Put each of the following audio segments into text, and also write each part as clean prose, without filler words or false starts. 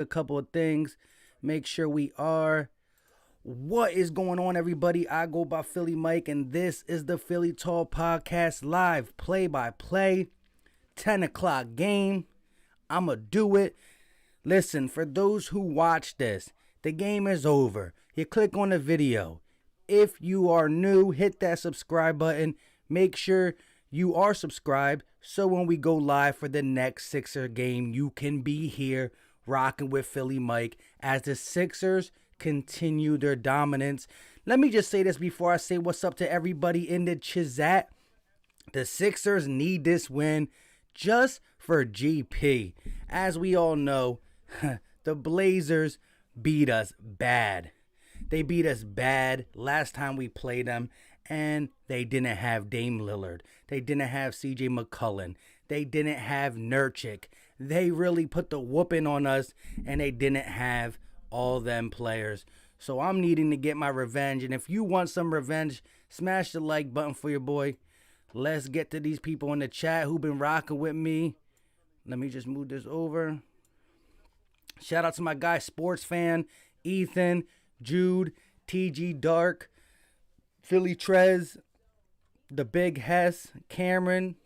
a couple of things. Make sure we are. What is going on, everybody? I go by Philly Mike, and this is the Philly Talk Podcast live play by play 10 o'clock game. I'ma do it. Listen, for those who watch this, the game is over. You click on the video. If you are new, hit that subscribe button. Make sure you are subscribed so when we go live for the next Sixer game, you can be here rocking with Philly Mike as the Sixers continue their dominance. Let me just say this before I say what's up to everybody in the Chizat. The Sixers need this win just for GP. As we all know, the Blazers beat us bad. They beat us bad last time we played them, and they didn't have Dame Lillard. They didn't have CJ McCollum. They didn't have Nurkic. They really put the whooping on us, and they didn't have all them players. So I'm needing to get my revenge, and if you want some revenge, smash the like button for your boy. Let's get to these people in the chat who've been rocking with me. Let me just move this over. Shout out to my guy, Sports Fan, Ethan, Jude, TG Dark, Philly Trez, the Big Hess, Cameron.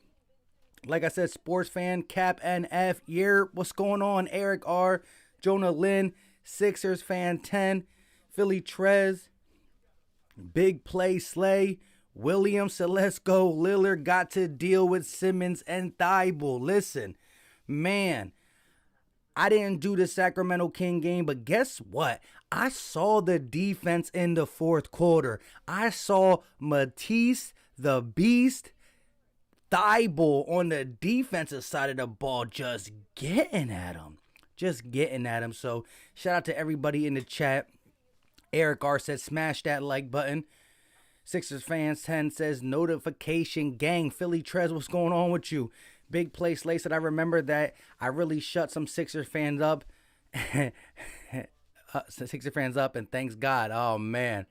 Like I said, Sports Fan, Cap NF, what's going on? Eric R, Jonah Lynn, Sixers Fan 10, Philly Trez, Big Play Slay, William said, let's go. Lillard got to deal with Simmons and Thibault. Listen, man, I didn't do the Sacramento King game, but guess what? I saw the defense in the fourth quarter. I saw Matisse, the Beast, Thibault on the defensive side of the ball just getting at him. So shout out to everybody in the chat. Eric R said, smash that like button. Sixers Fans 10 says, notification gang. Philly Trez, what's going on with you? Big Play Slay said, I remember that I really shut some Sixers fans up. Sixer fans up, and thanks God. Oh, man.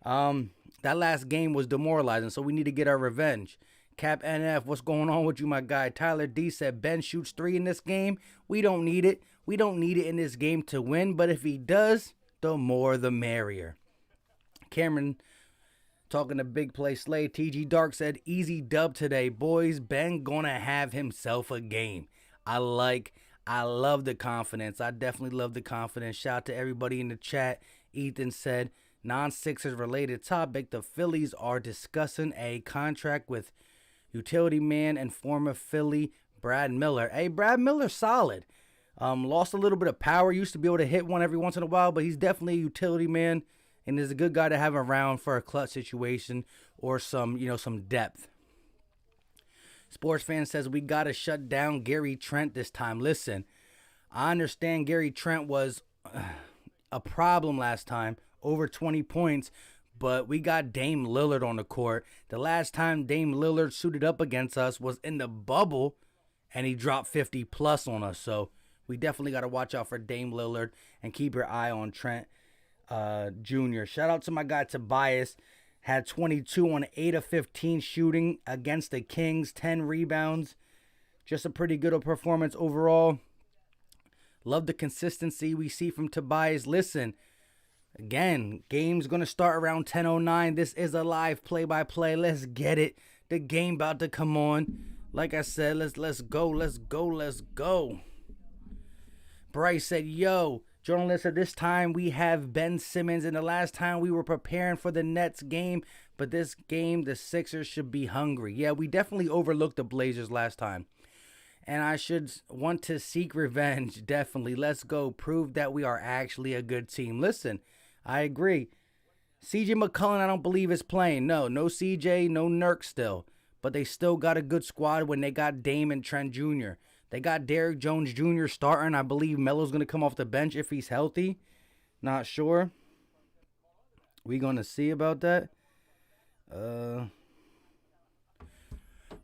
That last game was demoralizing, so we need to get our revenge. Cap NF, what's going on with you, my guy? Tyler D said, Ben shoots 3 in this game. We don't need it. We don't need it in this game to win, but if he does, the more the merrier. Cameron talking to Big Play Slay. TG Dark said, easy dub today, boys. Ben gonna have himself a game. I love the confidence. I definitely love the confidence. Shout out to everybody in the chat. Ethan said, non-Sixers related topic. The Phillies are discussing a contract with utility man and former Philly Brad Miller. Hey, Brad Miller's solid. Lost a little bit of power. Used to be able to hit one every once in a while, but he's definitely a utility man and is a good guy to have around for a clutch situation or some depth. Sports Fan says we got to shut down Gary Trent this time. Listen, I understand Gary Trent was a problem last time, over 20 points, but we got Dame Lillard on the court. The last time Dame Lillard suited up against us was in the bubble, and he dropped 50 plus on us. So we definitely got to watch out for Dame Lillard and keep your eye on Trent Jr. Shout out to my guy Tobias. Had 22 on 8 of 15 shooting against the Kings, 10 rebounds. Just a pretty good performance overall. Love the consistency we see from Tobias. Listen, again, game's going to start around 10:09. This is a live play-by-play. Let's get it. The game about to come on. Like I said, let's go. Bryce said, yo, journalist, at this time we have Ben Simmons, and the last time we were preparing for the Nets game, but this game the Sixers should be hungry. Yeah, we definitely overlooked the Blazers last time, and I should want to seek revenge. Definitely, let's go prove that we are actually a good team. Listen, I agree. CJ McCollum, I don't believe is playing. No CJ, no Nurk still, but they still got a good squad when they got Dame and Trent Jr. They got Derrick Jones Jr. starting. I believe Melo's going to come off the bench if he's healthy. Not sure. We going to see about that.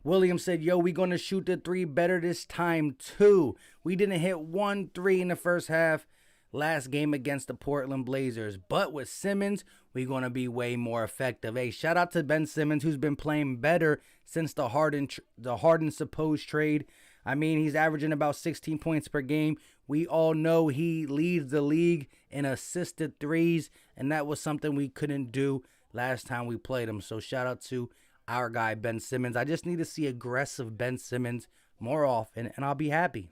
William said, yo, we going to shoot the 3 better this time too. We didn't hit 1 3 in the first half last game against the Portland Blazers. But with Simmons, we're going to be way more effective. Hey, shout out to Ben Simmons, who's been playing better since the Harden supposed trade. I mean, he's averaging about 16 points per game. We all know he leads the league in assisted threes, and that was something we couldn't do last time we played him. So shout out to our guy, Ben Simmons. I just need to see aggressive Ben Simmons more often, and I'll be happy.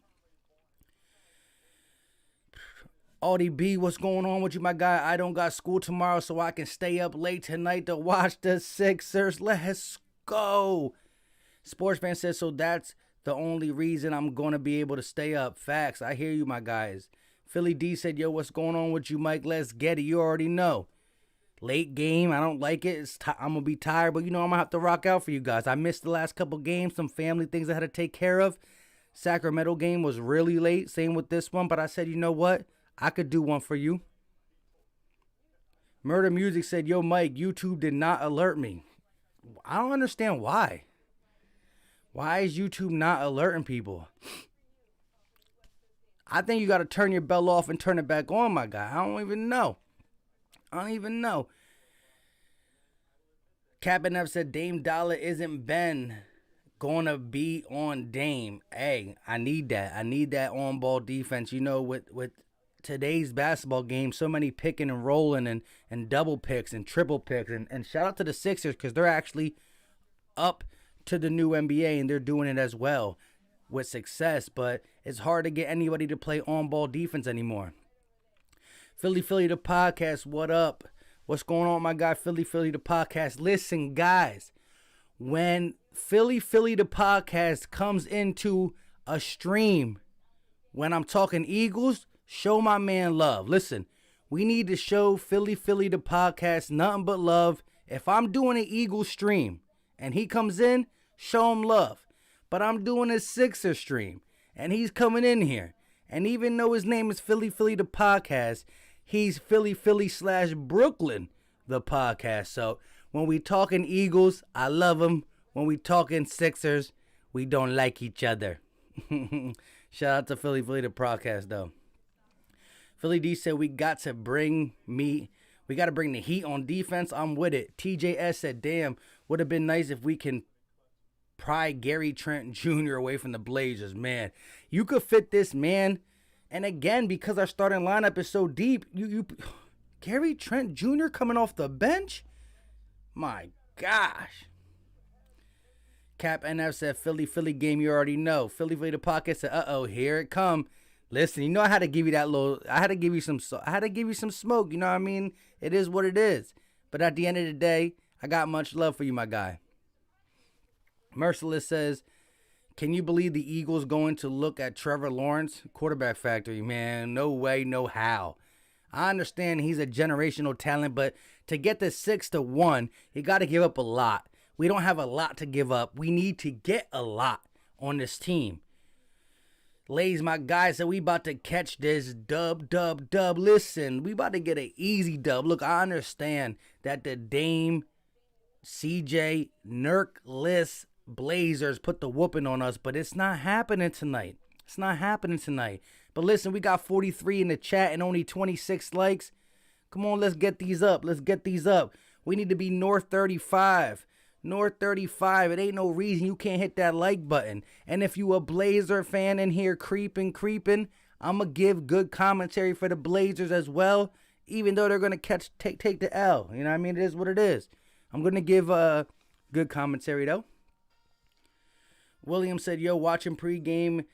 Audie B, what's going on with you, my guy? I don't got school tomorrow, so I can stay up late tonight to watch the Sixers. Let's go. Sports fan says, so that's the only reason I'm going to be able to stay up. Facts. I hear you, my guys. Philly D said, yo, what's going on with you, Mike? Let's get it. You already know. Late game. I don't like it. I'm going to be tired, but you know I'm going to have to rock out for you guys. I missed the last couple games. Some family things I had to take care of. Sacramento game was really late. Same with this one, but I said, you know what? I could do one for you. Murder Music said, yo, Mike, YouTube did not alert me. I don't understand why. Why is YouTube not alerting people? I think you got to turn your bell off and turn it back on, my guy. I don't even know. Captain F said, Dame Dollar isn't Ben going to be on Dame. Hey, I need that. I need that on-ball defense. You know, with today's basketball game, so many picking and rolling and double picks and triple picks. And shout out to the Sixers because they're actually up to the new NBA and they're doing it as well with success. But it's hard to get anybody to play on-ball defense anymore. Philly the podcast, what up? What's going on, my guy? Philly the podcast. Listen, guys, when Philly the podcast comes into a stream, when I'm talking Eagles, show my man love. Listen, we need to show Philly the podcast nothing but love. If I'm doing an Eagles stream and he comes in, show him love. But I'm doing a Sixer stream and he's coming in here. And even though his name is Philly the podcast, he's Philly / Brooklyn the podcast. So when we talking Eagles, I love him. When we talking Sixers, we don't like each other. Shout out to Philly the podcast, though. Philly D said, we got to bring the heat on defense. I'm with it. TJS said, damn, would have been nice if we can pry Gary Trent Jr. away from the Blazers. Man, you could fit this man. And again, because our starting lineup is so deep, you Gary Trent Jr. coming off the bench? My gosh. Cap NF said, Philly game, you already know. Philly the podcast said, uh-oh, here it come. Listen, you know I had to give you some smoke, you know what I mean? It is what it is. But at the end of the day, I got much love for you, my guy. Merciless says, can you believe the Eagles going to look at Trevor Lawrence? Quarterback factory, man. No way, no how. I understand he's a generational talent, but to get the 6-1, you got to give up a lot. We don't have a lot to give up. We need to get a lot on this team. Lays, my guy, said we about to catch this dub. Listen, we about to get an easy dub. Look, I understand that the Dame, CJ, Nurk-less Blazers put the whooping on us, but it's not happening tonight. But listen, we got 43 in the chat and only 26 likes. Come on, let's get these up. We need to be north 35. It ain't no reason you can't hit that like button. And if you a Blazer fan in here creeping, I'm going to give good commentary for the Blazers as well, even though they're going to take the L. You know what I mean? It is what it is. I'm going to give good commentary, though. William said, yo, watching pregame,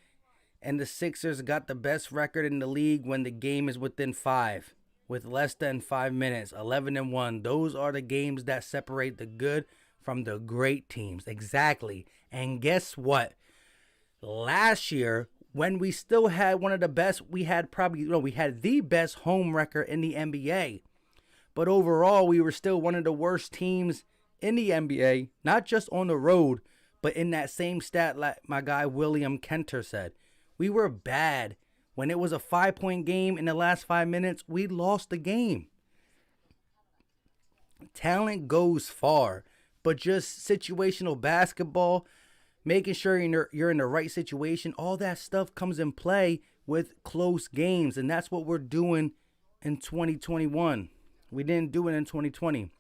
and the Sixers got the best record in the league when the game is within 5, with less than 5 minutes, 11-1. Those are the games that separate the good from the great teams. Exactly. And guess what? Last year, when we still had one of the best, we had the best home record in the NBA. But overall, we were still one of the worst teams in the NBA, not just on the road, but in that same stat, like my guy William Kenter said. We were bad. When it was a 5-point game in the last 5 minutes, we lost the game. Talent goes far, but just situational basketball, making sure you're in the right situation, all that stuff comes in play with close games, and that's what we're doing in 2021. We didn't do it in 2020.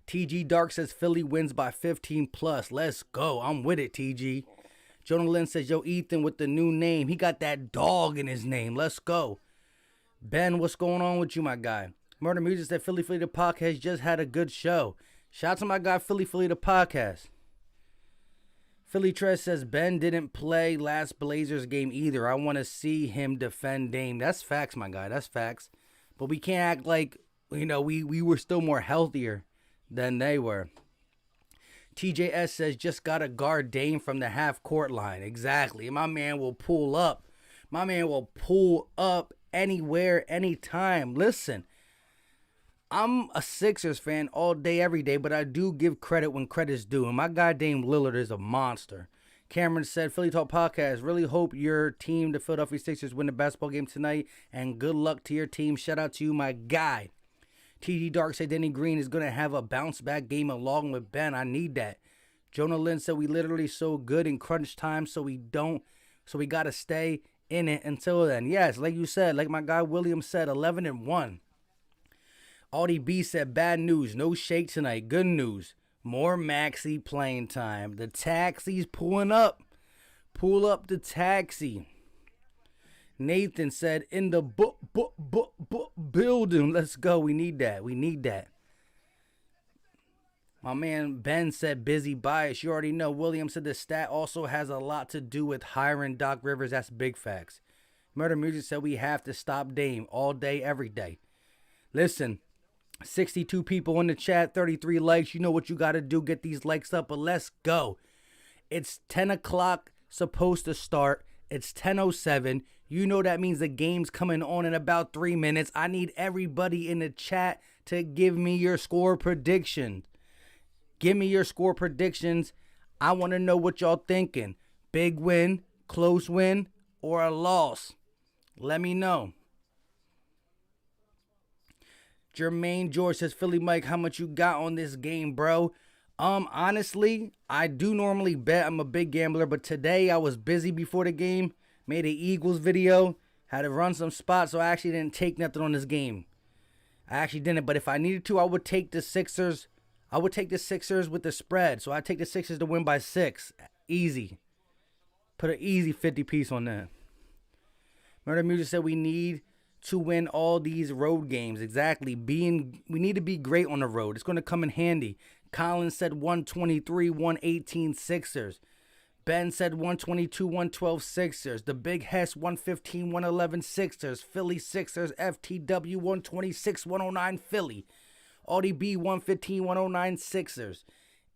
TG Dark says Philly wins by 15 plus. Let's go. I'm with it, TG. Jonah Lynn says, yo, Ethan with the new name. He got that dog in his name. Let's go. Ben, what's going on with you, my guy? Murder Music said, Philly the podcast just had a good show. Shout out to my guy, Philly the podcast. Philly Trez says, Ben didn't play last Blazers game either. I want to see him defend Dame. That's facts, my guy. That's facts. But we can't act like, we were still more healthier than they were. TJS says, just got to guard Dame from the half-court line. Exactly. My man will pull up. My man will pull up anywhere, anytime. Listen, I'm a Sixers fan all day, every day, but I do give credit when credit's due. And my guy Dame Lillard is a monster. Cameron said, Philly Talk Podcast, really hope your team, the Philadelphia Sixers, win the basketball game tonight. And good luck to your team. Shout out to you, my guy. TD Dark said Denny Green is going to have a bounce-back game along with Ben. I need that. Jonah Lynn said, we literally so good in crunch time, so we got to stay in it until then. Yes, like you said, like my guy William said, 11-1. Audie B said, bad news, no Shake tonight. Good news, more Maxey playing time. The taxi's pulling up. Pull up the taxi. Nathan said, in the building. Let's go. We need that. We need that. My man Ben said, busy bias. You already know. William said the stat also has a lot to do with hiring Doc Rivers. That's big facts. Murder Music said we have to stop Dame all day, every day. Listen, 62 people in the chat, 33 likes. You know what you got to do. Get these likes up, but let's go. It's 10 o'clock supposed to start. It's 10:07. You know that means the game's coming on in about 3 minutes. I need everybody in the chat to give me your score predictions. Give me your score predictions. I want to know what y'all thinking. Big win, close win, or a loss. Let me know. Jermaine George says, Philly Mike, how much you got on this game, bro? Honestly, I do normally bet. I'm a big gambler, but today I was busy before the game. Made an Eagles video. Had to run some spots, so I actually didn't take nothing on this game. I actually didn't, but if I needed to, I would take the Sixers. I would take the Sixers with the spread, so I'd take the Sixers to win by 6. Easy. Put an easy 50 piece on that. Murder Music said we need to win all these road games. Exactly. We need to be great on the road. It's going to come in handy. Collins said 123, 118 Sixers. Ben said 122, 112 Sixers. The Big Hess 115, 111 Sixers. Philly Sixers FTW 126, 109 Philly. Audie B 115, 109 Sixers.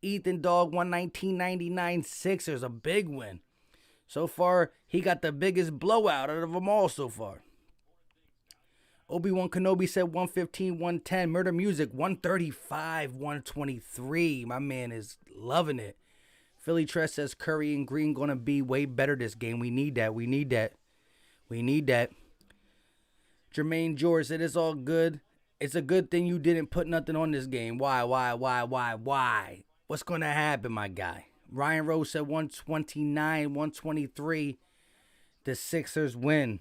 Ethan Dog 119, 99 Sixers. A big win. So far, he got the biggest blowout out of them all so far. Obi-Wan Kenobi said 115, 110. Murder Music 135, 123. My man is loving it. Philly Tress says Curry and Green going to be way better this game. We need that. We need that. We need that. Jermaine George said it's all good. It's a good thing you didn't put nothing on this game. Why? What's going to happen, my guy? Ryan Rose said 129, 123. The Sixers win.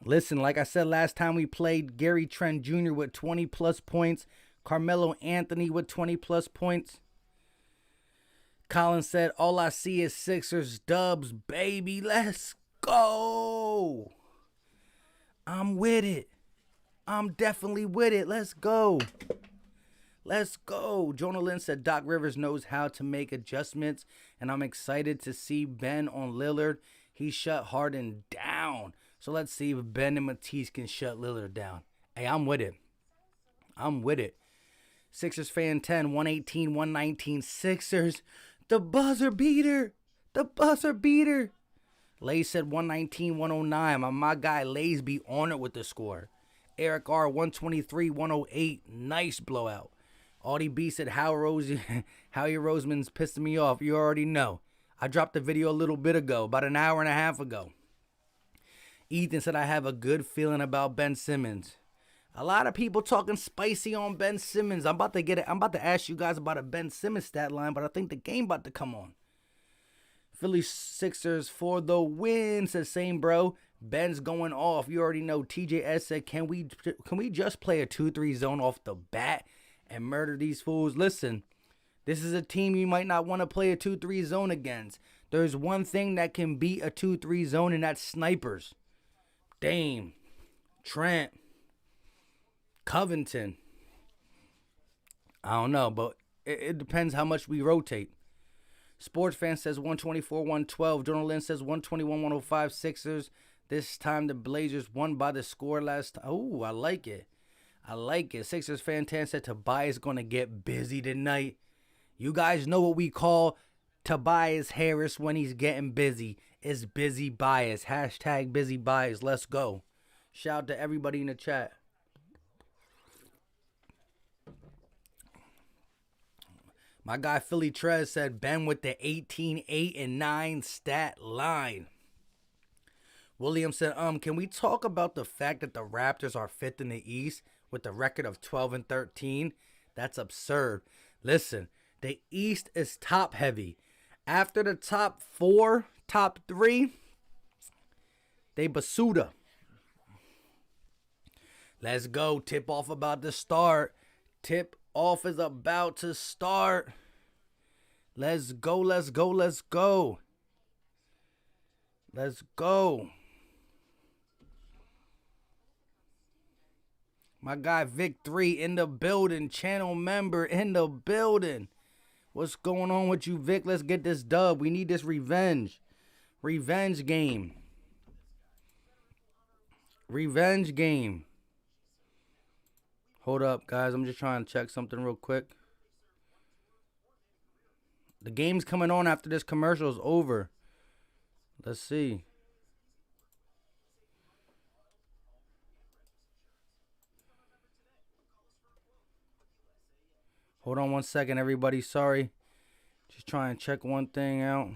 Listen, like I said last time we played, Gary Trent Jr. with 20-plus points. Carmelo Anthony with 20-plus points. Collins said, all I see is Sixers dubs, baby. Let's go. I'm with it. I'm definitely with it. Let's go. Let's go. Jonah Lynn said Doc Rivers knows how to make adjustments, and I'm excited to see Ben on Lillard. He shut Harden down. So let's see if Ben and Matisse can shut Lillard down. Hey, I'm with it. I'm with it. Sixers fan 10, 118, 119 Sixers. The buzzer beater. The buzzer beater. Lays said 119, 109. My guy Lays be on it with the score. Eric R 123, 108. Nice blowout. Audie B said Howie Roseman's pissing me off. You already know. I dropped the video a little bit ago, about an hour and a half ago. Ethan said I have a good feeling about Ben Simmons. A lot of people talking spicy on Ben Simmons. I'm about to ask you guys about a Ben Simmons stat line, but I think the game about to come on. Philly Sixers for the win, says same bro. Ben's going off. You already know. TJS said, can we just play a 2-3 zone off the bat and murder these fools? Listen, this is a team you might not want to play a 2-3 zone against. There's one thing that can beat a 2-3 zone, and that's snipers. Dame, Trent, Covington. I don't know, but it depends how much we rotate. Sports Fan says 124-112. Jonah Lynn says 121-105 Sixers. This time the Blazers won by the score last time. Oh, I like it. I like it. Sixers Fan 10 said Tobias going to get busy tonight. You guys know what we call Tobias Harris when he's getting busy. It's busy bias. Hashtag busy bias. Let's go. Shout out to everybody in the chat. My guy Philly Trez said Ben with the 18, 8, and 9 stat line. William said, can we talk about the fact that the Raptors are 5th in the East with a record of 12-13? That's absurd. Listen, the East is top heavy. After the top 4, top 3, they basuda. Let's go. Tip off about to start. Tip off is about to start. Let's go, let's go, let's go. Let's go. My guy Vic 3 in the building. Channel member in the building. What's going on with you, Vic? Let's get this dub. We need this revenge. Revenge game. Revenge game. Hold up, guys. I'm just trying to check something real quick. The game's coming on after this commercial is over. Let's see. Hold on one second, everybody. Sorry. Just trying to check one thing out.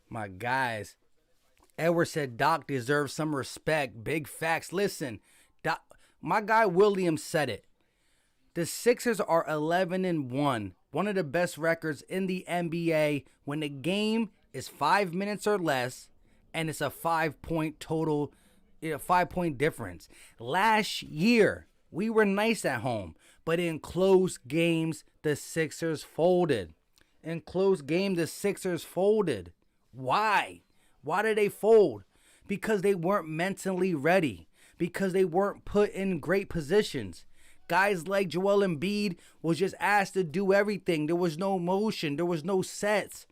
My guys. Edward said Doc deserves some respect. Big facts. Listen, Doc, my guy Williams said it. The Sixers are 11-1, one of the best records in the NBA when the game is 5 minutes or less, and it's a 5-point total, 5-point difference. Last year, we were nice at home, but in close games, the Sixers folded. In close game, the Sixers folded. Why? Why did they fold? Because they weren't mentally ready. Because they weren't put in great positions. Guys like Joel Embiid was just asked to do everything. There was no motion. There was no sets.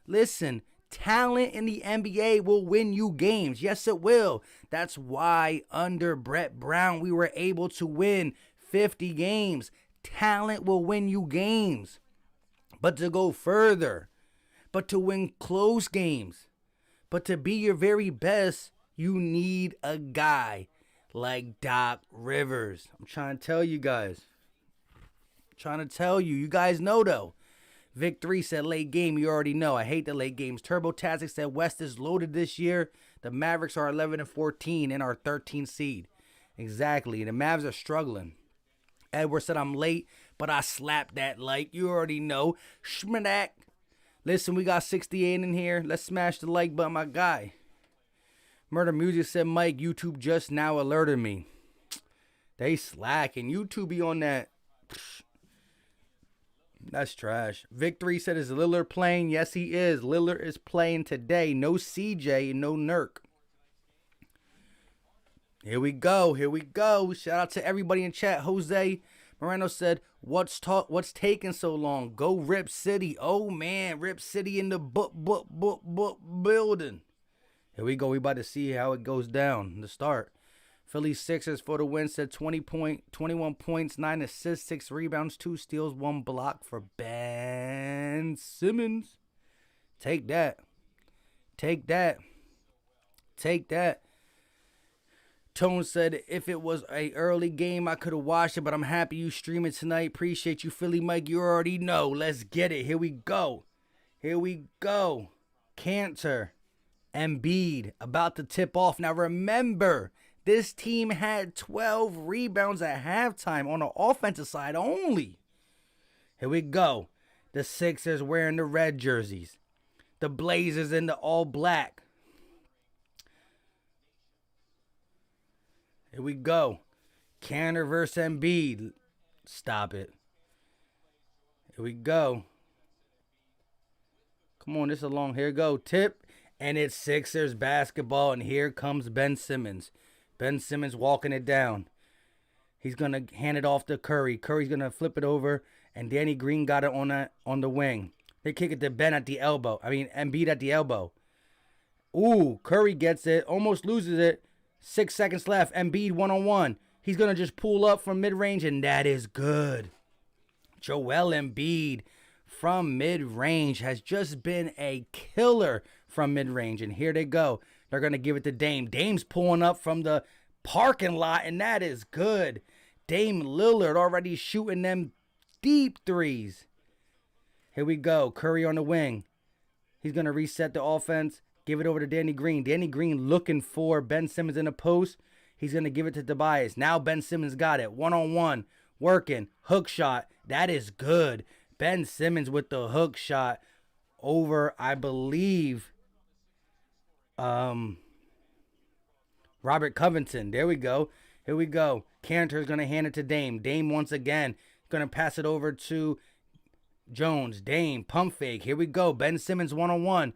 Listen, talent in the NBA will win you games. Yes, it will. That's why under Brett Brown, we were able to win 50 games. Talent will win you games. But to go further, but to win close games, but to be your very best, you need a guy like Doc Rivers. I'm trying to tell you guys. You guys know though. Vic 3 said late game. You already know. I hate the late games. TurboTazic said West is loaded this year. The Mavericks are 11-14 in our 13th seed. Exactly. The Mavs are struggling. Edward said I'm late, but I slapped that like. You already know. Schmadak. Listen, we got 68 in here. Let's smash the like button, my guy. Murder Music said, Mike, YouTube just now alerted me. They slacking. YouTube be on that. That's trash. Victory said, is Lillard playing? Yes, he is. Lillard is playing today. No CJ and no Nurk. Here we go. Here we go. Shout out to everybody in chat. Jose Moreno said, what's taking so long? Go Rip City. Oh, man. Rip City in the building. Here we go. We about to see how it goes down. The start. Philly Sixers for the win said 21 points, 9 assists, 6 rebounds, 2 steals, 1 block for Ben Simmons. Take that. Take that. Take that. Tone said, if it was a early game, I could have watched it, but I'm happy you streaming tonight. Appreciate you, Philly Mike. You already know. Let's get it. Here we go. Here we go. Cantor. Embiid about to tip off. Now remember, this team had 12 rebounds at halftime on the offensive side only. Here we go. The Sixers wearing the red jerseys. The Blazers in the all black. Here we go. Kanter versus Embiid. Stop it. Here we go. Come on, this is a long. Here we go. Tip. And it's Sixers basketball. And here comes Ben Simmons. Ben Simmons walking it down. He's going to hand it off to Curry. Curry's going to flip it over. And Danny Green got it on the wing. They kick it to Ben at the elbow. Embiid at the elbow. Ooh, Curry gets it. Almost loses it. 6 seconds left. Embiid one-on-one. He's going to just pull up from mid-range, and that is good. Joel Embiid from mid-range has just been a killer from mid-range. And here they go. They're going to give it to Dame. Dame's pulling up from the parking lot, and that is good. Dame Lillard already shooting them deep threes. Here we go. Curry on the wing. He's going to reset the offense. Give it over to Danny Green. Danny Green looking for Ben Simmons in the post. He's going to give it to Tobias. Now Ben Simmons got it. One-on-one. Working. Hook shot. That is good. Ben Simmons with the hook shot over, I believe, Robert Covington. There we go. Here we go. Kanter's going to hand it to Dame. Dame once again going to pass it over to Jones. Dame, pump fake. Here we go. Ben Simmons one-on-one.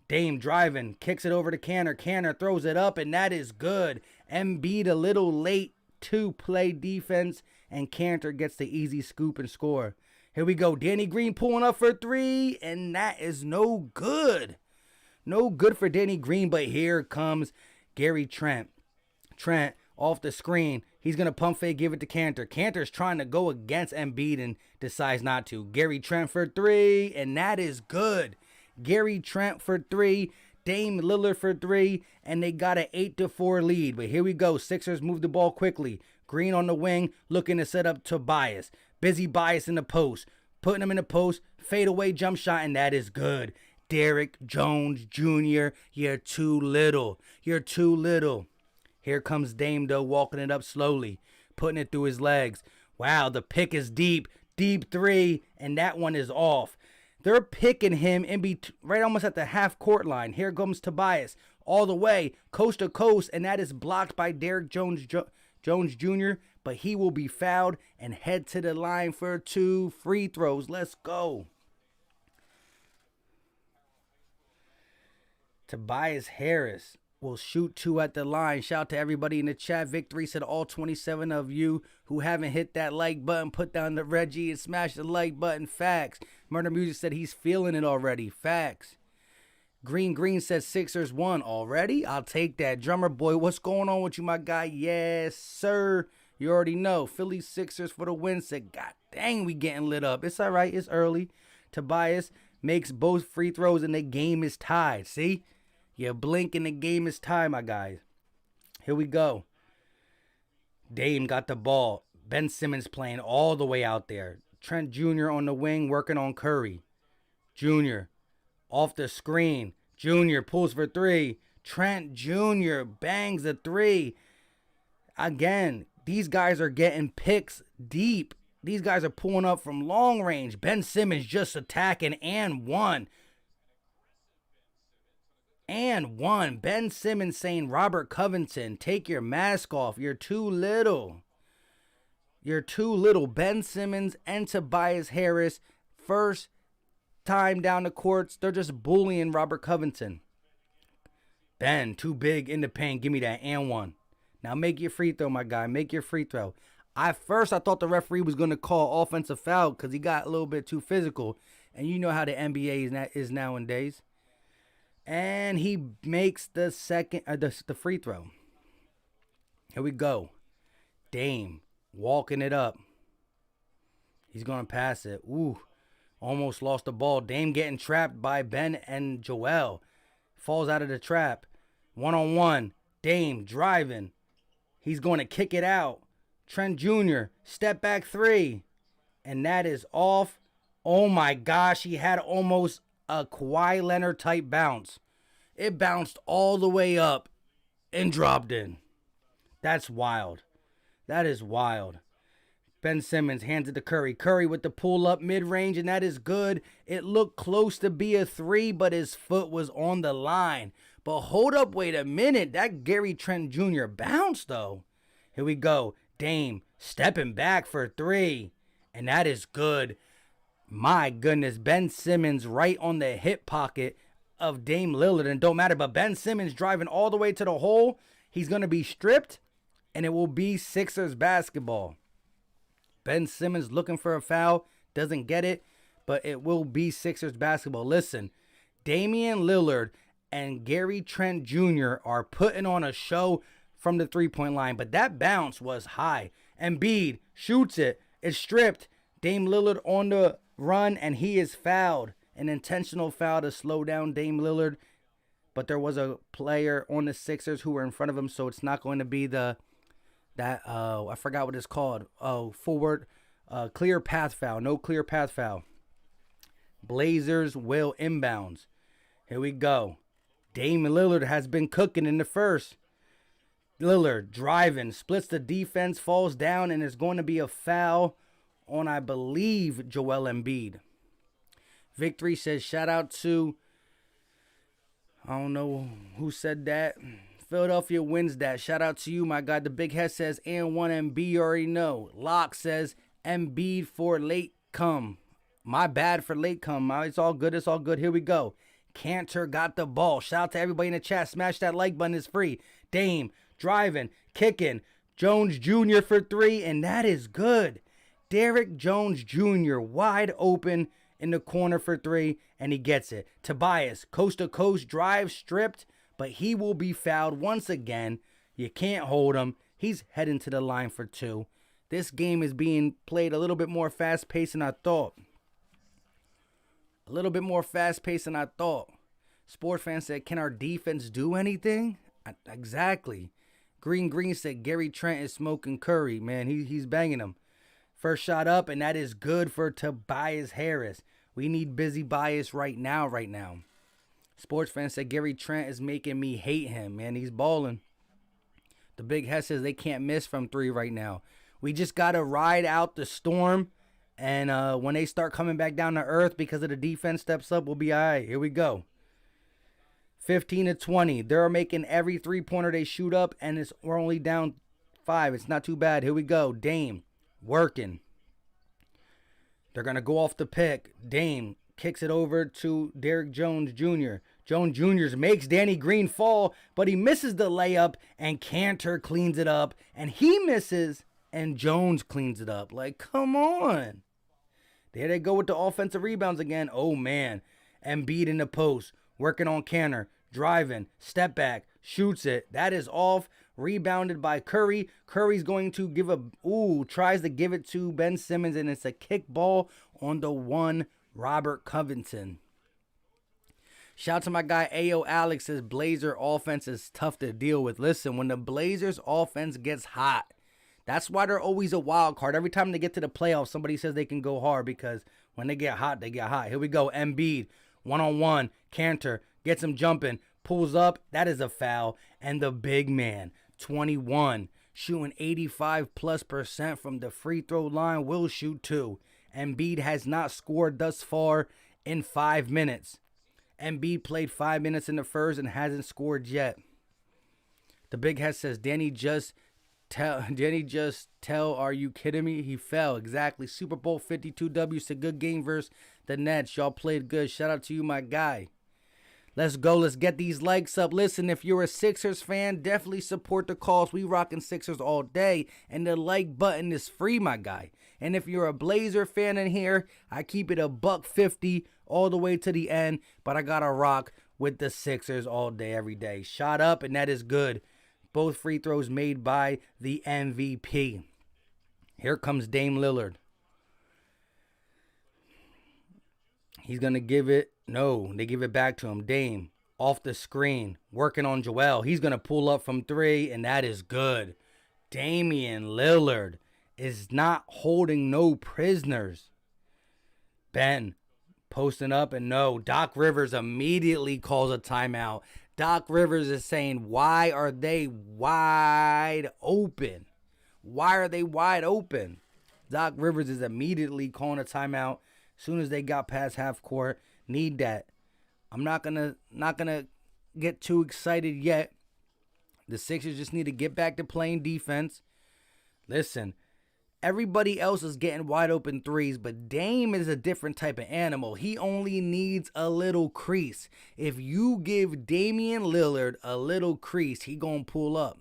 Dame driving. Kicks it over to Kanter. Kanter throws it up, and that is good. Embiid a little late to play defense, and Kanter gets the easy scoop and score. Here we go. Danny Green pulling up for three, and that is no good. No good for Danny Green, but here comes Gary Trent. Trent off the screen. He's going to pump fake, give it to Kanter. Kanter's trying to go against Embiid and decides not to. Gary Trent for three, and that is good. Gary Trent for three. Dame Lillard for three, and they got an 8-4 lead. But here we go. Sixers move the ball quickly. Green on the wing, looking to set up Tobias. Busy Bias in the post. Putting him in the post. Fade away jump shot, and that is good. Derrick Jones Jr., you're too little. You're too little. Here comes Dame, though, walking it up slowly. Putting it through his legs. Wow, the pick is deep. Deep three, and that one is off. They're picking him right almost at the half-court line. Here comes Tobias all the way, coast to coast, and that is blocked by Derrick Jones Jr., but he will be fouled and head to the line for 2 free throws. Let's go. Tobias Harris will shoot 2 at the line. Shout out to everybody in the chat. Victory said all 27 of you who haven't hit that like button, put down the Reggie and smash the like button. Facts. Murder Music said he's feeling it already. Facts. Green says Sixers won already. I'll take that. Drummer Boy, what's going on with you, my guy? Yes, sir. You already know. Philly Sixers for the win. Said, God dang, we getting lit up. It's all right. It's early. Tobias makes both free throws and the game is tied. See? You blink and the game is tied, my guys. Here we go. Dame got the ball. Ben Simmons playing all the way out there. Trent Jr. on the wing working on Curry. Jr. off the screen. Jr. pulls for 3. Trent Jr. bangs a 3. Again, these guys are getting picks deep. These guys are pulling up from long range. Ben Simmons just attacking and one. And one. Ben Simmons saying, Robert Covington, take your mask off. You're too little. You're too little. Ben Simmons and Tobias Harris, first time down the courts, they're just bullying Robert Covington. Ben, too big in the paint. Give me that and one. Now make your free throw, my guy. Make your free throw. I thought the referee was going to call offensive foul because he got a little bit too physical. And you know how the NBA is nowadays. And he makes the free throw. Here we go. Dame walking it up. He's going to pass it. Ooh, almost lost the ball. Dame getting trapped by Ben and Joel. Falls out of the trap. One-on-one. Dame driving. He's going to kick it out. Trent Jr. step back 3. And that is off. Oh my gosh, he had almost a Kawhi Leonard type bounce. It bounced all the way up and dropped in. That's wild. That is wild. Ben Simmons hands it to Curry. Curry with the pull up mid-range, and that is good. It looked close to be a three, but his foot was on the line. But hold up, wait a minute. That Gary Trent Jr. bounced, though. Here we go. Dame stepping back for three, and that is good. My goodness, Ben Simmons right on the hip pocket of Dame Lillard, and don't matter, but Ben Simmons driving all the way to the hole. He's going to be stripped, and it will be Sixers basketball. Ben Simmons looking for a foul, doesn't get it, but it will be Sixers basketball. Listen, Damian Lillard and Gary Trent Jr. are putting on a show from the three-point line, but that bounce was high. Embiid shoots it, it's stripped. Dame Lillard on the run, and he is fouled. An intentional foul to slow down Dame Lillard, but there was a player on the Sixers who were in front of him, so it's not going to be I forgot what it's called. Forward, clear path foul. No clear path foul. Blazers will inbounds. Here we go. Dame Lillard has been cooking in the first. Lillard driving, splits the defense, falls down, and it's going to be a foul on, I believe, Joel Embiid. Victory says, shout out to, I don't know who said that. Philadelphia wins that. Shout out to you, my guy. The Big Head says, and one Embiid, you already know. Locke says, Embiid for late come. My bad for late come. It's all good. It's all good. Here we go. Cantor got the ball. Shout out to everybody in the chat. Smash that like button. It's free. Dame driving, kicking. Jones Jr. for three, and that is good. Derrick Jones Jr. wide open in the corner for three, and he gets it. Tobias, coast to coast drive, stripped, but he will be fouled once again. You can't hold him. He's heading to the line for two. This game is being played a little bit more fast-paced than I thought. A little bit more fast-paced than I thought. Sports fan said, can our defense do anything? Exactly. Green said, Gary Trent is smoking Curry. Man, he's banging him. First shot up, and that is good for Tobias Harris. We need busy bias right now. Sports fan said, Gary Trent is making me hate him. Man, he's balling. The Big Head says they can't miss from three right now. We just got to ride out the storm. And when they start coming back down to earth because of the defense steps up, we'll be all right. Here we go. 15-20. They're making every three-pointer they shoot up, and we're only down 5. It's not too bad. Here we go. Dame working. They're going to go off the pick. Dame kicks it over to Derrick Jones Jr. Jones Jr. makes Danny Green fall, but he misses the layup, and Cantor cleans it up, and he misses, and Jones cleans it up. Like, come on. There they go with the offensive rebounds again. Oh, man. Embiid in the post, working on Cantor, driving, step back, shoots it. That is off. Rebounded by Curry. Curry's going to tries to give it to Ben Simmons, and it's a kick ball on the one, Robert Covington. Shout out to my guy A.O. Alex says Blazer offense is tough to deal with. Listen, when the Blazers offense gets hot, that's why they're always a wild card. Every time they get to the playoffs, somebody says they can go hard because when they get hot, they get hot. Here we go. Embiid, one-on-one. Cantor gets him jumping, pulls up. That is a foul. And the big man, 21, shooting 85+% from the free throw line, will shoot 2. Embiid has not scored thus far in 5 minutes. Embiid played 5 minutes in the first and hasn't scored yet. The Big Head says, Danny just tell, are you kidding me? He fell. Exactly. Super Bowl 52W. It's a good game versus the Nets. Y'all played good. Shout out to you, my guy. Let's go. Let's get these likes up. Listen, if you're a Sixers fan, definitely support the cause. We rocking Sixers all day, and the like button is free, my guy. And if you're a Blazer fan in here, I keep it $1.50 all the way to the end, but I gotta rock with the Sixers all day, every day. Shot up, and that is good. Both free throws made by the MVP. Here comes Dame Lillard. He's going to give it. No, they give it back to him. Dame off the screen, working on Joel. He's going to pull up from 3, and that is good. Damian Lillard is not holding no prisoners. Ben posting up, and no. Doc Rivers immediately calls a timeout. Doc Rivers is saying, why are they wide open? Why are they wide open? Doc Rivers is immediately calling a timeout as soon as they got past half court. Need that. I'm not gonna get too excited yet. The Sixers just need to get back to playing defense. Listen, everybody else is getting wide open threes, but Dame is a different type of animal. He only needs a little crease. If you give Damian Lillard a little crease, he gonna pull up.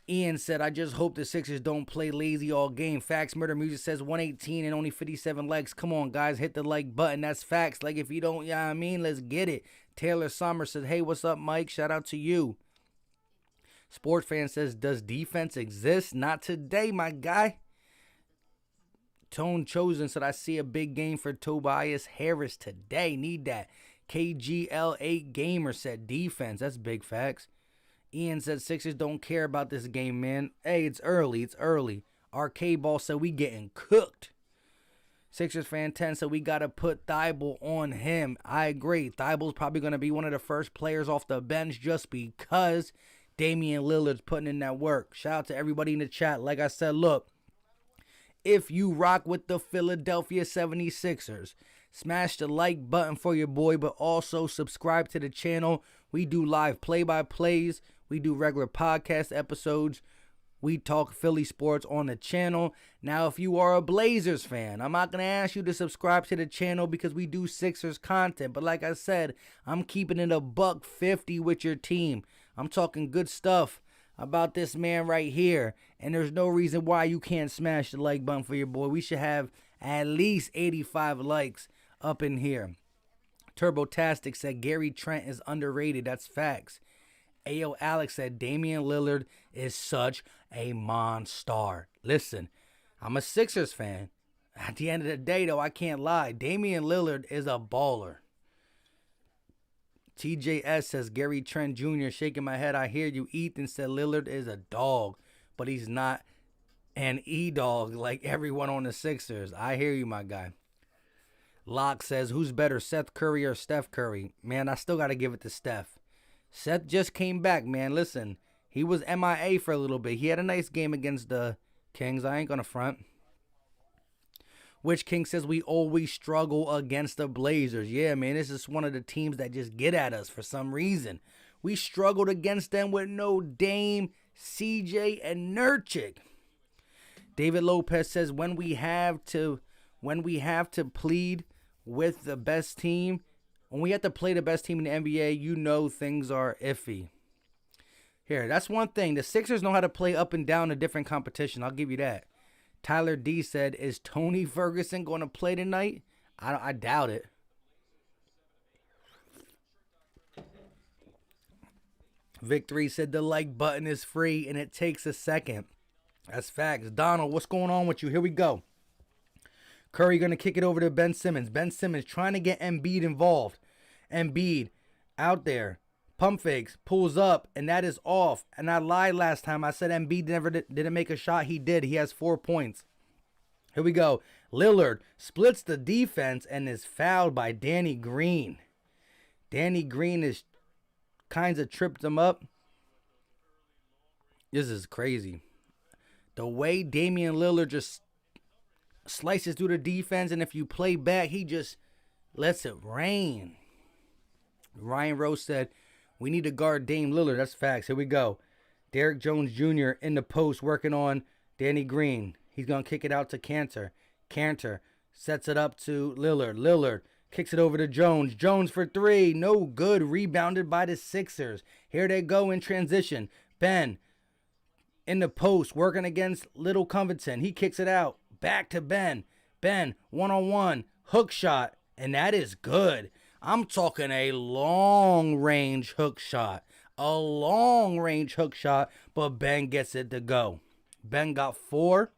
Ian said, I just hope the Sixers don't play lazy all game. Facts Murder Music says 118 and only 57 likes. Come on, guys, hit the like button. That's facts. Like, if you don't, yeah, I mean, let's get it. Taylor Sommer says, hey, what's up, Mike? Shout out to you. Sports Fan says, does defense exist? Not today, my guy. Tone Chosen said, I see a big game for Tobias Harris today. Need that. KGL8 Gamer said, defense. That's big facts. Ian said, Sixers don't care about this game, man. Hey, it's early. It's early. Arcade Ball said, we getting cooked. Sixers Fan 10 said, we got to put Thibault on him. I agree. Thibault's probably going to be one of the first players off the bench just because Damian Lillard's putting in that work. Shout out to everybody in the chat. Like I said, look, if you rock with the Philadelphia 76ers, smash the like button for your boy, but also subscribe to the channel. We do live play-by-plays. We do regular podcast episodes. We talk Philly sports on the channel. Now, if you are a Blazers fan, I'm not going to ask you to subscribe to the channel because we do Sixers content. But like I said, I'm keeping it $150 with your team. I'm talking good stuff about this man right here. And there's no reason why you can't smash the like button for your boy. We should have at least 85 likes up in here. Turbotastic said Gary Trent is underrated. That's facts. Ayo Alex said Damian Lillard is such a monster. Listen, I'm a Sixers fan. At the end of the day, though, I can't lie. Damian Lillard is a baller. TJS says Gary Trent Jr. shaking my head. I hear you. Ethan said Lillard is a dog, but he's not an E-dog like everyone on the Sixers. I hear you, my guy. Locke says, who's better, Seth Curry or Steph Curry? Man, I still got to give it to Steph. Seth just came back, man. Listen, he was MIA for a little bit. He had a nice game against the Kings. I ain't going to front. Witch King says we always struggle against the Blazers. Yeah, man, this is one of the teams that just get at us for some reason. We struggled against them with no Dame, CJ, and Nurkic. David Lopez says when we have to plead with the best team, when we have to play the best team in the NBA, you know things are iffy. Here, that's one thing. The Sixers know how to play up and down a different competition. I'll give you that. Tyler D said, is Tony Ferguson going to play tonight? I doubt it. Victory said the like button is free and it takes a second. That's facts. Donald, what's going on with you? Here we go. Curry going to kick it over to Ben Simmons. Ben Simmons trying to get Embiid involved. Embiid out there. Pump fakes. Pulls up. And that is off. And I lied last time. I said Embiid never didn't make a shot. He did. He has 4 points. Here we go. Lillard splits the defense and is fouled by Danny Green. Danny Green is kinds of tripped him up. This is crazy. The way Damian Lillard just slices through the defense, and if you play back, he just lets it rain. Ryan Rose said, we need to guard Dame Lillard. That's facts. Here we go. Derrick Jones Jr. in the post working on Danny Green. He's going to kick it out to Cantor. Cantor sets it up to Lillard. Lillard kicks it over to Jones. Jones for three. No good. Rebounded by the Sixers. Here they go in transition. Ben in the post working against Little Covington. He kicks it out. Back to Ben. Ben, one-on-one, hook shot, and that is good. I'm talking a long-range hook shot. A long-range hook shot, but Ben gets it to go. Ben got 4.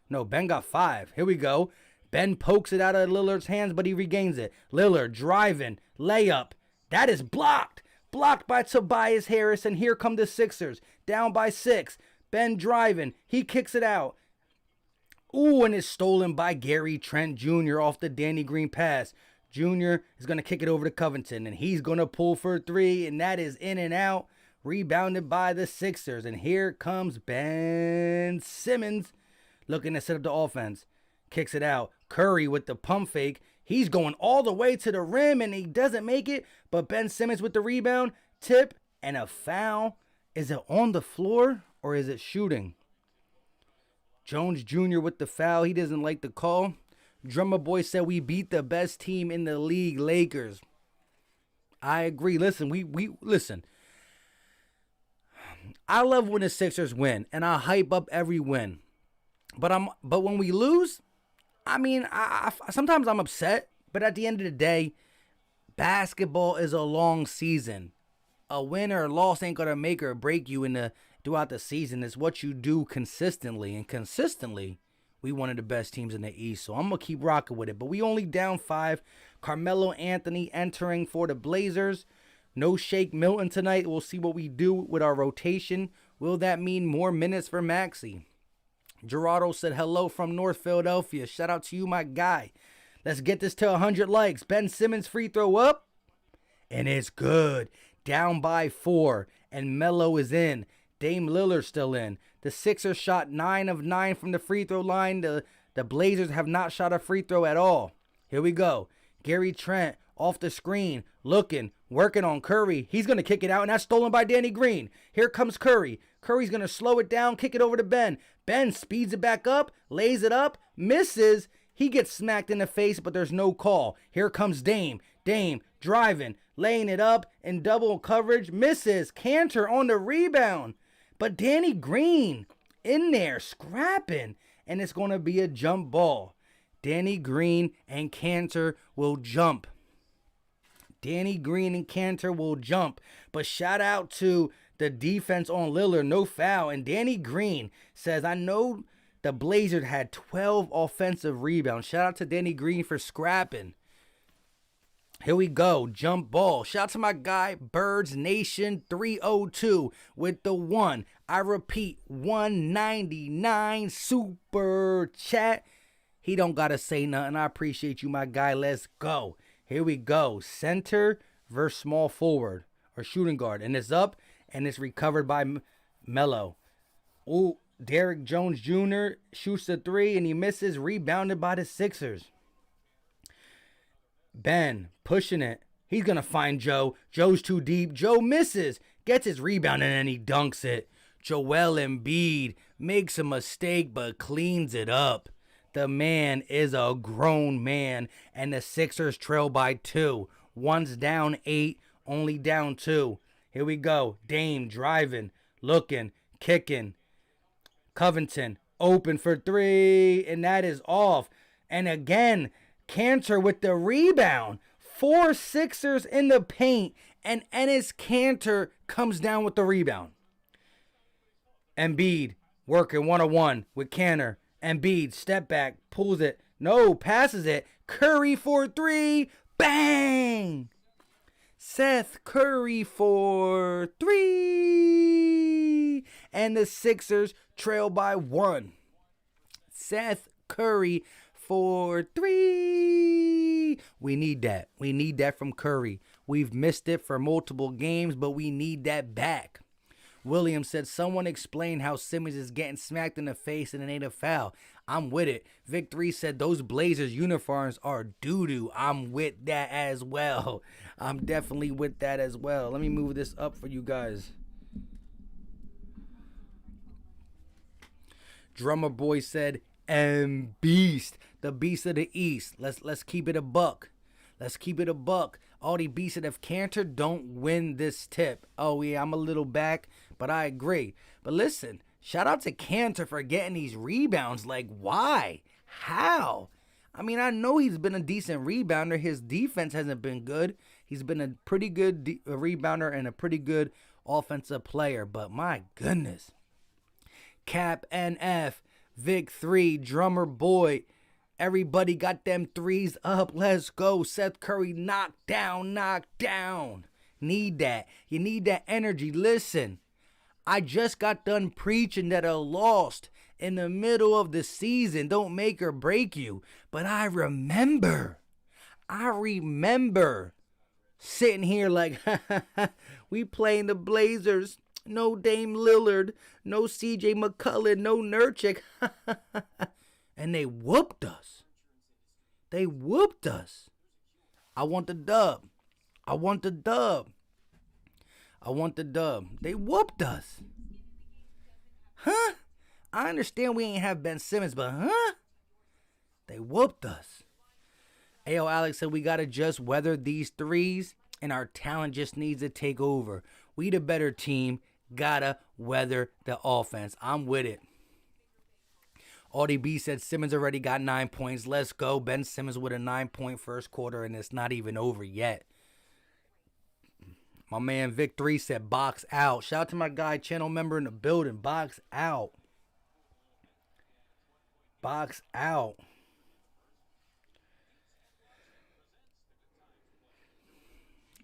No, Ben got 5. Here we go. Ben pokes it out of Lillard's hands, but he regains it. Lillard driving, layup. That is blocked. Blocked by Tobias Harris, and here come the Sixers. Down by 6. Ben driving. He kicks it out. Ooh, and it's stolen by Gary Trent Jr. off the Danny Green pass. Jr. is going to kick it over to Covington, and he's going to pull for 3, and that is in and out. Rebounded by the Sixers, and here comes Ben Simmons. looking to set up the offense. Kicks it out. Curry with the pump fake. He's going all the way to the rim and he doesn't make it. But Ben Simmons with the rebound, tip, and a foul. Is it on the floor or is it shooting? Jones Jr. with the foul. He doesn't like the call. Drummer Boy said we beat the best team in the league, Lakers. I agree. Listen, we listen. I love when the Sixers win, and I hype up every win. But when we lose, I mean, sometimes I'm upset. But at the end of the day, basketball is a long season. A win or a loss ain't gonna make or break you throughout the season. It's what you do consistently, and consistently, we one of the best teams in the East. So I'm gonna keep rocking with it. But we only down 5. Carmelo Anthony entering for the Blazers. No Shake Milton tonight. We'll see what we do with our rotation. Will that mean more minutes for Maxey? Gerardo said hello from North Philadelphia. Shout out to you, my guy. Let's get this to 100 likes. Ben Simmons free throw up. And it's good. Down by 4. And Melo is in. Dame Lillard still in. The Sixers shot 9 of 9 from the free throw line. The Blazers have not shot a free throw at all. Here we go. Gary Trent off the screen. Looking. Working on Curry. He's going to kick it out. And that's stolen by Danny Green. Here comes Curry. Curry's going to slow it down. Kick it over to Ben. Ben speeds it back up. Lays it up. Misses. He gets smacked in the face, but there's no call. Here comes Dame. Dame driving. Laying it up in double coverage. Misses. Cantor on the rebound. But Danny Green in there scrapping. And it's going to be a jump ball. Danny Green and Cantor will jump. Danny Green and Cantor will jump. But shout out to the defense on Lillard. No foul. And Danny Green says, I know the Blazers had 12 offensive rebounds. Shout out to Danny Green for scrapping. Here we go. Jump ball. Shout out to my guy, Birds Nation 302 with the 1. I repeat, 199 super chat. He don't got to say nothing. I appreciate you, my guy. Let's go. Here we go. Center versus small forward or shooting guard. And it's up and it's recovered by Melo. Ooh, Derrick Jones Jr. shoots the 3 and he misses. Rebounded by the Sixers. Ben pushing it. He's going to find Joe. Joe's too deep. Joe misses. Gets his rebound and then he dunks it. Joel Embiid makes a mistake but cleans it up. The man is a grown man and the Sixers trail by 2. One's down 8, only down 2. Here we go. Dame driving, looking, kicking. Covington open for 3 and that is off. And again, Cantor with the rebound. 4 Sixers in the paint and Enes Kanter comes down with the rebound. Embiid working 1-on-1 with Kanter. Embiid step back, pulls it. No, passes it. Curry for 3. Bang! Seth Curry for 3. And the Sixers trail by 1. Seth Curry for 3. We need that. We need that from Curry. We've missed it for multiple games, but we need that back. Williams said, someone explain how Simmons is getting smacked in the face and it ain't a foul. I'm with it. Vic 3 said those Blazers uniforms are doo-doo. I'm with that as well. I'm definitely with that as well. Let me move this up for you guys. Drummer Boy said, Beast, the beast of the East. Let's keep it a buck. Let's keep it a buck. All the beasts if Cantor don't win this tip. Oh, yeah, I'm a little back, but I agree. But listen, shout out to Cantor for getting these rebounds. Like, why? How? I mean, I know he's been a decent rebounder. His defense hasn't been good. He's been a pretty good rebounder and a pretty good offensive player. But my goodness. Cap NF, Vic 3, Drummer Boy. Everybody got them threes up. Let's go. Seth Curry, knock down. Need that. You need that energy. Listen, I just got done preaching that a loss in the middle of the season don't make or break you. But I remember sitting here like, we playing the Blazers No Dame Lillard. No CJ McCollum. No Nurkic. And they whooped us. They whooped us. I want the dub. I want the dub. I want the dub. They whooped us. Huh? I understand we ain't have Ben Simmons, but huh? They whooped us. Ayo, Alex said we got to just weather these threes, and our talent just needs to take over. We the better team. Gotta weather the offense. I'm with it. Audie B said Simmons already got 9 points. Let's go. Ben Simmons with a 9-point first quarter, and it's not even over yet. My man Vic 3 said box out. Shout out to my guy, channel member in the building. Box out. Box out.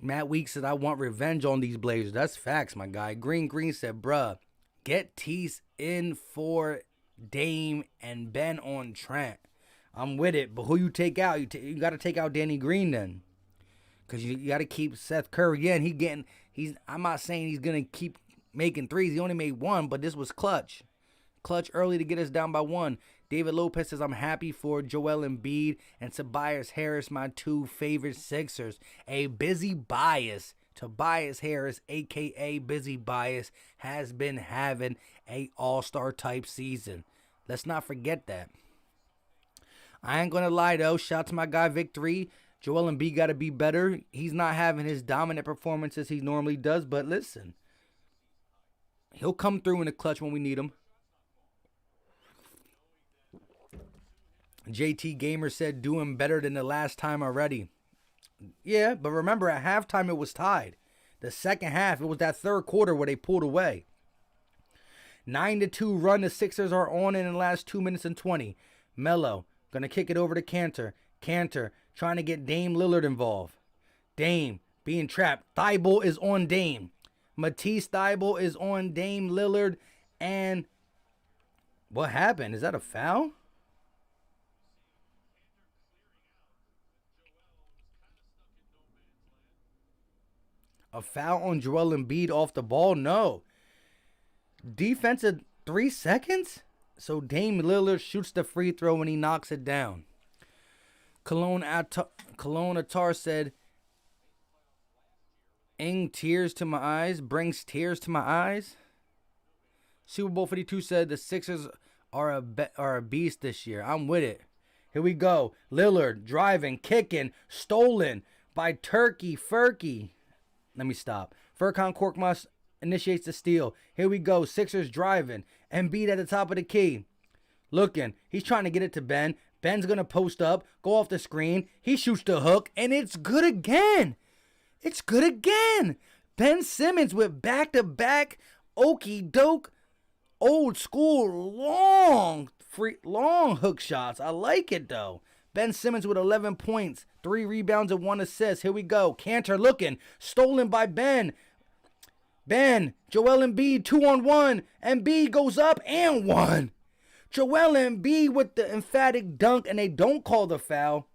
Matt Weeks said, I want revenge on these Blazers. That's facts, my guy. Green said, bruh, get Tease in for Dame and Ben on Trent. I'm with it, but who you take out? You got to take out Danny Green then. Because you got to keep Seth Curry in. I'm not saying he's going to keep making threes. He only made one, but this was clutch. Clutch early to get us down by one. David Lopez says, I'm happy for Joel Embiid and Tobias Harris, my two favorite Sixers. A busy bias. Tobias Harris, a.k.a. Busy Bias, has been having a all-star type season. Let's not forget that. I ain't going to lie, though. Shout out to my guy, Victory. Joel Embiid got to be better. He's not having his dominant performances he normally does, but listen. He'll come through in the clutch when we need him. JT Gamer said doing better than the last time already. Yeah, but remember at halftime it was tied. The second half, it was that third quarter where they pulled away. 9-2 run the Sixers are on in the last 2 minutes and 20. Melo gonna kick it over to Cantor. Cantor trying to get Dame Lillard involved. Dame being trapped. Thibault is on Dame. Matisse Thibault is on Dame Lillard. And what happened? Is that a foul? A foul on Joel Embiid off the ball? No. Defensive 3 seconds? So Dame Lillard shoots the free throw and he knocks it down. Cologne Attar said, tears to my eyes, brings tears to my eyes. Super Bowl 52 said the Sixers are a beast this year. I'm with it. Here we go. Lillard driving, kicking, stolen by Turkey Furky. Let me stop. Furkan Korkmaz initiates the steal. Here we go. Sixers driving. Embiid at the top of the key. Looking. He's trying to get it to Ben. Ben's going to post up. Go off the screen. He shoots the hook. And it's good again. It's good again. Ben Simmons with back-to-back okey doke, old school, long hook shots. I like it, though. Ben Simmons with 11 points, 3 rebounds, and 1 assist. Here we go. Cantor looking. Stolen by Ben. Ben. Joel Embiid, 2-on-1. Embiid goes up and 1. Joel Embiid with the emphatic dunk, and they don't call the foul.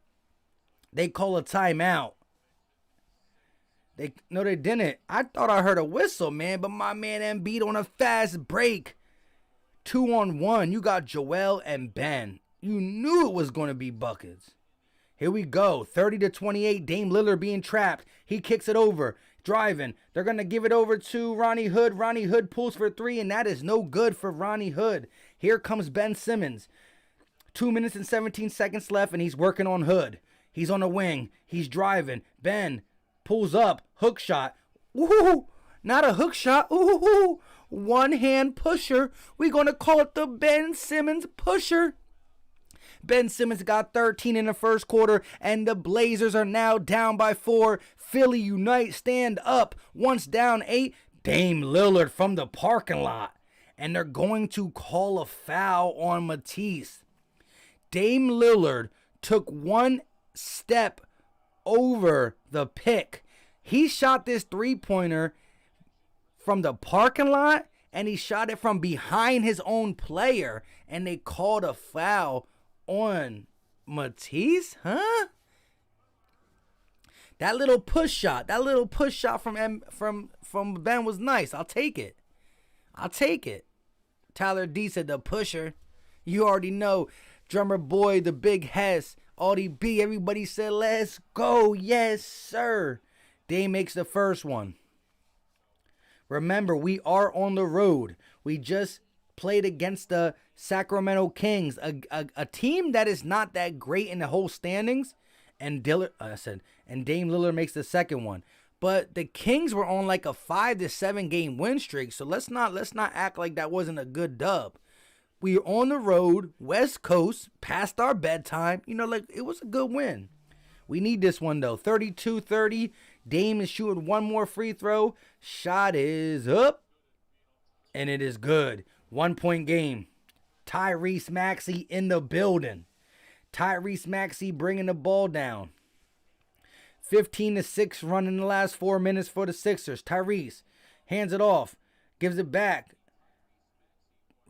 They call a timeout. No, they didn't. I thought I heard a whistle, man, but my man Embiid on a fast break. 2-on-1. You got Joel and Ben. You knew it was going to be buckets. Here we go. 30-28. Dame Lillard being trapped. He kicks it over. Driving. They're going to give it over to Ronnie Hood. Ronnie Hood pulls for 3, and that is no good for Ronnie Hood. Here comes Ben Simmons. 2 minutes and 17 seconds left, and he's working on Hood. He's on the wing. He's driving. Ben pulls up. Hook shot. Woohoo! Not a hook shot. Ooh, one-hand pusher. We're going to call it the Ben Simmons pusher. Ben Simmons got 13 in the first quarter, and the Blazers are now down by 4. Philly unite, stand up. Once down 8, Dame Lillard from the parking lot. And they're going to call a foul on Matisse. Dame Lillard took 1 step over the pick. He shot this three-pointer from the parking lot, and he shot it from behind his own player, and they called a foul on Matisse, huh? That little push shot from Ben was nice. I'll take it. I'll take it. Tyler D said the pusher. You already know. Drummer boy, the big Hess. Audie B, everybody said let's go. Yes, sir. Dame makes the first one. Remember, we are on the road. We just played against the Sacramento Kings, a team that is not that great in the whole standings. And Dame Lillard makes the second one. But the Kings were on like a 5 to 7 game win streak, so let's not act like that wasn't a good dub. We were on the road, West Coast, past our bedtime. Like it was a good win. We need this one though. 32-30. Dame is shooting one more free throw. Shot is up. And it is good. 1 point game. Tyrese Maxey in the building. Tyrese Maxey bringing the ball down. 15-6 run in the last 4 minutes for the Sixers. Tyrese hands it off. Gives it back.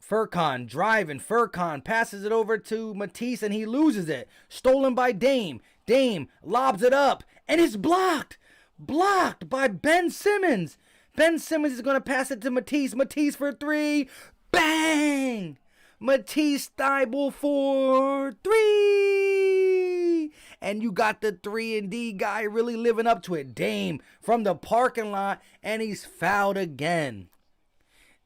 Furkan driving. Furkan passes it over to Matisse and he loses it. Stolen by Dame. Dame lobs it up and it's blocked. Blocked by Ben Simmons. Ben Simmons is going to pass it to Matisse. Matisse for three. Bang! Matisse Thybulle for three. And you got the 3-and-D guy really living up to it. Dame from the parking lot and he's fouled again.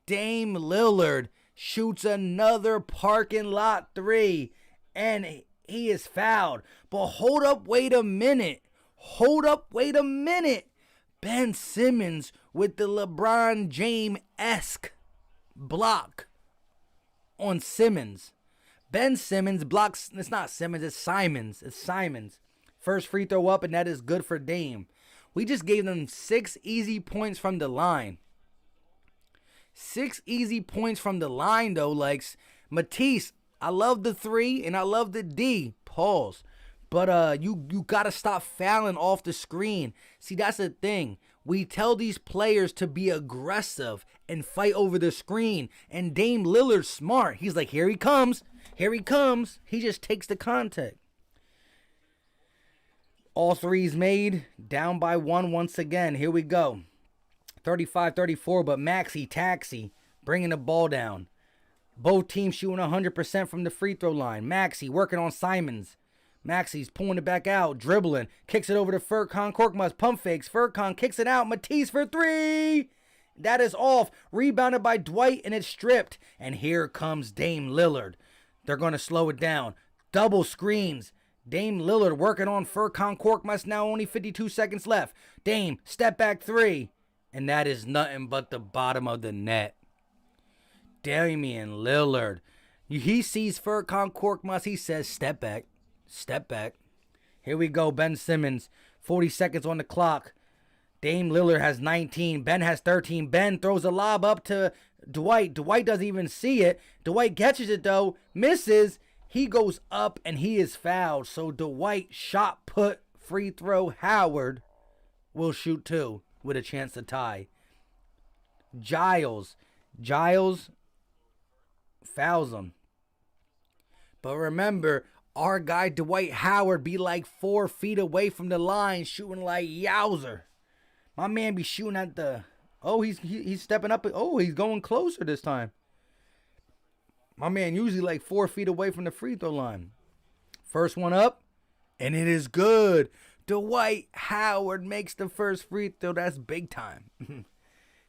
Dame Lillard shoots another parking lot three and he is fouled. But hold up, wait a minute. Ben Simmons with the LeBron James-esque block on Simmons. Ben Simmons blocks, it's not Simmons, it's Simons. First free throw up, and that is good for Dame. We just gave them 6 easy points from the line. 6 easy points from the line, though. Like, Matisse, I love the 3, and I love the D. Pause. But you got to stop fouling off the screen. See, that's the thing. We tell these players to be aggressive and fight over the screen. And Dame Lillard's smart. He's like, here he comes. Here he comes. He just takes the contact. All threes made. Down by 1 once again. Here we go. 35-34, but Maxey Taxi bringing the ball down. Both teams shooting 100% from the free throw line. Maxey working on Simons. Maxey's pulling it back out, dribbling, kicks it over to Furkan Korkmaz, pump fakes. Furkan kicks it out. Matisse for three. That is off. Rebounded by Dwight, and it's stripped. And here comes Dame Lillard. They're going to slow it down. Double screens. Dame Lillard working on Furkan Korkmaz. Now only 52 seconds left. Dame, step back three. And that is nothing but the bottom of the net. Damian Lillard. He sees Furkan Korkmaz. He says, step back. Step back. Here we go. Ben Simmons. 40 seconds on the clock. Dame Lillard has 19. Ben has 13. Ben throws a lob up to Dwight. Dwight doesn't even see it. Dwight catches it though. Misses. He goes up and he is fouled. So Dwight shot put free throw. Howard will shoot 2 with a chance to tie. Giles fouls him. But remember, our guy Dwight Howard be like 4 feet away from the line, shooting like yowzer. My man be shooting at the. Oh, he's stepping up. Oh, he's going closer this time. My man usually like 4 feet away from the free throw line. First one up, and it is good. Dwight Howard makes the first free throw. That's big time.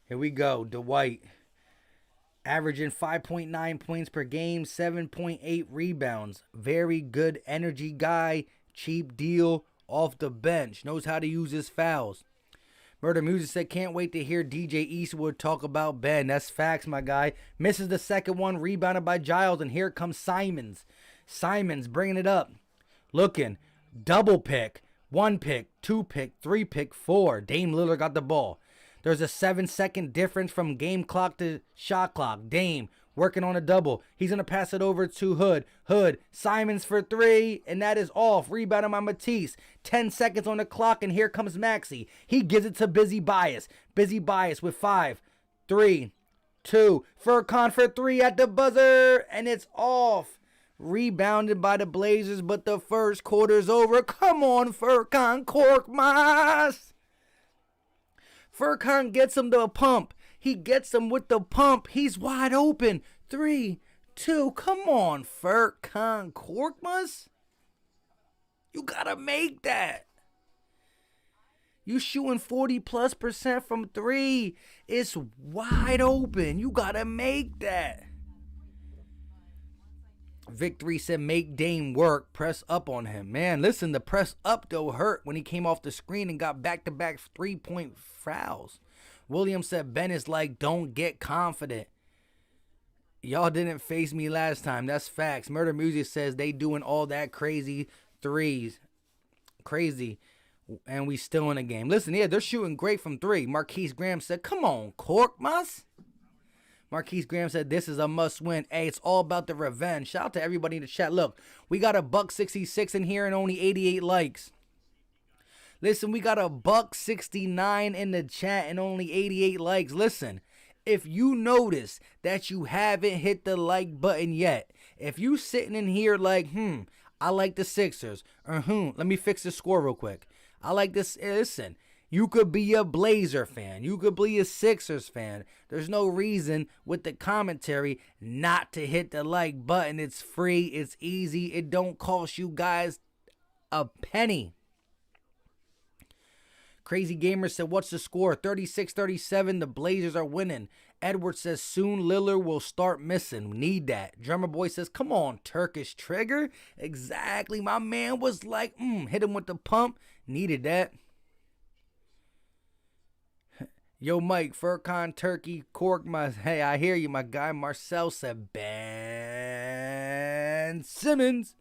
Here we go. Dwight. Averaging 5.9 points per game, 7.8 rebounds. Very good energy guy. Cheap deal off the bench. Knows how to use his fouls. Murder Music said, can't wait to hear DJ Eastwood talk about Ben. That's facts, my guy. Misses the second one, rebounded by Giles, and here comes Simons. Simons bringing it up. Looking. Double pick. 1 pick, 2 pick, 3 pick, 4. Dame Lillard got the ball. There's a 7-second difference from game clock to shot clock. Dame working on a double. He's going to pass it over to Hood. Hood, Simons for 3, and that is off. Rebounded by Matisse. 10 seconds on the clock, and here comes Maxey. He gives it to Busy Bias. Busy Bias with 5, 3, 2. Furkan for 3 at the buzzer, and it's off. Rebounded by the Blazers, but the first quarter's over. Come on, Furkan Korkmaz. Furkan gets him to a pump. He gets him with the pump. He's wide open. 3, 2. Come on, Furkan Korkmaz. You gotta make that. You shooting 40+% from 3. It's wide open. You gotta make that. Victory said, make Dame work. Press up on him. Man, listen, the press up, though, hurt when he came off the screen and got back-to-back 3-point fouls. Williams said, Ben is like, don't get confident. Y'all didn't face me last time. That's facts. Murder Music says they doing all that crazy threes. Crazy. And we still in the game. Listen, yeah, they're shooting great from 3. Marquise Graham said, come on, Korkmaz. Marquise Graham said, this is a must-win. Hey, it's all about the revenge. Shout out to everybody in the chat. Look, we got a $166 in here and only 88 likes. Listen, we got a $169 in the chat and only 88 likes. Listen, if you notice that you haven't hit the like button yet, if you sitting in here like, I like the Sixers, or let me fix the score real quick. I like this. Listen, you could be a Blazer fan. You could be a Sixers fan. There's no reason with the commentary not to hit the like button. It's free. It's easy. It don't cost you guys a penny. Crazy Gamer said, what's the score? 36-37. The Blazers are winning. Edward says, soon Lillard will start missing. Need that. Drummer Boy says, come on, Turkish Trigger. Exactly. My man was like, hit him with the pump. Needed that. Yo, Mike, Furkan, Turkey, Korkmaz. Hey, I hear you, my guy. Marcel said, Ben Simmons.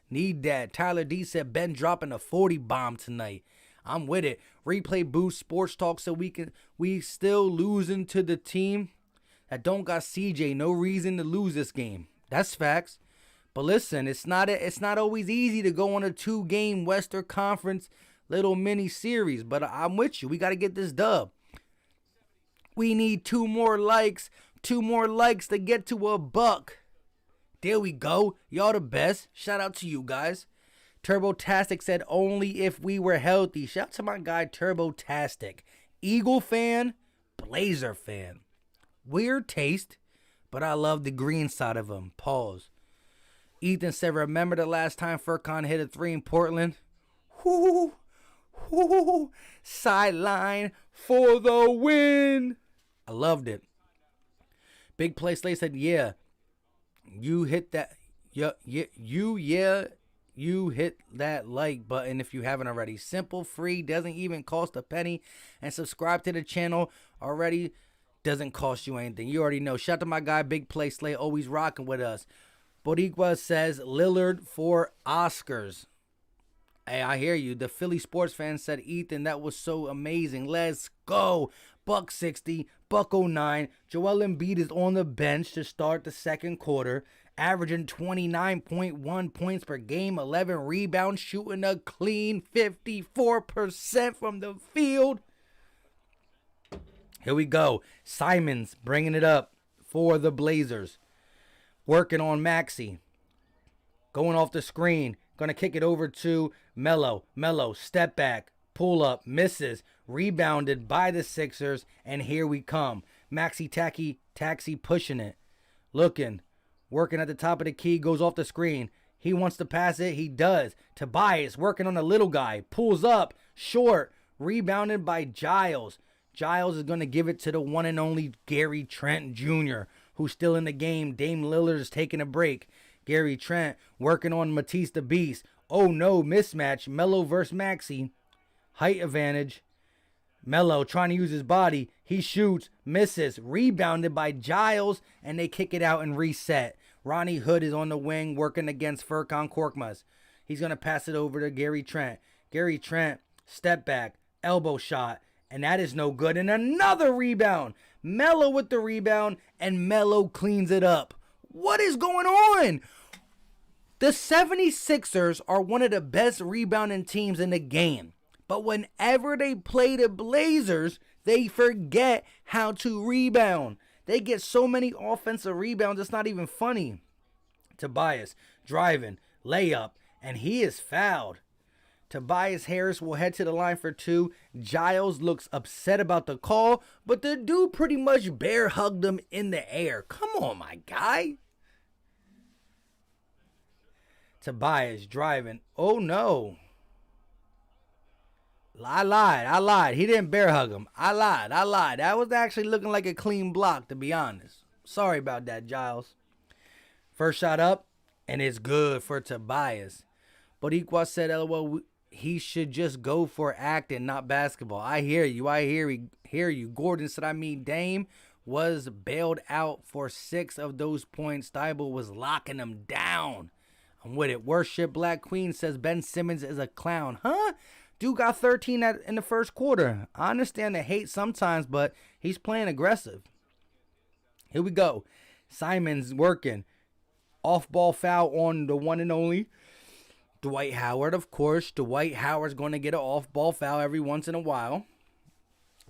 Need that. Tyler D said, Ben dropping a 40 bomb tonight. I'm with it. Replay Boost Sports Talk so we still losing to the team that don't got CJ. No reason to lose this game. That's facts. But listen, it's not always easy to go on a 2-game Western Conference little mini series. But I'm with you. We got to get this dub. We need 2 more likes. 2 more likes to get to a buck. There we go. Y'all the best. Shout out to you guys. Turbotastic said only if we were healthy. Shout out to my guy Turbotastic. Eagle fan, Blazer fan. Weird taste, but I love the green side of him. Pause. Ethan said, remember the last time Furkan hit a 3 in Portland? Whoo, whoo, sideline for the win. I loved it. Big Play Slay said, yeah, you hit that. You hit that like button if you haven't already. Simple, free, doesn't even cost a penny. And subscribe to the channel already. Doesn't cost you anything. You already know. Shout out to my guy, Big Play Slay, always rocking with us. Boricua says, Lillard for Oscars. Hey, I hear you. The Philly sports fan said, Ethan, that was so amazing. Let's go. $160, $109. Joel Embiid is on the bench to start the second quarter, averaging 29.1 points per game, 11 rebounds, shooting a clean 54% from the field. Here we go. Simons bringing it up for the Blazers. Working on Maxey. Going off the screen. Going to kick it over to Melo. Melo, step back, pull up, misses. Rebounded by the Sixers, and here we come. Maxey Taxi pushing it. Looking. Working at the top of the key, goes off the screen. He wants to pass it. He does. Tobias working on the little guy. Pulls up. Short. Rebounded by Giles. Giles is going to give it to the one and only Gary Trent Jr., who's still in the game. Dame Lillard is taking a break. Gary Trent working on Matisse the Beast. Oh no, mismatch. Melo versus Maxey. Height advantage. Melo trying to use his body. He shoots, misses, rebounded by Giles, and they kick it out and reset. Ronnie Hood is on the wing working against Furkan Korkmaz. He's going to pass it over to Gary Trent. Gary Trent, step back, elbow shot, and that is no good. And another rebound. Melo with the rebound, and Melo cleans it up. What is going on? The 76ers are one of the best rebounding teams in the game. But whenever they play the Blazers, they forget how to rebound. They get so many offensive rebounds, it's not even funny. Tobias driving, layup, and he is fouled. Tobias Harris will head to the line for 2. Giles looks upset about the call, but the dude pretty much bear hugged him in the air. Come on, my guy. Tobias driving. Oh, no. I lied. He didn't bear hug him. I lied. That was actually looking like a clean block, to be honest. Sorry about that, Giles. First shot up, and it's good for Tobias. Boricua said, LOL, he should just go for acting, not basketball. I hear you. Gordon said, I mean, Dame was bailed out for 6 of those points. Thibault was locking him down. I'm with it. Worship Black Queen says, Ben Simmons is a clown. Huh? Dude got 13 in the first quarter. I understand the hate sometimes, but he's playing aggressive. Here we go. Simon's working. Off-ball foul on the one and only Dwight Howard, of course. Dwight Howard's going to get an off-ball foul every once in a while.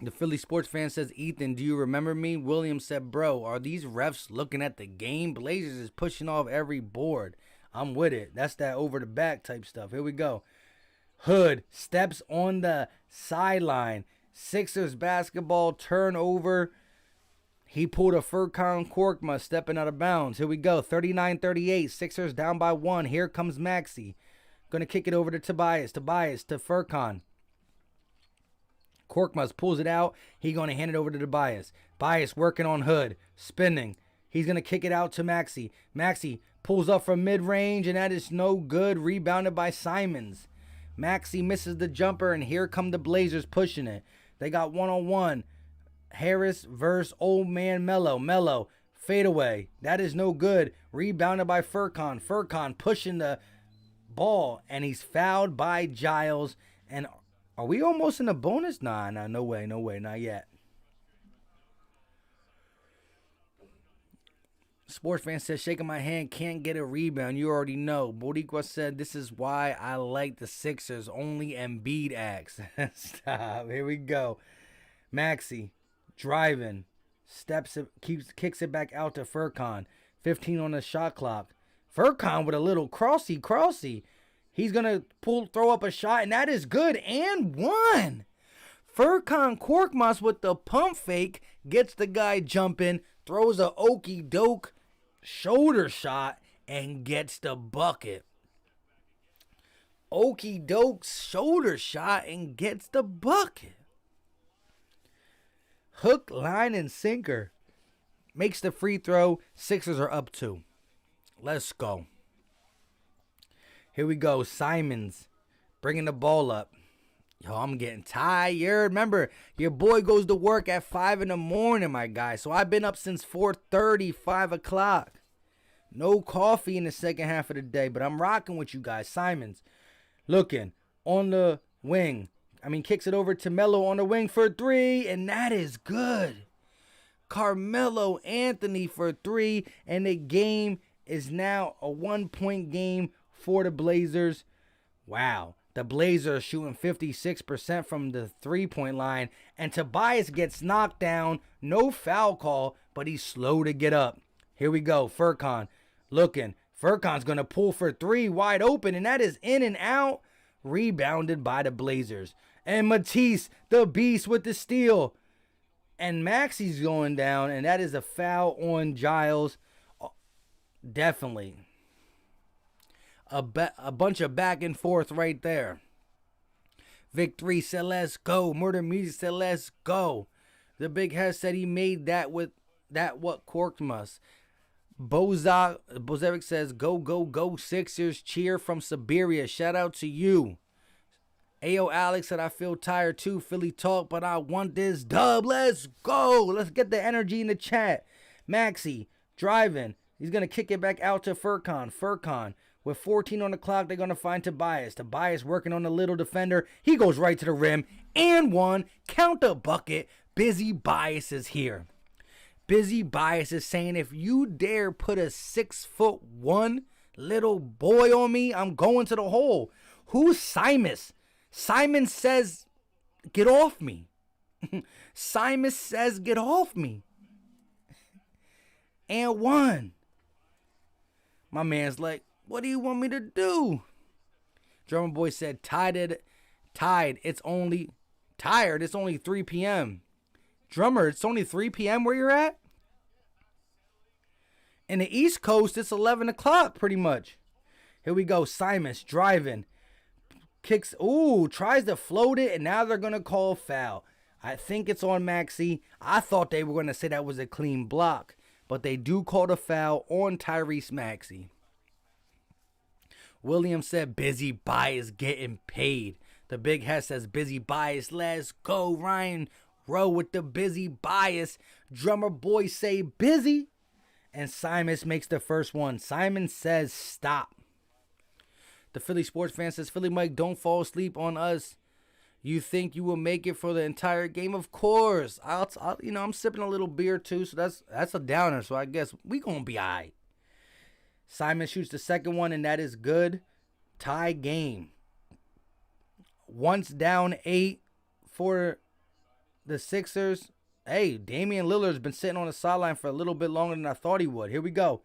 The Philly sports fan says, Ethan, do you remember me? Williams said, bro, are these refs looking at the game? Blazers is pushing off every board. I'm with it. That's that over-the-back type stuff. Here we go. Hood steps on the sideline. Sixers basketball turnover. He pulled a Furkan Korkmaz stepping out of bounds. Here we go. 39-38. Sixers down by 1. Here comes Maxey. Going to kick it over to Tobias. Tobias to Furkan. Korkmaz pulls it out. He's going to hand it over to Tobias. Tobias working on Hood. Spinning. He's going to kick it out to Maxey. Maxey pulls up from mid-range, and that is no good. Rebounded by Simons. Maxey misses the jumper, and here come the Blazers pushing it. They got one-on-one. Harris versus old man Melo. Melo, fadeaway. That is no good. Rebounded by Furkan. Furkan pushing the ball, and he's fouled by Giles. And are we almost in a bonus? Nah, no way, not yet. Sports fan says, shaking my hand, can't get a rebound. You already know. Boricua said, this is why I like the Sixers. Only Embiid acts. Stop. Here we go. Maxey driving. Kicks it back out to Furkan. 15 on the shot clock. Furkan with a little crossy. He's going to throw up a shot, and that is good. And one. Furkan Korkmaz with the pump fake. Gets the guy jumping. Throws a okey doke shoulder shot and gets the bucket. Okey doke shoulder shot and gets the bucket. Hook, line, and sinker. Makes the free throw. Sixers are up 2. Let's go. Here we go. Simons bringing the ball up. Yo, I'm getting tired. Remember, your boy goes to work at 5 in the morning, my guy. So I've been up since 4:30, 5 o'clock. No coffee in the second half of the day, but I'm rocking with you guys. Simons looking on the wing. Kicks it over to Melo on the wing for 3, and that is good. Carmelo Anthony for 3, and the game is now a 1-point game for the Blazers. Wow. The Blazers are shooting 56% from the 3-point line. And Tobias gets knocked down. No foul call, but he's slow to get up. Here we go. Furkan looking. Furkan's going to pull for 3 wide open. And that is in and out. Rebounded by the Blazers. And Matisse, the beast with the steal. And Maxey's going down. And that is a foul on Giles. Definitely. A bunch of back and forth right there. Victory said, let's go. Murder Music said, let's go. The big head said he made that with that what Korkmaz. Bozevic says, go, Sixers. Cheer from Siberia. Shout out to you. Ayo Alex said, I feel tired too. Philly talk, but I want this dub. Let's go. Let's get the energy in the chat. Maxey driving. He's going to kick it back out to Furkan. Furkan. With 14 on the clock, they're going to find Tobias. Tobias working on the little defender. He goes right to the rim. And one. Count the bucket. Busy Bias is here. Busy Bias is saying, if you dare put a 6'1" little boy on me, I'm going to the hole. Who's Simus? Simon says, get off me. Simon says, get off me. And one. My man's like, what do you want me to do? Drummer Boy said tied. It's only tired. It's only 3 p.m. Drummer, it's only 3 p.m. where you're at? In the East Coast, it's 11 o'clock pretty much. Here we go. Simons driving. Kicks. Ooh, tries to float it, and now they're going to call foul. I think it's on Maxey. I thought they were going to say that was a clean block, but they do call the foul on Tyrese Maxey. Williams said Busy Bias getting paid. The big head says Busy Bias. Let's go, Ryan. Row with the Busy Bias. Drummer Boy say Busy. And Simons makes the first one. Simon says stop. The Philly sports fan says, Philly Mike, don't fall asleep on us. You think you will make it for the entire game? Of course. I'm sipping a little beer too, so that's a downer. So I guess we gonna be all right. Simon shoots the second one, and that is good. Tie game. Once down 8 for the Sixers. Hey, Damian Lillard's been sitting on the sideline for a little bit longer than I thought he would. Here we go.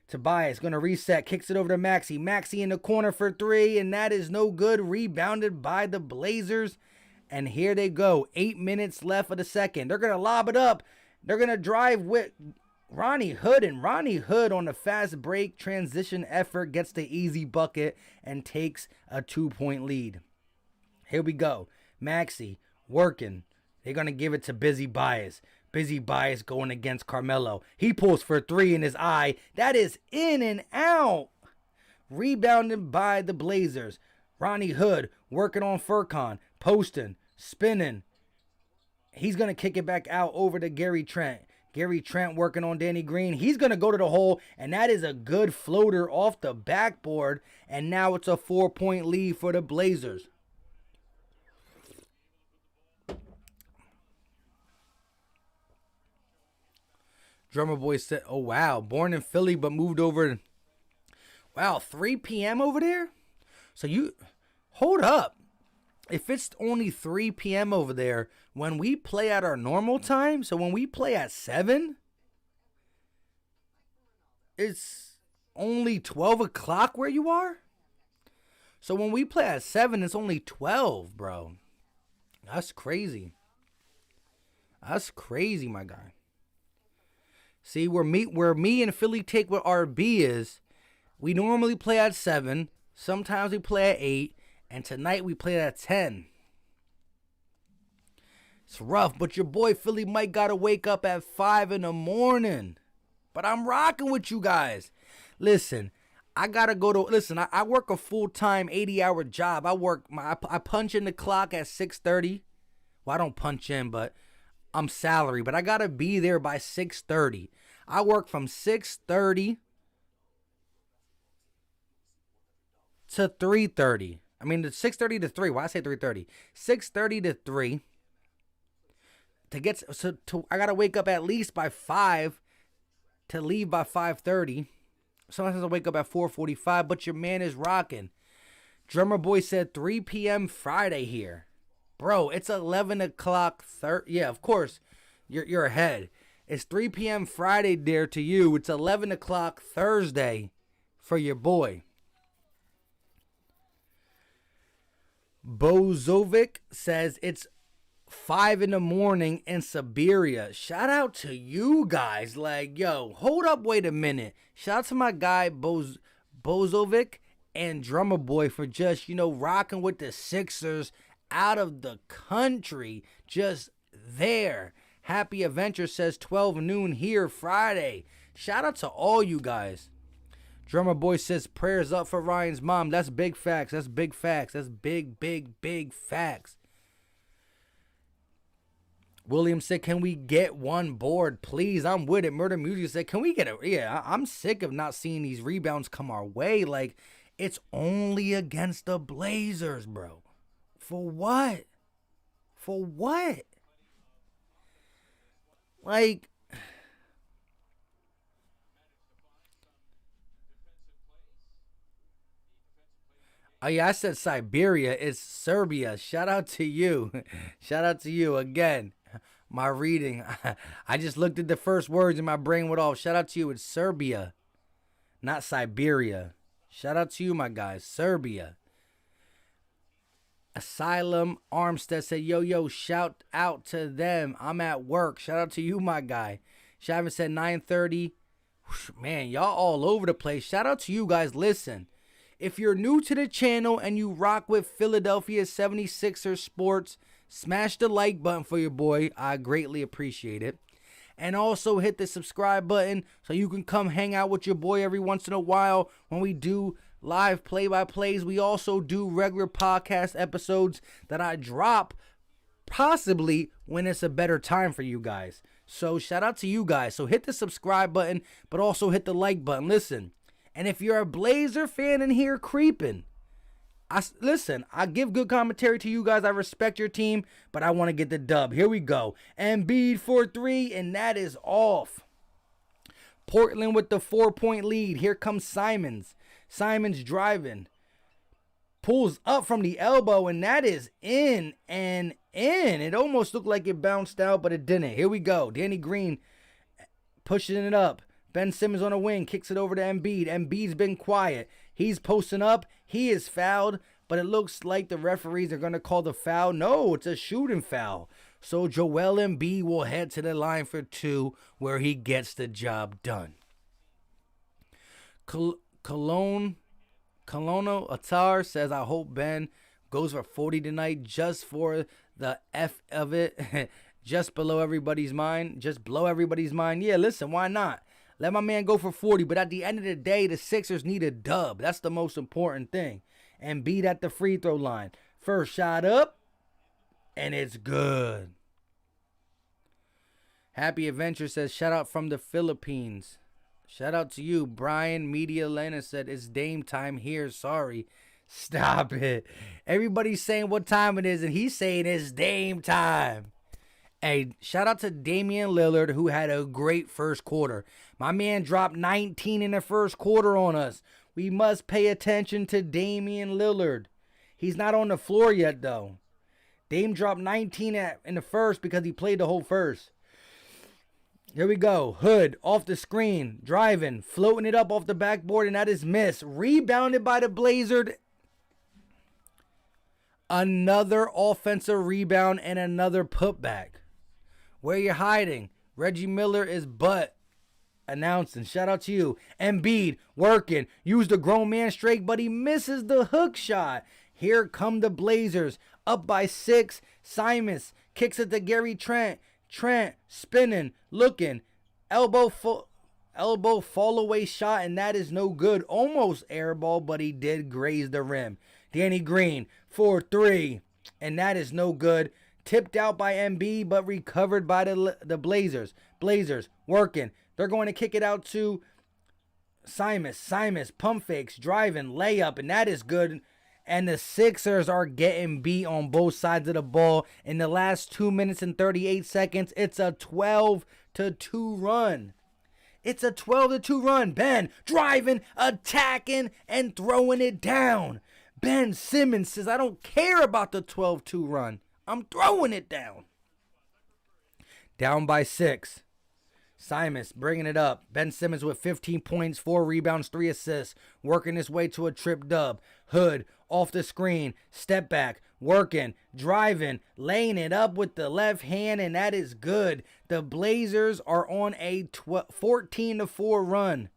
Tobias going to reset. Kicks it over to Maxey. Maxey in the corner for 3, and that is no good. Rebounded by the Blazers. And here they go. 8 minutes left of the second. They're going to lob it up. They're going to drive with Ronnie Hood. And Ronnie Hood on the fast break transition effort gets the easy bucket and takes a 2-point lead. Here we go. Maxey working. They're going to give it to Busy Bias. Busy Bias going against Carmelo. He pulls for 3 in his eye. That is in and out. Rebounded by the Blazers. Ronnie Hood working on Furkan. Posting. Spinning. He's going to kick it back out over to Gary Trent. Gary Trent working on Danny Green. He's going to go to the hole. And that is a good floater off the backboard. And now it's a 4-point lead for the Blazers. Drummer Boy said, oh, wow. Born in Philly, but moved over. Wow, 3 p.m. over there? So hold up. If it's only 3 p.m. over there, when we play at our normal time, so when we play at 7, it's only 12 o'clock where you are? So when we play at 7, it's only 12, bro. That's crazy. That's crazy, my guy. See, where me and Philly take what RB is, we normally play at 7. Sometimes we play at 8. And tonight we play at 10. It's rough, but your boy Philly Mike got to wake up at 5 in the morning. But I'm rocking with you guys. Listen, I got to go to, I work a full-time 80-hour job. I punch in the clock at 6:30. Well, I don't punch in, but I'm salary, but I got to be there by 6:30. I work from 6:30 to 3:30. I mean, it's 6:30 to 3. Why I say 3:30? 6:30 to 3. I got to wake up at least by 5 to leave by 5:30. Sometimes I wake up at 4:45, but your man is rocking. Drummer Boy said 3 p.m. Friday here. Bro, it's 11 o'clock. Yeah, of course, you're ahead. It's 3 p.m. Friday there to you. It's 11 o'clock Thursday for your boy. Bozovic says it's 5 in the morning in Siberia. Shout out to you guys. Like, yo, hold up, wait a minute. Shout out to my guy Bozovic and Drummer Boy for just, rocking with the Sixers out of the country, just there. Happy Adventure says 12 noon here Friday. Shout out to all you guys. Drummer Boy says prayers up for Ryan's mom. That's big facts. That's big facts. That's big, big, big facts. William said, can we get one board, please? I'm with it. Murder Music said, can we get it? Yeah, I'm sick of not seeing these rebounds come our way. Like, it's only against the Blazers, bro. For what? For what? Like, oh yeah, I said Siberia. It's Serbia. Shout out to you. Shout out to you again. My reading. I just looked at the first words and my brain went off. Shout out to you. It's Serbia, not Siberia. Shout out to you, my guys. Serbia. Asylum Armstead said, yo, shout out to them. I'm at work. Shout out to you, my guy. Shavin said 9:30. Man, y'all all over the place. Shout out to you guys. Listen, if you're new to the channel and you rock with Philadelphia 76ers sports, smash the like button for your boy. I greatly appreciate it. And also hit the subscribe button so you can come hang out with your boy every once in a while when we do live play-by-plays. We also do regular podcast episodes that I drop possibly when it's a better time for you guys. So shout out to you guys. So hit the subscribe button, but also hit the like button. Listen, and if you're a Blazer fan in here creeping, I give good commentary to you guys. I respect your team, but I want to get the dub. Here we go. Embiid for 3, and that is off. Portland with the 4-point lead. Here comes Simons. Simons driving. Pulls up from the elbow, and that is in and in. It almost looked like it bounced out, but it didn't. Here we go. Danny Green pushing it up. Ben Simmons on a wing, kicks it over to Embiid. Embiid's been quiet. He's posting up. He is fouled, but it looks like the referees are going to call the foul. No, it's a shooting foul. So Joel Embiid will head to the line for 2, where he gets the job done. Colono Attar says, I hope Ben goes for 40 tonight just for the F of it. Just below everybody's mind. Just blow everybody's mind. Yeah, listen, why not? Let my man go for 40. But at the end of the day, the Sixers need a dub. That's the most important thing. And beat at the free throw line. First shot up. And it's good. Happy Adventure says, shout out from the Philippines. Shout out to you. Brian Media Lena said, it's Dame time here. Sorry. Stop it. Everybody's saying what time it is, and he's saying it's Dame time. Hey, shout out to Damian Lillard, who had a great first quarter. My man dropped 19 in the first quarter on us. We must pay attention to Damian Lillard. He's not on the floor yet, though. Dame dropped 19 in the first because he played the whole first. Here we go. Hood off the screen, driving, floating it up off the backboard, and that is missed. Rebounded by the Blazers. Another offensive rebound and another putback. Where you hiding? Reggie Miller is butt announcing. Shout out to you. Embiid working. Used a grown man straight, but he misses the hook shot. Here come the Blazers. Up by 6. Simons kicks it to Gary Trent. Trent spinning, looking. Elbow fall away shot, and that is no good. Almost air ball, but he did graze the rim. Danny Green for 3, and that is no good. Tipped out by Embiid, but recovered by the Blazers. Blazers working. They're going to kick it out to Simons. Simons pump fakes, driving, layup, and that is good. And the Sixers are getting beat on both sides of the ball. In the last 2 minutes and 38 seconds, it's a 12-2 run. It's a 12-2 run. Ben driving, attacking, and throwing it down. Ben Simmons says, I don't care about the 12-2 run. I'm throwing it down. Down by 6. Simons bringing it up. Ben Simmons with 15 points, 4 rebounds, 3 assists. Working his way to a trip dub. Hood off the screen. Step back. Working. Driving. Laying it up with the left hand, and that is good. The Blazers are on a 14-4 run.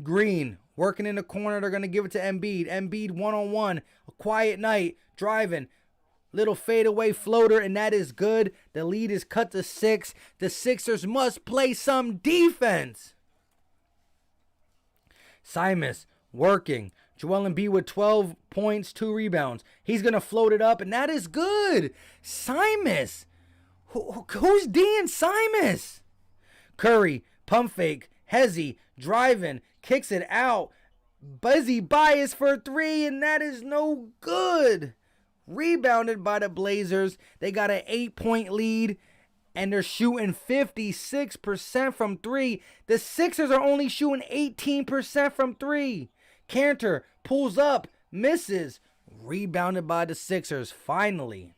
Green working in the corner. They're going to give it to Embiid. Embiid one-on-one. A quiet night. Driving. Little fadeaway floater, and that is good. The lead is cut to 6. The Sixers must play some defense. Simons working. Joel Embiid with 12 points, 2 rebounds. He's going to float it up, and that is good. Simons. Who's Dean Simons? Curry, pump fake. Hezzy driving. Kicks it out. Buzzy bias for 3, and that is no good. Rebounded by the Blazers. They got an 8-point lead, and they're shooting 56% from 3. The Sixers are only shooting 18% from 3. Cantor pulls up, misses. Rebounded by the Sixers. Finally.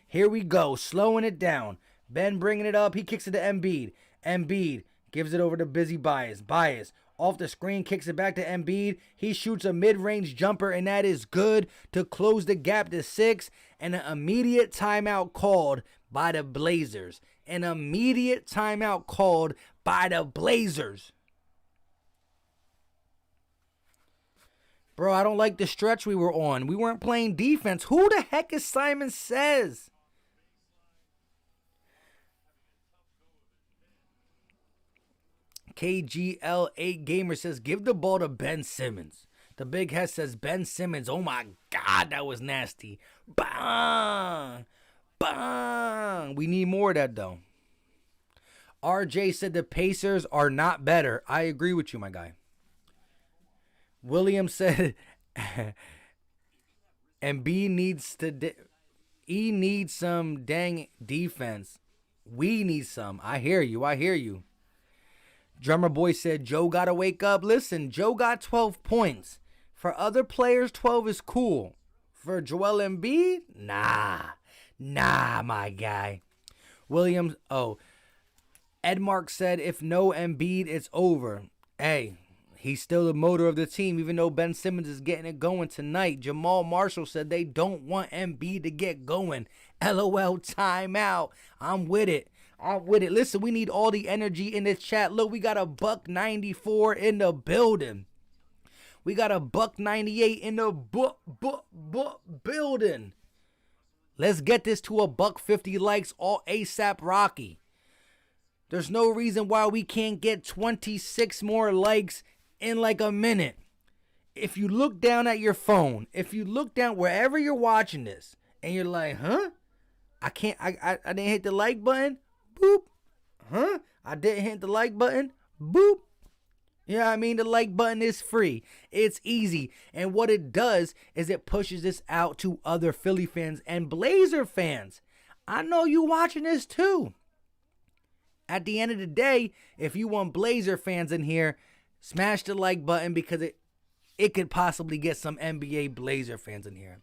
Here we go, slowing it down. Ben bringing it up. He kicks it to Embiid. Embiid gives it over to Busy Bias. Bias Off the screen, kicks it back to Embiid. He shoots a mid-range jumper, and that is good to close the gap to 6. And an immediate timeout called by the Blazers. An immediate timeout called by the Blazers. Bro, I don't like the stretch we were on. We weren't playing defense. Who the heck is Simon Says? KGL8 Gamer says, give the ball to Ben Simmons. The Big Head says, Ben Simmons. Oh my God, that was nasty. Bang! Bang! We need more of that, though. RJ said the Pacers are not better. I agree with you, my guy. William said, Embiid needs to... he needs some dang defense. We need some. I hear you. Drummer Boy said, Joe got to wake up. Listen, Joe got 12 points. For other players, 12 is cool. For Joel Embiid, nah, my guy. Williams, Edmark said, if no Embiid, it's over. Hey, he's still the motor of the team, even though Ben Simmons is getting it going tonight. Jamal Marshall said they don't want Embiid to get going. LOL, timeout. I'm with it. Listen, we need all the energy in the chat. Look, we got a $194 in the building. We got a $198 in the building. Let's get this to a $150 likes all ASAP Rocky. There's no reason why we can't get 26 more likes in like a minute. If you look down at your phone, if you look down wherever you're watching this, and you're like, huh? I didn't hit the like button. Boop. Huh? I didn't hit the like button. Boop. You know what I mean? The like button is free. It's easy. And what it does is it pushes this out to other Philly fans and Blazer fans. I know you watching this too. At the end of the day, if you want Blazer fans in here, smash the like button because it could possibly get some NBA Blazer fans in here.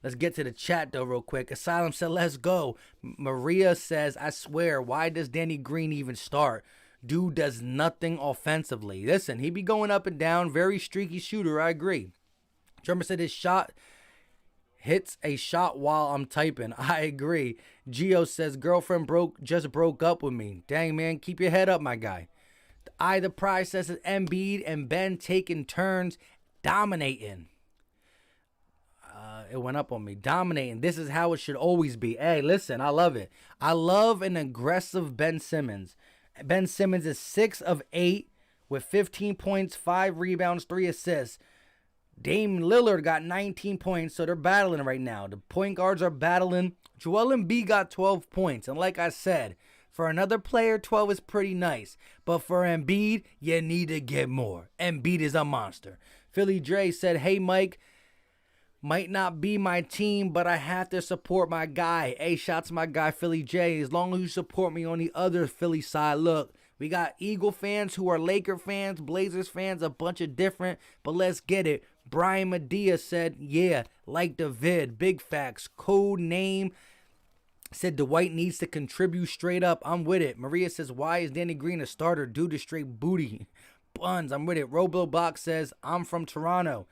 Let's get to the chat, though, real quick. Asylum said, let's go. Maria says, I swear, why does Danny Green even start? Dude does nothing offensively. Listen, he be going up and down. Very streaky shooter, I agree. Drummer said his shot hits a shot while I'm typing. I agree. Gio says, girlfriend just broke up with me. Dang, man, keep your head up, my guy. The Prize says that Embiid and Ben taking turns dominating. It went up on me. Dominating. This is how it should always be. Hey, listen, I love it. I love an aggressive Ben Simmons. Ben Simmons is 6 of 8 with 15 points, 5 rebounds, 3 assists. Dame Lillard got 19 points, so they're battling right now. The point guards are battling. Joel Embiid got 12 points. And like I said, for another player, 12 is pretty nice. But for Embiid, you need to get more. Embiid is a monster. Philly Dre said, hey, Mike, might not be my team, but I have to support my guy. Hey, shout to my guy, Philly J. As long as you support me on the other Philly side, look, we got Eagle fans who are Laker fans, Blazers fans, a bunch of different, but let's get it. Brian Medea said, yeah, like the vid. Big facts. Code name said Dwight needs to contribute straight up. I'm with it. Maria says, why is Danny Green a starter? Dude is straight booty. Buns, I'm with it. Roblobox says, I'm from Toronto.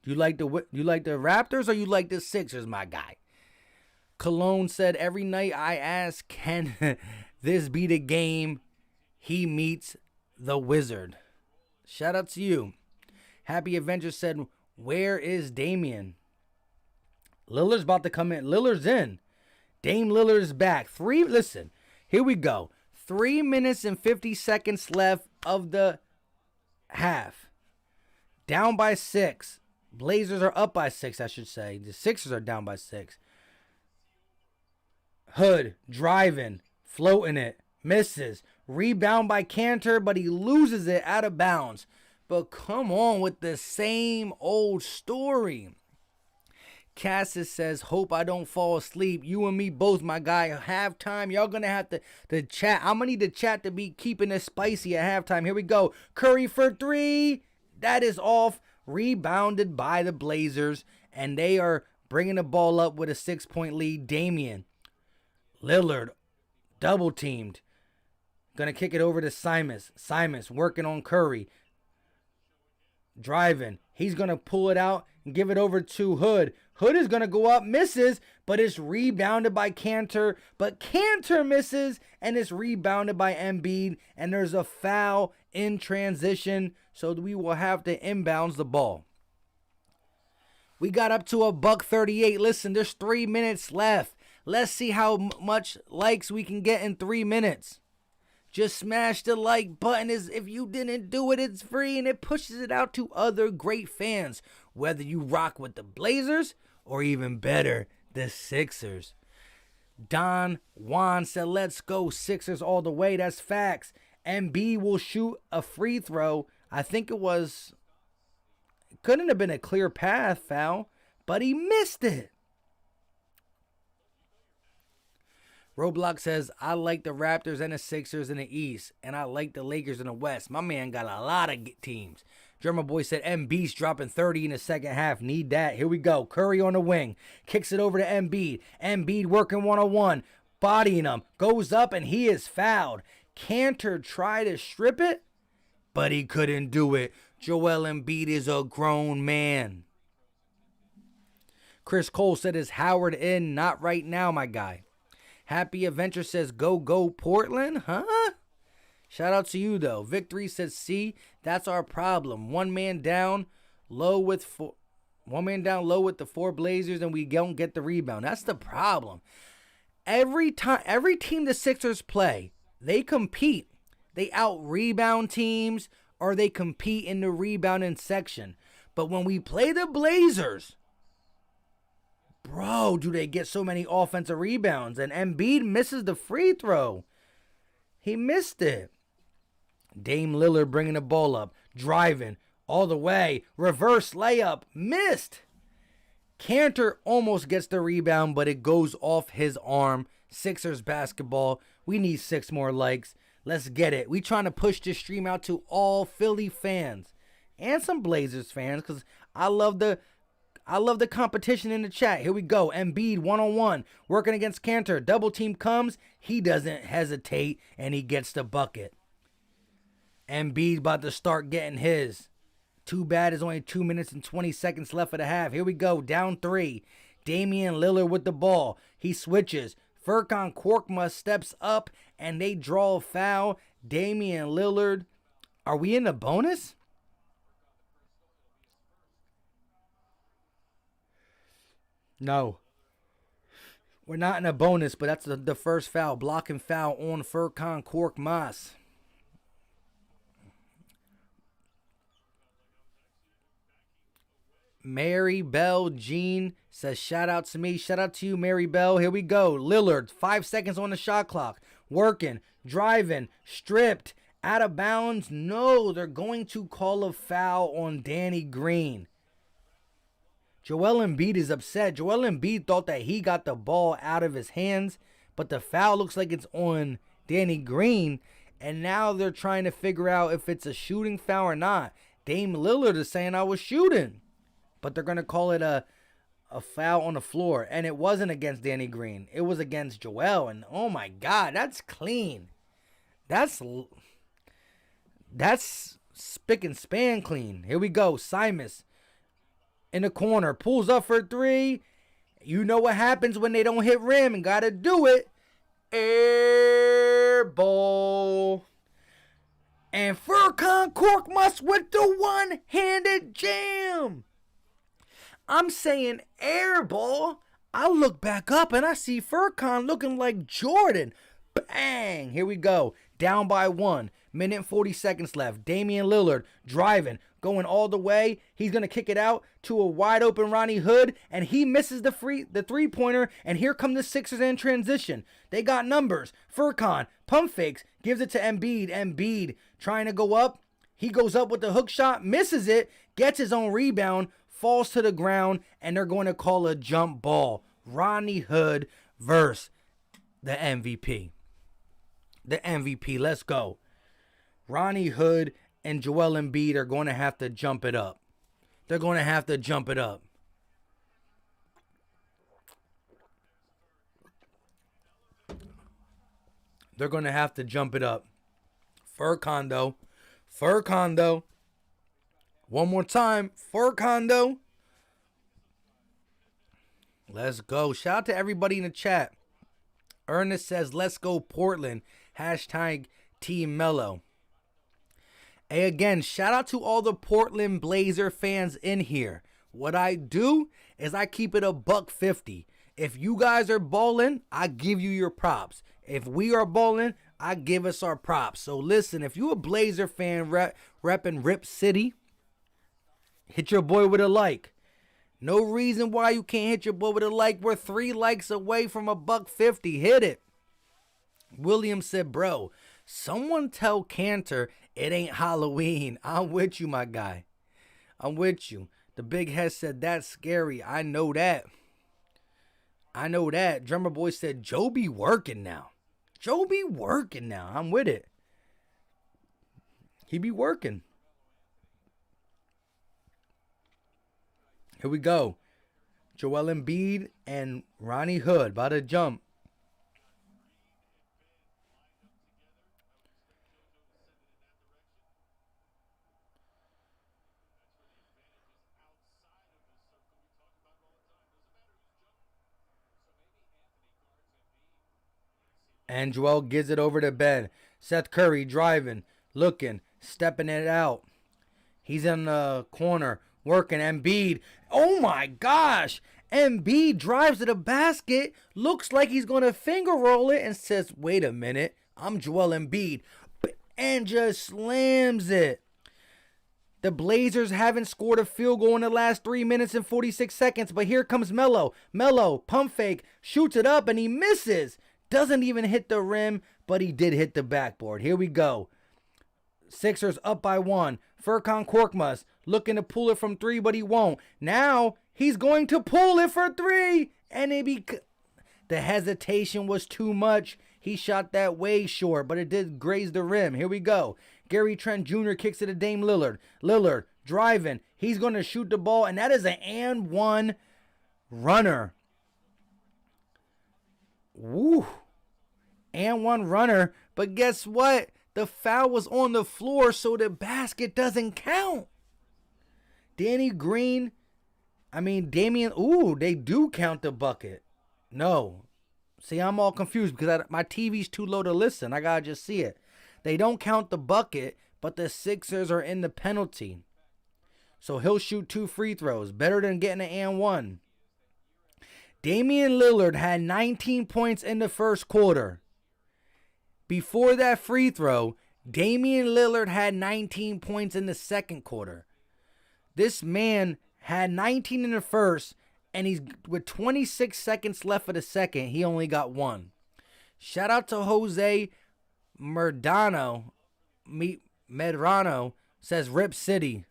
You like the Raptors or you like the Sixers, my guy? Cologne said, every night I ask, can this be the game he meets the Wizard? Shout out to you. Happy Avenger said, where is Damian? Lillard's about to come in. Lillard's in. Dame Lillard's back. Listen, here we go. 3 minutes and 50 seconds left of the half. Down by 6. Blazers are up by 6, I should say. The Sixers are down by 6. Hood driving, floating it, misses. Rebound by Cantor, but he loses it out of bounds. But come on with the same old story. Cassis says, hope I don't fall asleep. You and me both, my guy. Halftime, y'all going to have to chat. I'm going to need the chat to be keeping it spicy at halftime. Here we go. Curry for 3. That is off. Rebounded by the Blazers. And they are bringing the ball up with a 6-point lead. Damian Lillard double teamed. Going to kick it over to Simons. Simons working on Curry. Driving. He's going to pull it out and give it over to Hood. Hood is going to go up, misses, but it's rebounded by Cantor. But Cantor misses, and it's rebounded by Embiid. And there's a foul in transition, so we will have to inbounds the ball. We got up to $1:38. Listen, there's 3 minutes left. Let's see how much likes we can get in 3 minutes. Just smash the like button. If you didn't do it, it's free and it pushes it out to other great fans. Whether you rock with the Blazers or even better, the Sixers. Don Juan said, let's go Sixers all the way. That's facts. Embiid will shoot a free throw. I think couldn't have been a clear path foul, but he missed it. Roblox says, I like the Raptors and the Sixers in the East, and I like the Lakers in the West. My man got a lot of teams. German Boy said, Embiid's dropping 30 in the second half. Need that. Here we go. Curry on the wing. Kicks it over to Embiid. Embiid working one-on-one. Bodying him. Goes up, and he is fouled. Cantor tried to strip it, but he couldn't do it. Joel Embiid is a grown man. Chris Cole said, is Howard in? Not right now, my guy. Happy Adventure says, go Portland, huh? Shout out to you, though. Victory says, see, that's our problem. One man down low with the 4 Blazers, and we don't get the rebound. That's the problem. Every team the Sixers play, they compete. They out-rebound teams, or they compete in the rebounding section. But when we play the Blazers, bro, do they get so many offensive rebounds? And Embiid misses the free throw. He missed it. Dame Lillard bringing the ball up. Driving all the way. Reverse layup. Missed. Cantor almost gets the rebound, but it goes off his arm. Sixers basketball. We need 6 more likes. Let's get it. We trying to push this stream out to all Philly fans. And some Blazers fans, because I love the competition in the chat. Here we go. Embiid one-on-one. Working against Cantor. Double team comes. He doesn't hesitate. And he gets the bucket. Embiid about to start getting his. Too bad it's only 2 minutes and 20 seconds left of the half. Here we go. Down 3. Damian Lillard with the ball. He switches. Furkan Korkmaz steps up. And they draw a foul. Damian Lillard. Are we in the bonus? No. We're not in a bonus, but that's the first foul. Blocking foul on Furkan Korkmaz. Mary Bell Jean says, shout out to me. Shout out to you, Mary Bell. Here we go. Lillard, 5 seconds on the shot clock. Working, driving, stripped, out of bounds. No, they're going to call a foul on Danny Green. Joel Embiid is upset. Joel Embiid thought that he got the ball out of his hands, but the foul looks like it's on Danny Green, and now they're trying to figure out if it's a shooting foul or not. Dame Lillard is saying I was shooting, but they're going to call it a foul on the floor, and it wasn't against Danny Green. It was against Joel, and oh my God, that's clean. That's spick and span clean. Here we go. Simus in the corner, pulls up for 3. You know what happens when they don't hit rim and got to do it. Air ball. And Furkan Korkmaz with the one-handed jam. I'm saying air ball. I look back up and I see Furkan looking like Jordan. Bang. Here we go. Down by 1. Minute and 40 seconds left. Damian Lillard driving, going all the way. He's going to kick it out to a wide open Ronnie Hood, and he misses the three-pointer, and here come the Sixers in transition. They got numbers. Furkan, pump fakes, gives it to Embiid. Embiid trying to go up. He goes up with the hook shot, misses it, gets his own rebound, falls to the ground, and they're going to call a jump ball. Ronnie Hood versus the MVP. The MVP, let's go. Ronnie Hood and Joel Embiid are going to have to jump it up. They're going to have to jump it up. They're going to have to jump it up. Furkan though. One more time. Furkan, though. Let's go. Shout out to everybody in the chat. Ernest says, let's go Portland. Hashtag Team Mello. Hey, again, shout out to all the Portland Blazer fans in here. What I do is I keep it $150. If you guys are balling, I give you your props. If we are balling, I give us our props. So listen, if you a Blazer fan repping Rip City, hit your boy with a like. No reason why you can't hit your boy with a like. We're 3 likes away from $150. Hit it. William said, bro, someone tell Cantor it ain't Halloween. I'm with you, my guy. I'm with you. The big head said, that's scary. I know that. I know that. Drummer Boy said, Joe be working now. Joe be working now. I'm with it. He be working. Here we go. Joel Embiid and Ronnie Hood about to jump. And Joel gives it over to Ben. Seth Curry driving, looking, stepping it out. He's in the corner, working. Embiid. Oh my gosh. Embiid drives to the basket, looks like he's going to finger roll it and says, wait a minute, I'm Joel Embiid. And just slams it. The Blazers haven't scored a field goal in the last 3 minutes and 46 seconds, but here comes Melo. Melo, pump fake, shoots it up and he misses. Doesn't even hit the rim, but he did hit the backboard. Here we go. Sixers up by 1. Furkan Korkmaz looking to pull it from 3, but he won't. Now he's going to pull it for 3. And the hesitation was too much. He shot that way short, but it did graze the rim. Here we go. Gary Trent Jr. kicks it to Dame Lillard. Lillard driving. He's going to shoot the ball, and that is an and one runner. Woo. And one runner. But guess what? The foul was on the floor, so the basket doesn't count. Damian. Ooh, they do count the bucket. No. See, I'm all confused because my TV's too low to listen. I got to just see it. They don't count the bucket, but the Sixers are in the penalty. So he'll shoot 2 free throws. Better than getting an and one. Damian Lillard had 19 points in the first quarter. Before that free throw, Damian Lillard had 19 points in the second quarter. This man had 19 in the first, and he's with 26 seconds left of the second, he only got 1. Shout out to Jose Medrano says Rip City.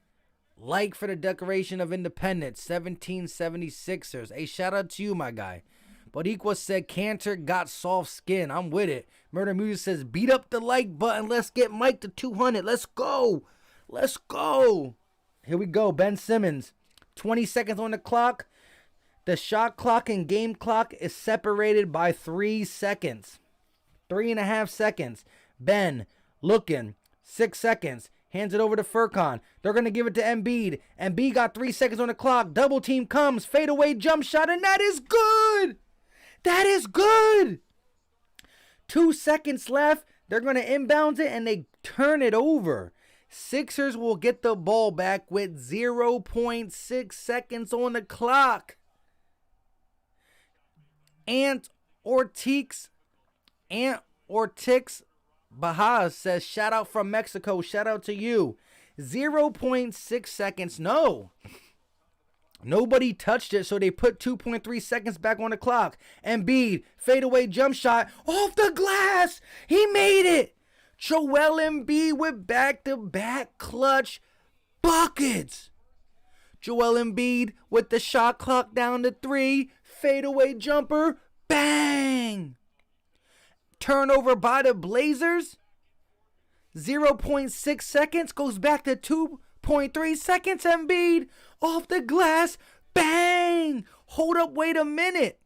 Like for the Declaration of Independence, 1776ers. Hey, shout out to you, my guy. Bodiqua said Cantor got soft skin. I'm with it. Murder Music says beat up the like button. Let's get Mike to 200. Let's go. Let's go. Here we go. Ben Simmons. 20 seconds on the clock. The shot clock and game clock is separated by 3 seconds. 3.5 seconds. Ben looking. 6 seconds. Hands it over to Furkan. They're going to give it to Embiid. Embiid got 3 seconds on the clock. Double team comes. Fadeaway jump shot. And that is good. That is good. 2 seconds left. They're going to inbound it and they turn it over. Sixers will get the ball back with 0.6 seconds on the clock. Ant Ortix Bahaz says, shout out from Mexico. Shout out to you. 0.6 seconds. No. Nobody touched it, so they put 2.3 seconds back on the clock. Embiid, fadeaway jump shot off the glass. He made it. Joel Embiid with back-to-back clutch buckets. Joel Embiid with the shot clock down to 3. Fadeaway jumper. Bang. Turnover by the Blazers. 0.6 seconds goes back to 2.3 seconds. Embiid off the glass. Bang. Hold up, wait a minute.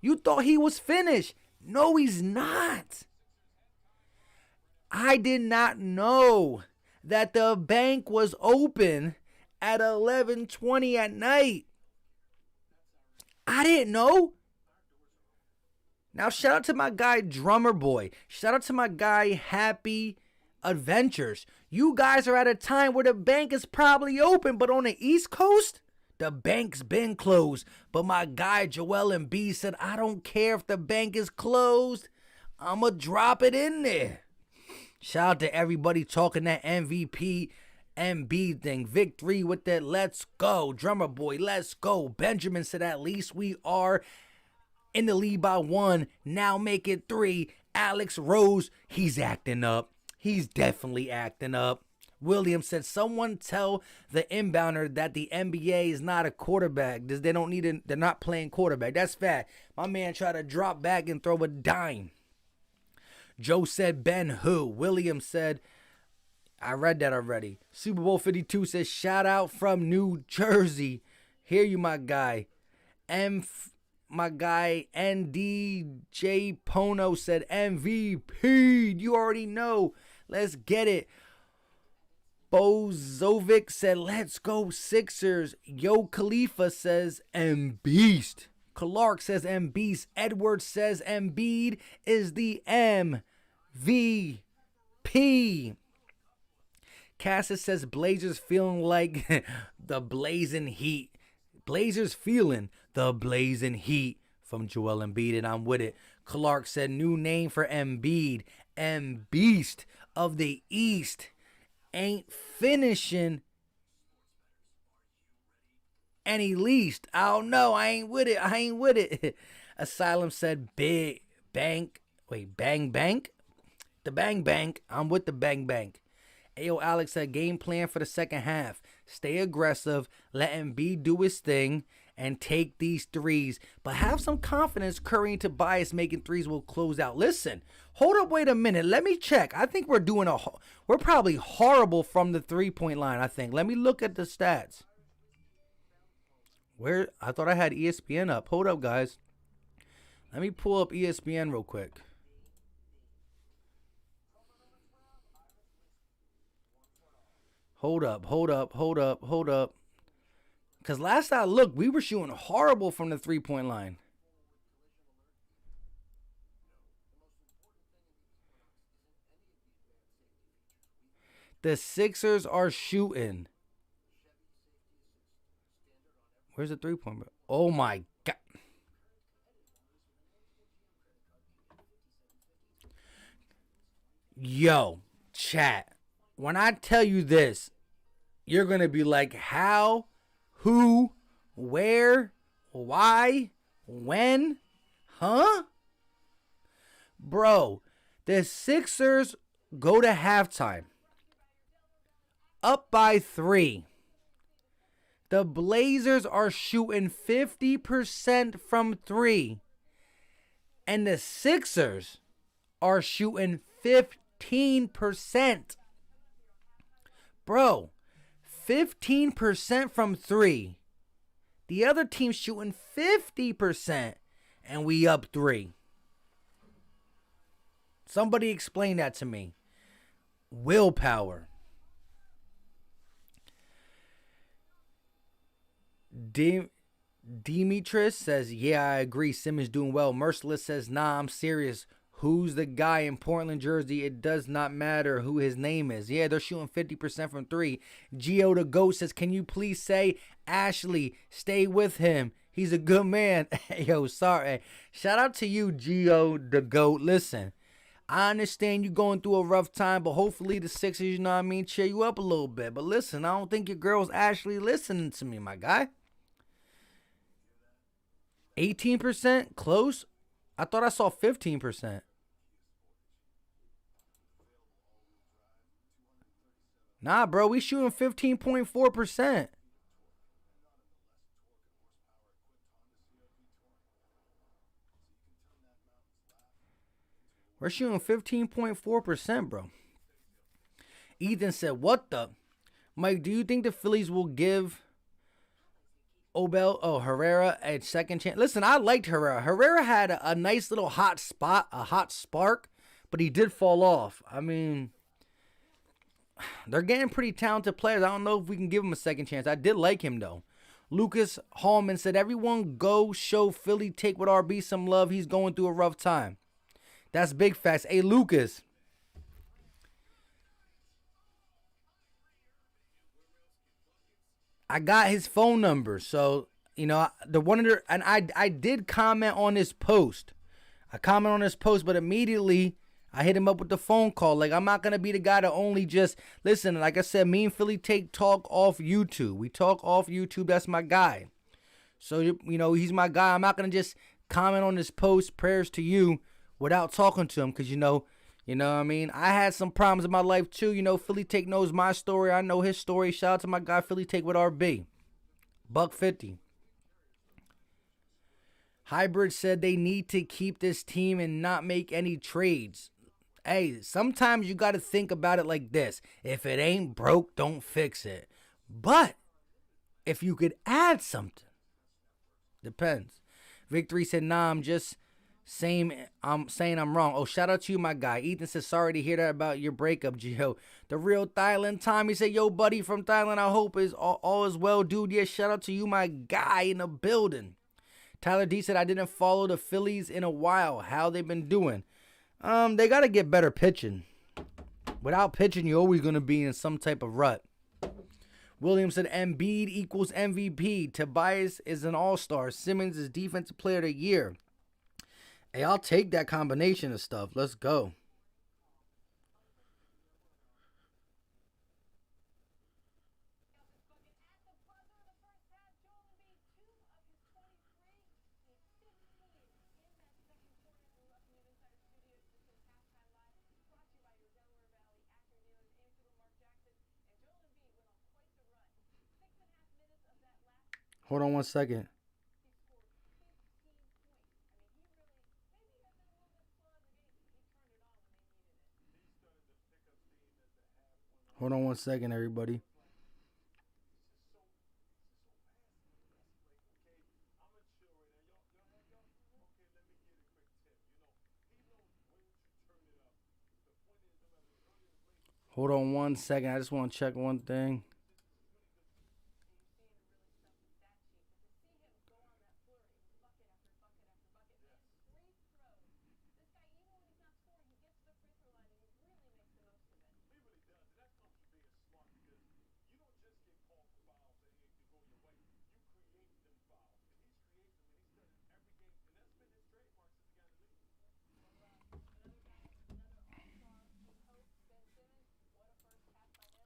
You thought he was finished. No, he's not. I did not know that the bank was open at 11:20 at night. I didn't know. Now, shout out to my guy Drummer Boy. Shout out to my guy Happy Adventures. You guys are at a time where the bank is probably open, but on the East Coast, the bank's been closed. But my guy Joel Embiid said, I don't care if the bank is closed. I'ma drop it in there. Shout out to everybody talking that MVP Embiid thing. Victory with that let's go. Drummer Boy, let's go. Benjamin said at least we are in the lead by 1. Now make it 3. Alex Rose, he's acting up. He's definitely acting up. William said, someone tell the inbounder that the NBA is not a quarterback. They don't need it. They're not playing quarterback. That's fact. My man tried to drop back and throw a dime. Joe said, Ben who? William said, I read that already. Super Bowl 52 says, shout out from New Jersey. Hear you, my guy. My guy NDJ Pono said MVP. You already know. Let's get it. Bozovic said, let's go Sixers. Yo Khalifa says Embiid. Clark says Embiid. Edwards says Embiid is the MVP. Cassis says Blazers feeling like the blazing heat. Blazers feeling the blazing heat from Joel Embiid, and I'm with it. Clark said new name for Embiid. Embiid of the East. Ain't finishing any least. I don't know. I ain't with it. Asylum said big bank. Wait, bang bank? The bang bank. I'm with the bang bank. Ayo, Alex said game plan for the second half. Stay aggressive. Let Embiid do his thing and take these threes. But have some confidence Curry and Tobias making threes will close out. Listen, hold up, wait a minute. Let me check. I think we're probably horrible from the three-point line, I think. Let me look at the stats. I thought I had ESPN up. Hold up, guys. Let me pull up ESPN real quick. Hold up. Because last I looked, we were shooting horrible from the three-point line. The Sixers are shooting. Where's the three-point? Oh, my God. Yo, chat. When I tell you this, you're going to be like, how, who, where, why, when, huh? Bro, the Sixers go to halftime up by 3. The Blazers are shooting 50% from 3. And the Sixers are shooting 15%. Bro, 15% from 3. The other team's shooting 50%. And we up 3. Somebody explain that to me. Willpower. Demetrius says, yeah, I agree. Simmons doing well. Merciless says, nah, I'm serious. Who's the guy in Portland, Jersey? It does not matter who his name is. Yeah, they're shooting 50% from 3. Gio the GOAT says, can you please say Ashley, stay with him. He's a good man. Yo, sorry. Shout out to you, Gio the GOAT. Listen, I understand you going through a rough time, but hopefully the Sixers, you know what I mean, cheer you up a little bit. But listen, I don't think your girl's actually listening to me, my guy. 18%? Close? I thought I saw 15%. Nah, bro, we shooting 15.4%. We're shooting 15.4%, bro. Ethan said, what the? Mike, do you think the Phillies will give Herrera a second chance? Listen, I liked Herrera. Herrera had a nice little hot spot, a hot spark, but he did fall off. I mean, they're getting pretty talented players. I don't know if we can give him a second chance. I did like him though. Lucas Hallman said, "Everyone go show Philly take with RB some love. He's going through a rough time." That's big facts. Hey, Lucas, I got his phone number. So, the one of the, and I did comment on his post. I comment on his post, but immediately I hit him up with the phone call. Like, I'm not going to be the guy to only just listen. Like I said, me and Philly take talk off YouTube. We talk off YouTube. That's my guy. So, he's my guy. I'm not going to just comment on his post, prayers to you, without talking to him. Because, what I mean? I had some problems in my life too. Philly Take knows my story. I know his story. Shout out to my guy Philly Take with RB. Buck 50. Hybrid said they need to keep this team and not make any trades. Hey, sometimes you got to think about it like this. If it ain't broke, don't fix it. But if you could add something, depends. Victory said, "Nah, I'm saying I'm wrong." Oh, shout out to you, my guy. Ethan says, "Sorry to hear that about your breakup, Gio." The real Thailand Tommy said, "Yo, buddy from Thailand, I hope is all is well, dude." Yeah, shout out to you, my guy in the building. Tyler D said, "I didn't follow the Phillies in a while. How they been doing?" They got to get better pitching. Without pitching, you're always going to be in some type of rut. Williams said, "Embiid equals MVP. Tobias is an all-star. Simmons is defensive player of the year." Hey, I'll take that combination of stuff. Let's go. Hold on one second. Hold on one second, everybody. Hold on one second. I just want to check one thing.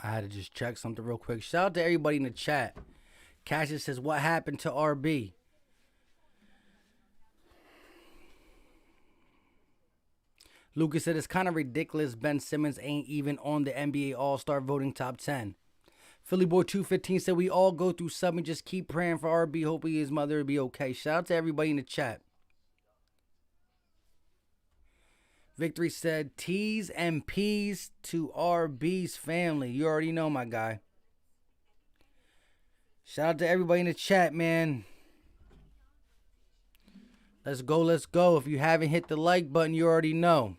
I had to just check something real quick. Shout out to everybody in the chat. Cassius says, "What happened to RB?" Lucas said, "It's kind of ridiculous. Ben Simmons ain't even on the NBA All-Star voting top 10. Philly Boy 215 said, "We all go through something. Just keep praying for RB. Hopefully his mother will be okay." Shout out to everybody in the chat. Victory said, "T's and P's to RB's family." You already know, my guy. Shout out to everybody in the chat, man. Let's go, let's go. If you haven't hit the like button, you already know.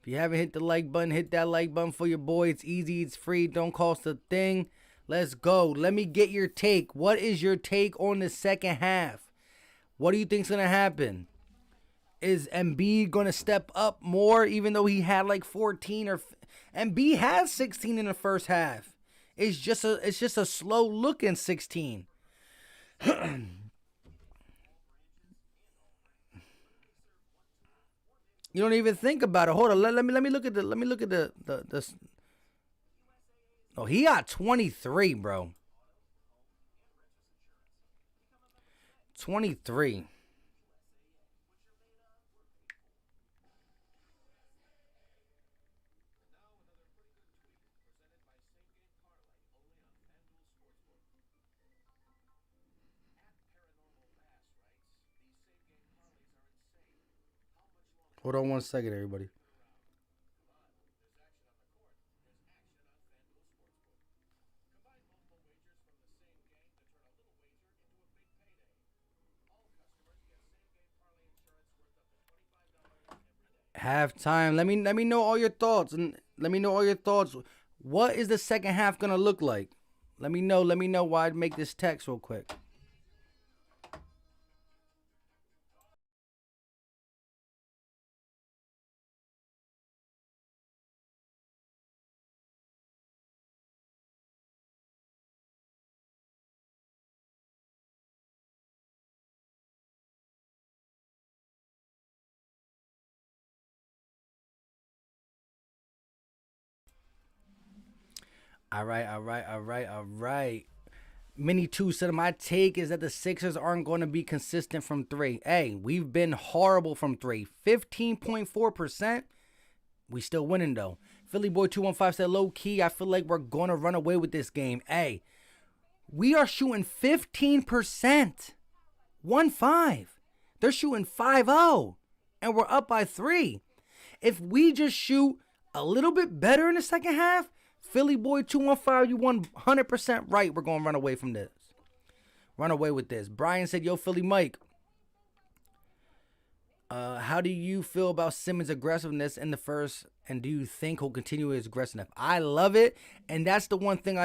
If you haven't hit the like button, hit that like button for your boy. It's easy, it's free, don't cost a thing. Let's go. Let me get your take. What is your take on the second half? What do you think's going to happen? Is Embiid going to step up more even though he had like 14 or Embiid has 16 in the first half. It's just a slow looking 16. You don't even think about it. Hold on. Let me look at the. Oh, he got 23, bro. 23. Hold on one second, everybody. Halftime. Let me know all your thoughts. And Let me know all your thoughts. What is the second half gonna look like? Let me know. Let me know why I'd make this text real quick. All right, all right, all right, all right. Mini 2 said my take is that the Sixers aren't going to be consistent from three. Hey, we've been horrible from three. 15.4%. We still winning though. Philly Boy 215 said low key, I feel like we're going to run away with this game. Hey, we are shooting 15%. 1-5. They're shooting 5-0. And we're up by 3. If we just shoot a little bit better in the second half, Philly Boy 215, you 100% right. We're going to run away from this. Run away with this. Brian said, yo, Philly Mike, how do you feel about Simmons' aggressiveness in the first, and do you think he'll continue his aggressiveness? I love it, and that's the one thing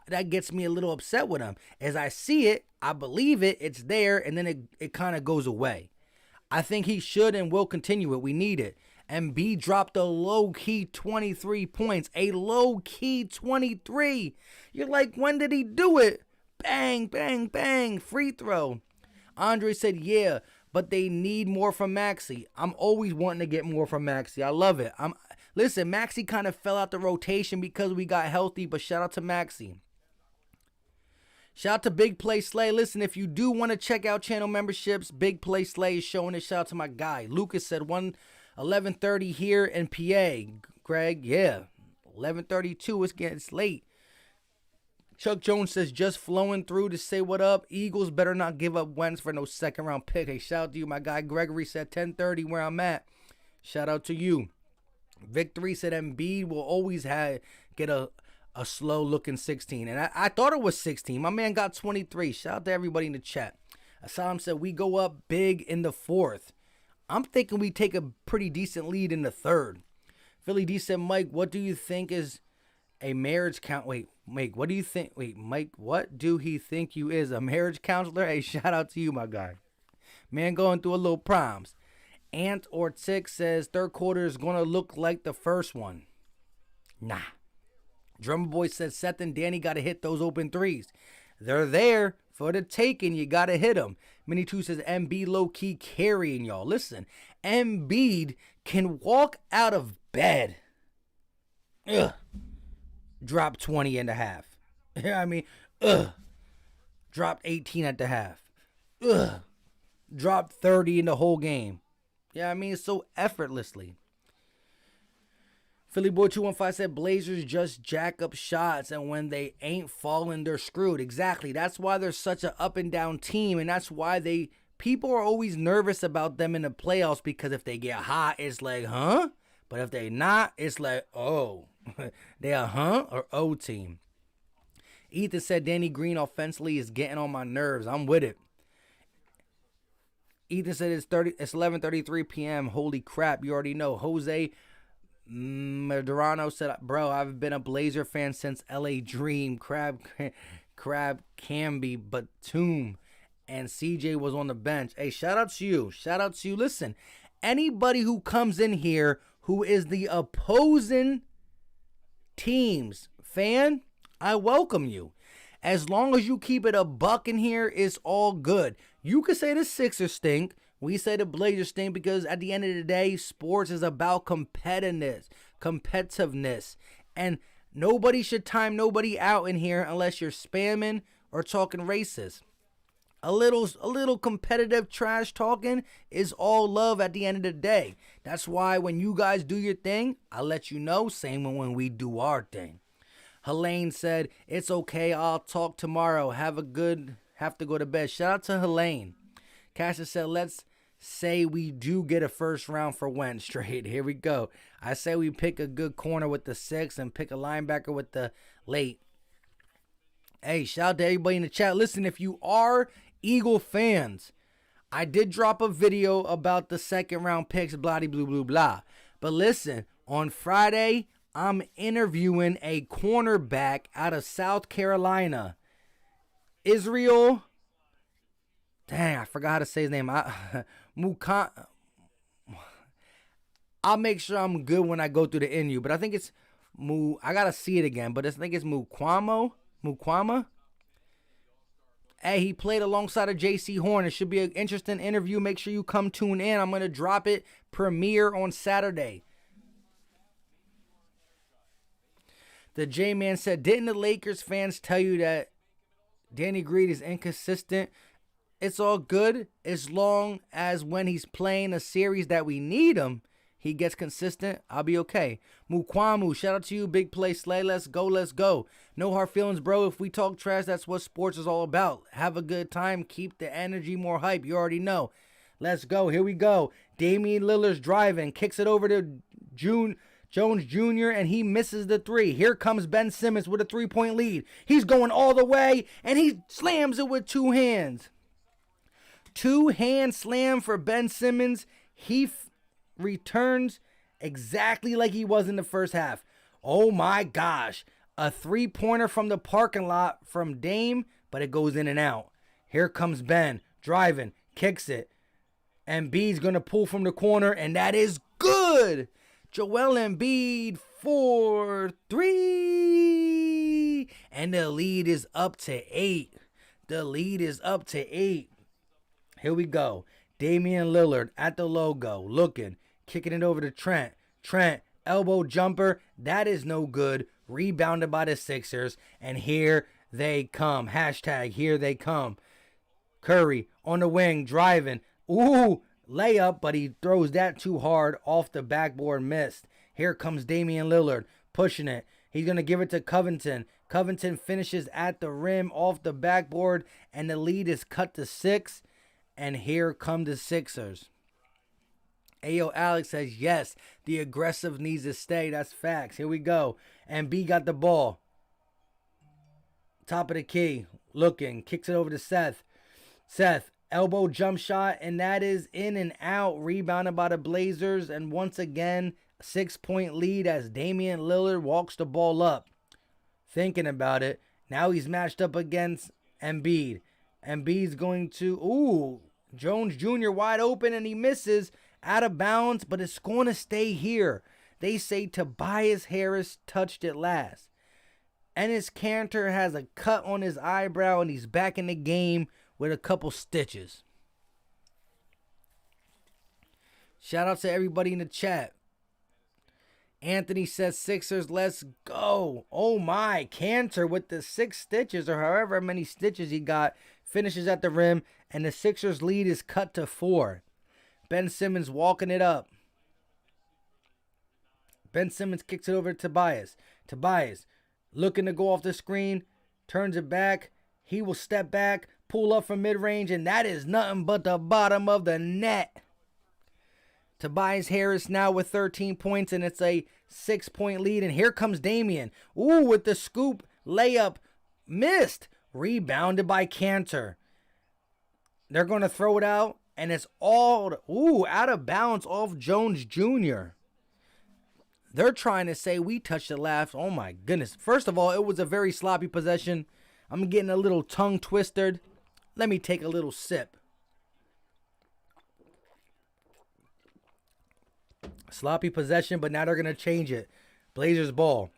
that gets me a little upset with him. As I see it, I believe it, it's there, and then it kind of goes away. I think he should and will continue it. We need it. Embiid dropped a low-key 23 points. A low-key 23. You're like, when did he do it? Bang, bang, bang. Free throw. Andre said, yeah, but they need more from Maxey. I'm always wanting to get more from Maxey. I love it. Listen, Maxey kind of fell out the rotation because we got healthy, but shout out to Maxey. Shout out to Big Play Slay. Listen, if you do want to check out channel memberships, Big Play Slay is showing it. Shout out to my guy. Lucas said 11:30 here in PA. Greg, yeah. 11:32. It's late. Chuck Jones says just flowing through to say what up. Eagles better not give up Wentz for no second round pick. Hey, shout out to you. My guy Gregory said 10:30 where I'm at. Shout out to you. Victory said Embiid will always get a slow looking 16. And I thought it was 16. My man got 23. Shout out to everybody in the chat. Asylum said we go up big in the fourth. I'm thinking we take a pretty decent lead in the third. Philly D said, Mike, what do you think is a marriage count? Wait, Mike, what do you think? Wait, Mike, what do he think you is? A marriage counselor? Hey, shout out to you, my guy. Man going through a little proms. Ant or Tick says third quarter is going to look like the first one. Nah. Drummer Boy says Seth and Danny got to hit those open threes. They're there for the taking. You got to hit them. Mini 2 says Embiid low-key carrying y'all. Listen, Embiid can walk out of bed. Ugh. Drop 20 and a half. You know what I mean? Ugh. Dropped 18 at the half. Ugh. Dropped 30 in the whole game. Yeah, I mean, so effortlessly. Philly Boy 215 said Blazers just jack up shots, and when they ain't falling, they're screwed. Exactly. That's why they're such an up and down team, and that's why people are always nervous about them in the playoffs, because if they get hot, it's like, huh? But if they not, it's like, oh. They a huh or oh team. Ethan said Danny Green offensively is getting on my nerves. I'm with it. Ethan said it's 11:33 p.m. Holy crap, you already know. Jose Medrano said, bro, I've been a Blazer fan since LA Dream, Crab Camby, Batum, and CJ was on the bench. Hey, shout out to you. Shout out to you. Listen, anybody who comes in here who is the opposing team's fan, I welcome you. As long as you keep it a buck in here, it's all good. You could say the Sixers stink. We say the Blazers stink, because at the end of the day, sports is about competitiveness. And nobody should time nobody out in here unless you're spamming or talking racist. A little competitive trash talking is all love at the end of the day. That's why when you guys do your thing, I let you know. Same when we do our thing. Helene said, it's okay, I'll talk tomorrow. Have to go to bed. Shout out to Helene. Cassius said, let's say we do get a first round for Wentz straight. Here we go. I say we pick a good corner with the 6 and pick a linebacker with the late. Hey, shout out to everybody in the chat. Listen, if you are Eagle fans, I did drop a video about the second round picks, blah, blah, blah, blah. But listen, on Friday, I'm interviewing a cornerback out of South Carolina. Israel. Dang, I forgot how to say his name. I'll make sure I'm good when I go through the NU, but I think it's I gotta see it again, but I think it's Mukwama. Hey, he played alongside of J.C. Horn. It should be an interesting interview. Make sure you come tune in. I'm gonna drop it premiere on Saturday. The J-Man said, didn't the Lakers fans tell you that Danny Green is inconsistent? It's all good as long as when he's playing a series that we need him, he gets consistent. I'll be okay. Mukwamu, shout out to you. Big play, Slay. Let's go, let's go. No hard feelings, bro. If we talk trash, that's what sports is all about. Have a good time. Keep the energy more hype. You already know. Let's go. Here we go. Damian Lillard's driving. Kicks it over to Jones Jr., and he misses the three. Here comes Ben Simmons with a 3-point lead. He's going all the way, and he slams it with two hands. Two-hand slam for Ben Simmons. He returns exactly like he was in the first half. Oh my gosh. A 3-pointer from the parking lot from Dame, but it goes in and out. Here comes Ben driving, kicks it. Embiid's going to pull from the corner, and that is good. Joel Embiid for 3. And the lead is up to 8. The lead is up to 8. Here we go. Damian Lillard at the logo, looking. Kicking it over to Trent. Trent, elbow jumper. That is no good. Rebounded by the Sixers. And here they come. Hashtag here they come. Curry on the wing, driving. Ooh, layup, but he throws that too hard off the backboard, missed. Here comes Damian Lillard, pushing it. He's going to give it to Covington. Covington finishes at the rim off the backboard, and the lead is cut to 6. And here come the Sixers. Ayo Alex says, yes, the aggressive needs to stay. That's facts. Here we go. And B got the ball. Top of the key. Looking. Kicks it over to Seth. Seth, elbow jump shot. And that is in and out. Rebounded by the Blazers. And once again, 6-point lead as Damian Lillard walks the ball up. Thinking about it. Now he's matched up against Embiid. Embiid's going to... Ooh. Jones Jr. wide open and he misses. Out of bounds, but it's going to stay here. They say Tobias Harris touched it last. Enes Kanter has a cut on his eyebrow and he's back in the game with a couple stitches. Shout out to everybody in the chat. Anthony says Sixers, let's go. Oh my, Kanter with the 6 stitches or however many stitches he got, finishes at the rim, and the Sixers lead is cut to 4. Ben Simmons walking it up. Ben Simmons kicks it over to Tobias. Tobias looking to go off the screen. Turns it back. He will step back. Pull up from mid-range. And that is nothing but the bottom of the net. Tobias Harris now with 13 points. And it's a 6-point lead. And here comes Damian. Ooh, with the scoop. Layup. Missed. Rebounded by Kanter. They're going to throw it out. And it's all, out of bounds off Jones Jr. They're trying to say we touched the last. Oh, my goodness. First of all, it was a very sloppy possession. I'm getting a little tongue twisted. Let me take a little sip. Sloppy possession, but now they're going to change it. Blazers ball.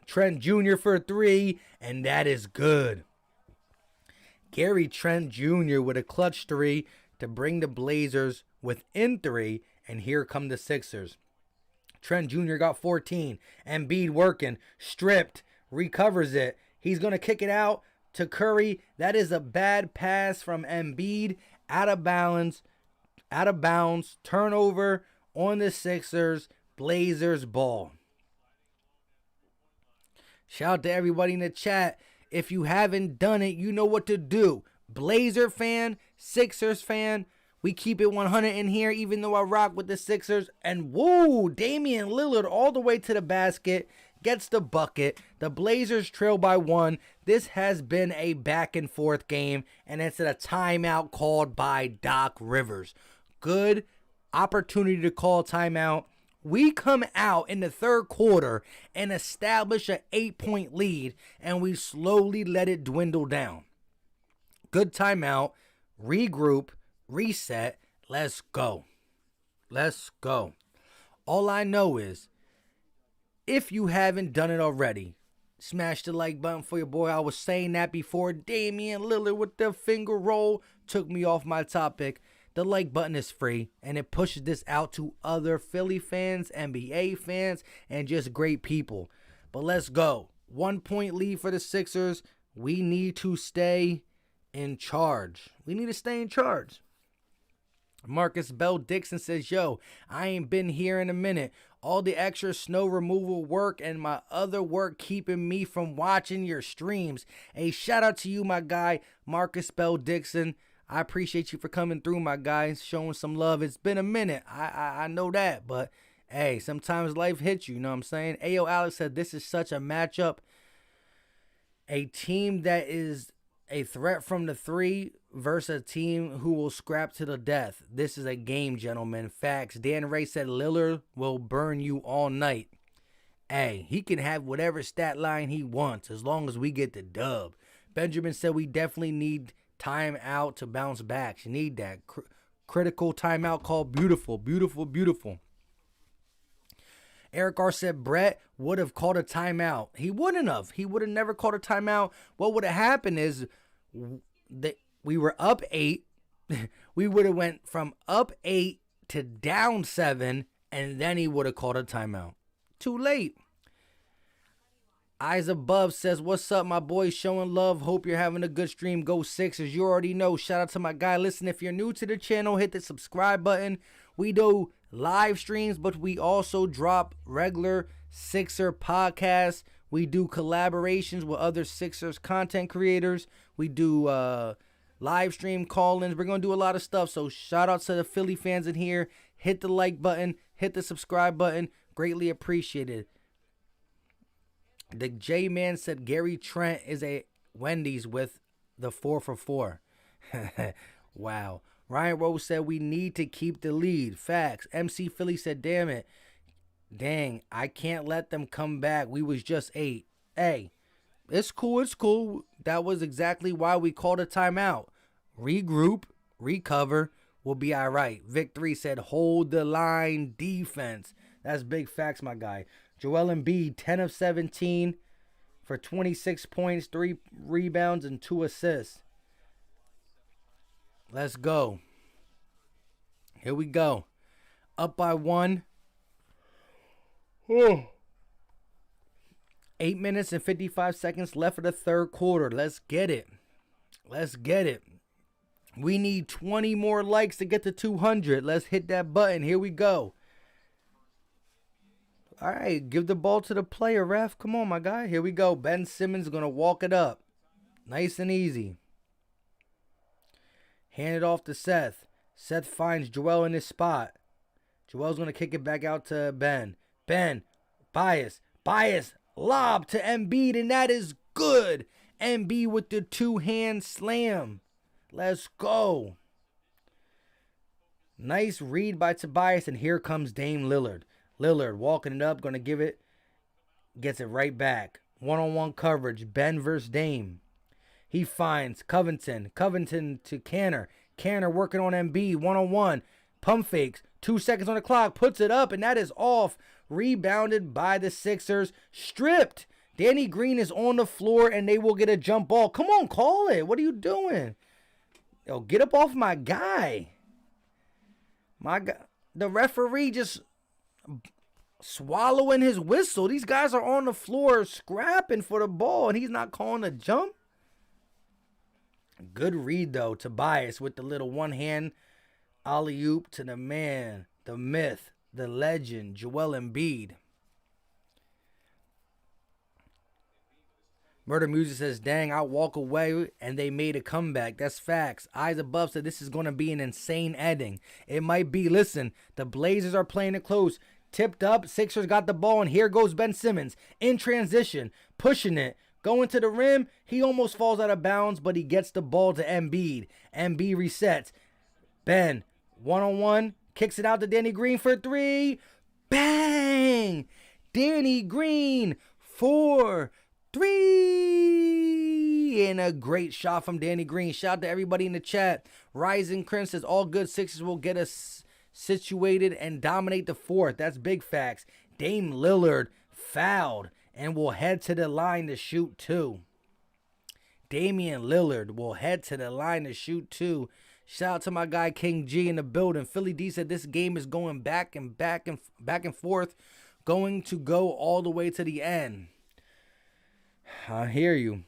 Trent Jr. for 3, and that is good. Gary Trent Jr. with a clutch 3. To bring the Blazers within 3, and here come the Sixers. Trent Jr. got 14. Embiid working, stripped, recovers it. He's going to kick it out to Curry. That is a bad pass from Embiid. Out of bounds. Turnover on the Sixers. Blazers ball. Shout out to everybody in the chat. If you haven't done it, you know what to do. Blazer fan, Sixers fan, we keep it 100 in here, even though I rock with the Sixers. And whoa, Damian Lillard all the way to the basket, gets the bucket. The Blazers trail by 1. This has been a back and forth game, and it's a timeout called by Doc Rivers. Good opportunity to call timeout. We come out in the third quarter and establish an 8-point lead, and we slowly let it dwindle down. Good timeout, regroup, reset, let's go. Let's go. All I know is, if you haven't done it already, smash the like button for your boy. I was saying that before. Damian Lillard with the finger roll took me off my topic. The like button is free, and it pushes this out to other Philly fans, NBA fans, and just great people. But let's go. 1-point lead for the Sixers. We need to stay in charge. We need to stay in charge. Marcus Bell Dixon says, yo, I ain't been here in a minute. All the extra snow removal work and my other work keeping me from watching your streams. A shout out to you, my guy, Marcus Bell Dixon. I appreciate you for coming through, my guys, showing some love. It's been a minute. I know that, but hey, sometimes life hits you, you know what I'm saying? Ayo Alex said this is such a matchup. A team that is a threat from the three versus a team who will scrap to the death. This is a game, gentlemen. Facts. Dan Ray said Lillard will burn you all night. Hey, he can have whatever stat line he wants as long as we get the dub. Benjamin said we definitely need timeout to bounce back. You need that critical timeout called beautiful, beautiful, beautiful. Eric R said Brett would have called a timeout. He wouldn't have. He would have never called a timeout. What would have happened is that we were up 8. We would have went from up 8 to down 7, and then he would have called a timeout. Too late. Eyes Above says, what's up, my boys? Showing love. Hope you're having a good stream. Go Sixers. You already know. Shout out to my guy. Listen, if you're new to the channel, hit the subscribe button. We do live streams, but we also drop regular Sixer podcasts. We do collaborations with other Sixers content creators. We do live stream call-ins. We're going to do a lot of stuff. So shout out to the Philly fans in here. Hit the like button. Hit the subscribe button. Greatly appreciated. The J-Man said Gary Trent is a Wendy's with the 4 for 4. Wow. Ryan Rose said we need to keep the lead. Facts. MC Philly said, damn it. Dang, I can't let them come back. We was just 8. Hey, it's cool. It's cool. That was exactly why we called a timeout. Regroup, recover, we'll be all right. Vic 3 said hold the line defense. That's big facts, my guy. Joel Embiid, 10 of 17 for 26 points, 3 rebounds, and 2 assists. Let's go. Here we go. Up by 1. 8 minutes and 55 seconds left of the third quarter. Let's get it. Let's get it. We need 20 more likes to get to 200. Let's hit that button. Here we go. All right, give the ball to the player, ref. Come on, my guy. Here we go. Ben Simmons going to walk it up. Nice and easy. Hand it off to Seth. Seth finds Joel in his spot. Joel's going to kick it back out to Ben. Ben, bias, lob to Embiid, and that is good. Embiid with the 2-hand slam. Let's go. Nice read by Tobias, and here comes Dame Lillard. Lillard walking it up, going to give it, gets it right back. One-on-one coverage, Ben versus Dame. He finds Covington to Canner. Canner working on Embiid, one-on-one. Pump fakes, 2 seconds on the clock, puts it up, and that is off. Rebounded by the Sixers, stripped. Danny Green is on the floor, and they will get a jump ball. Come on, call it. What are you doing? Yo, get up off my guy. My guy. The referee just swallowing his whistle. These guys are on the floor scrapping for the ball, and he's not calling a jump. Good read, though. Tobias with the little one-hand alley-oop to the man, the myth, the legend, Joel Embiid. Murder Music says, dang, I'll walk away, and they made a comeback. That's facts. Eyes Above said this is going to be an insane ending. It might be. Listen, the Blazers are playing it close. Tipped up, Sixers got the ball, and here goes Ben Simmons in transition, pushing it, going to the rim. He almost falls out of bounds, but he gets the ball to Embiid. Embiid resets. Ben, one-on-one, kicks it out to Danny Green for 3. Bang! Danny Green for 3. And a great shot from Danny Green. Shout out to everybody in the chat. Rising Crim says all good Sixers will get us situated and dominate the fourth. That's big facts. Dame Lillard fouled and will head to the line to shoot 2. Damian Lillard will head to the line to shoot 2. Shout out to my guy King G in the building. Philly D said this game is going back and forth, going to go all the way to the end. I hear you.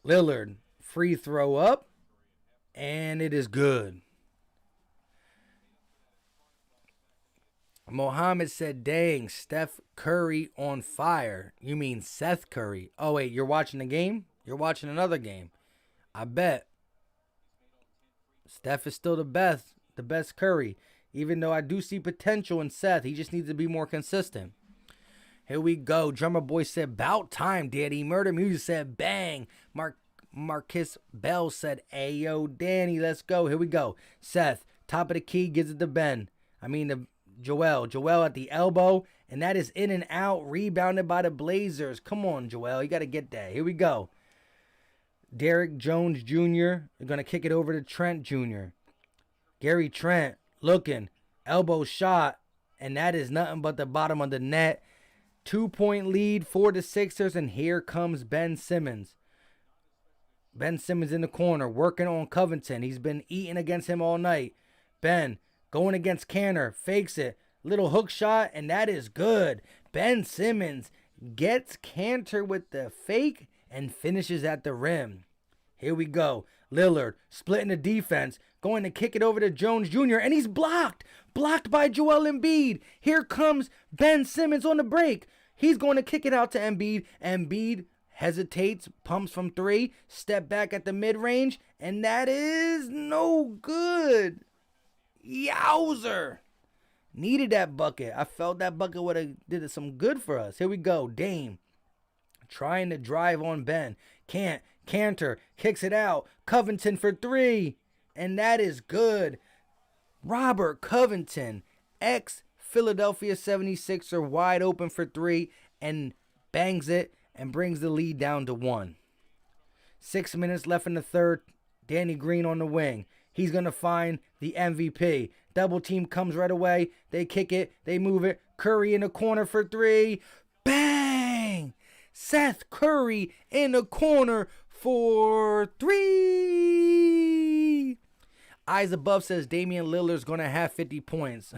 Lillard, free throw up, and it is good. Mohammed said, dang, Steph Curry on fire. You mean Seth Curry. Oh, wait, you're watching the game? You're watching another game. I bet. Steph is still the best Curry. Even though I do see potential in Seth, he just needs to be more consistent. Here we go. Drummer Boy said, about time, Daddy. Murder Music said, bang. Marcus Bell said, ayo, Danny, let's go. Here we go. Seth, top of the key, gives it to Ben. Joel at the elbow, and that is in and out, rebounded by the Blazers. Come on, Joel, you got to get that. Here we go. Derrick Jones Jr. is going to kick it over to Trent Jr. Gary Trent looking, elbow shot, and that is nothing but the bottom of the net. 2-point lead for the Sixers, and here comes Ben Simmons. Ben Simmons in the corner, working on Covington. He's been eating against him all night. Ben going against Kanter, fakes it. Little hook shot, and that is good. Ben Simmons gets Kanter with the fake and finishes at the rim. Here we go. Lillard splitting the defense, going to kick it over to Jones Jr., and he's blocked. Blocked by Joel Embiid. Here comes Ben Simmons on the break. He's going to kick it out to Embiid. Embiid hesitates, pumps from 3, step back at the mid-range, and that is no good. Yowzer. Needed that bucket. I felt that bucket would have did some good for us. Here we go. Dame trying to drive on Ben. Can't. Kanter kicks it out. Covington for 3. And that is good. Robert Covington, ex-Philadelphia 76er, wide open for 3 and bangs it and brings the lead down to 1. 6 minutes left in the third. Danny Green on the wing. He's going to find the MVP. Double team comes right away. They kick it. They move it. Curry in the corner for 3. Bang! Seth Curry in the corner for 3. Eyes Above says Damian Lillard's going to have 50 points.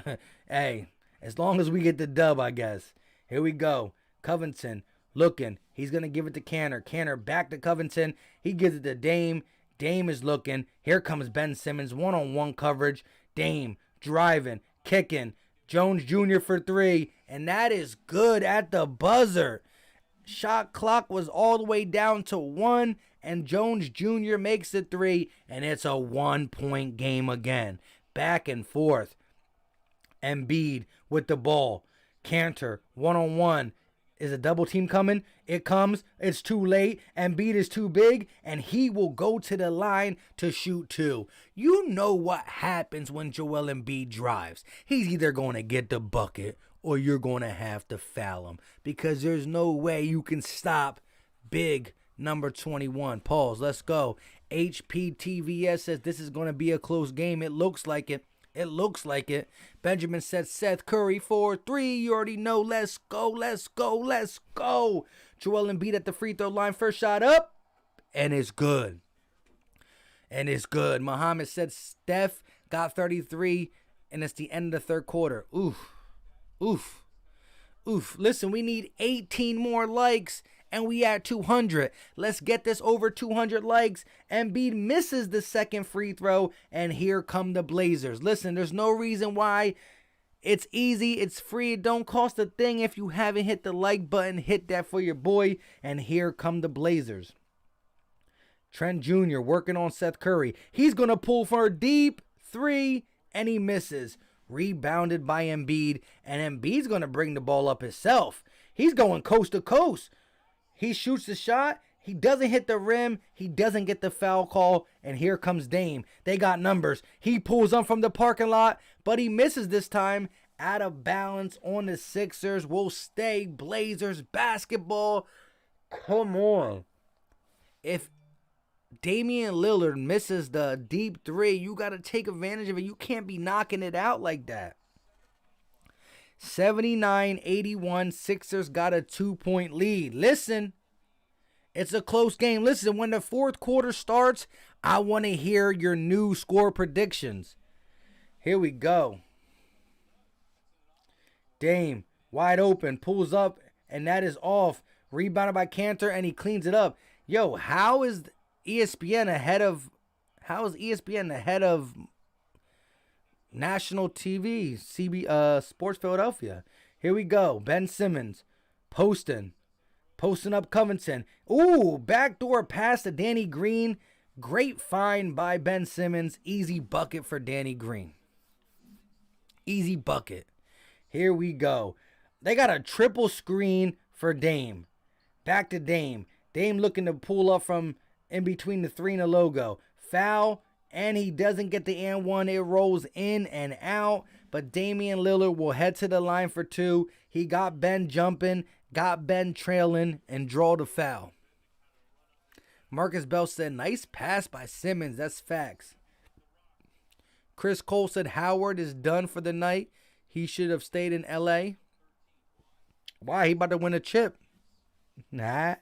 Hey, as long as we get the dub, I guess. Here we go. Covington looking. He's going to give it to Kanter. Kanter back to Covington. He gives it to Dame. Dame is looking. Here comes Ben Simmons. One-on-one coverage. Dame driving, kicking. Jones Jr. for 3. And that is good at the buzzer. Shot clock was all the way down to 1. And Jones Jr. makes it 3. And it's a 1-point game again. Back and forth. Embiid with the ball. Kanter, one-on-one. Is a double team coming? It comes. It's too late. Embiid is too big, and he will go to the line to shoot 2. You know what happens when Joel Embiid drives. He's either going to get the bucket or you're going to have to foul him because there's no way you can stop big number 21. Pause. Let's go. HPTVS says this is going to be a close game. It looks like it. It looks like it. Benjamin said Seth Curry for 3. You already know. Let's go. Let's go. Let's go. Joel Embiid at the free throw line. First shot up. And it's good. And it's good. Muhammad said Steph got 33. And it's the end of the third quarter. Oof. Oof. Oof. Listen, we need 18 more likes. And we at 200. Let's get this over 200 likes. Embiid misses the second free throw. And here come the Blazers. Listen, there's no reason why. It's easy. It's free. It don't cost a thing. If you haven't hit the like button, hit that for your boy. And here come the Blazers. Trent Jr. working on Seth Curry. He's going to pull for a deep 3. And he misses. Rebounded by Embiid. And Embiid's going to bring the ball up himself. He's going coast to coast. He shoots the shot. He doesn't hit the rim. He doesn't get the foul call. And here comes Dame. They got numbers. He pulls them from the parking lot, but he misses this time. out of balance on the Sixers. Will stay. Blazers basketball. Come on. If Damian Lillard misses the deep three, you got to take advantage of it. You can't be knocking it out like that. 79-81, Sixers got a 2-point lead. Listen, it's a close game. Listen, when the fourth quarter starts, I want to hear your new score predictions. Here we go. Dame, wide open, pulls up, and that is off. Rebounded by Cantor, and he cleans it up. Yo, how is ESPN ahead of national TV, Sports Philadelphia? Here we go. Ben Simmons, posting up Covington. Ooh, backdoor pass to Danny Green. Great find by Ben Simmons. Easy bucket for Danny Green. Easy bucket. Here we go. They got a triple screen for Dame. Back to Dame. Dame looking to pull up from in between the 3 and the logo. Foul, and he doesn't get the and one. It rolls in and out, but Damian Lillard will head to the line for 2. He got Ben jumping, got Ben trailing, and draw the foul. Marcus Bell said, nice pass by Simmons. That's facts. Chris Cole said Howard is done for the night. He should have stayed in L.A. Why? He about to win a chip. Nah.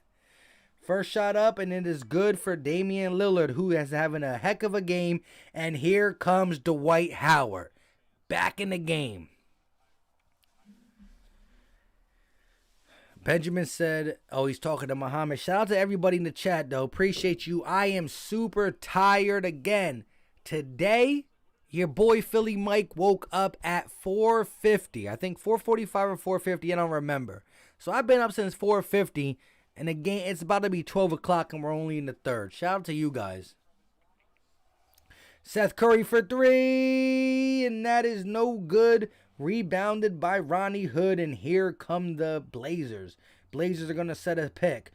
First shot up, and it is good for Damian Lillard, who is having a heck of a game. And here comes Dwight Howard. Back in the game. Benjamin said, oh, he's talking to Muhammad. Shout out to everybody in the chat, though. Appreciate you. I am super tired again. Today, your boy Philly Mike woke up at 4:50. I think 4:45 or 4:50. I don't remember. So I've been up since 4:50. And again, it's about to be 12 o'clock and we're only in the third. Shout out to you guys. Seth Curry for 3. And that is no good. Rebounded by Ronnie Hood. And here come the Blazers. Blazers are going to set a pick.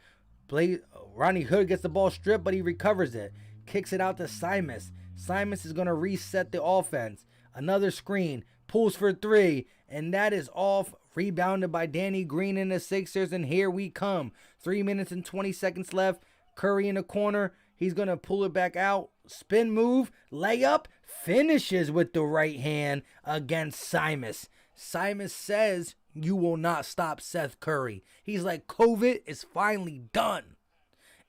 Ronnie Hood gets the ball stripped, but he recovers it. Kicks it out to Simas. Simas is going to reset the offense. Another screen. Pulls for 3. And that is off. Rebounded by Danny Green and the Sixers. And here we come. 3 minutes and 20 seconds left. Curry in the corner. He's going to pull it back out. Spin move. Layup. Finishes with the right hand against Simas. Simas says, you will not stop Seth Curry. He's like, COVID is finally done.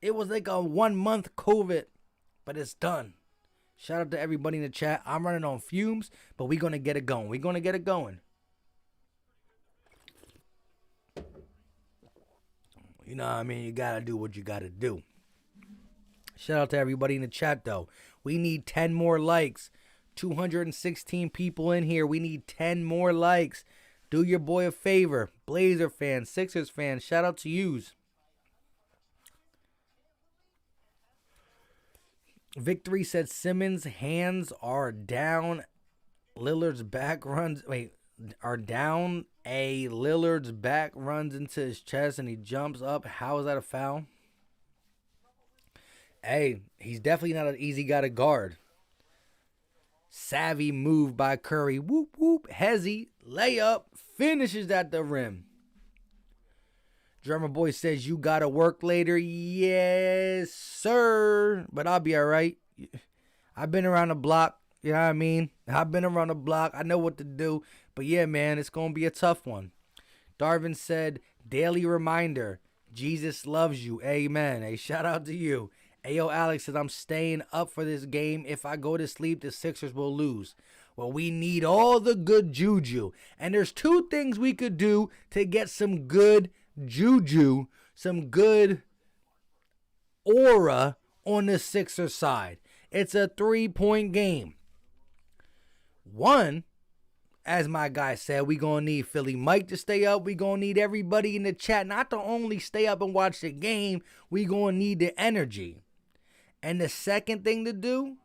It was like a 1 month COVID, but it's done. Shout out to everybody in the chat. I'm running on fumes, but we're going to get it going. We're going to get it going. You know what I mean? You got to do what you got to do. Shout out to everybody in the chat, though. We need 10 more likes. 216 people in here. We need 10 more likes. Do your boy a favor. Blazer fans, Sixers fans, shout out to yous. Victory said Simmons' hands are down. Lillard's back runs. Are down. Lillard's back runs into his chest and he jumps up. How is that a foul? Hey, he's definitely not an easy guy to guard. Savvy move by Curry. Whoop, whoop. Hezzy. Layup. Finishes at the rim. Drummer Boy says, you got to work later. Yes, sir. But I'll be all right. I've been around the block. You know what I mean? I've been around the block. I know what to do. But yeah, man, it's going to be a tough one. Darvin said, daily reminder. Jesus loves you. Amen. Hey, shout out to you. Ayo, Alex says, I'm staying up for this game. If I go to sleep, the Sixers will lose. Well, we need all the good juju. And there's 2 things we could do to get some good juju, some good aura on the Sixers side. It's a 3-point game. 1, as my guy said, we going to need Philly Mike to stay up. We going to need everybody in the chat not to only stay up and watch the game. We going to need the energy. And the second thing to do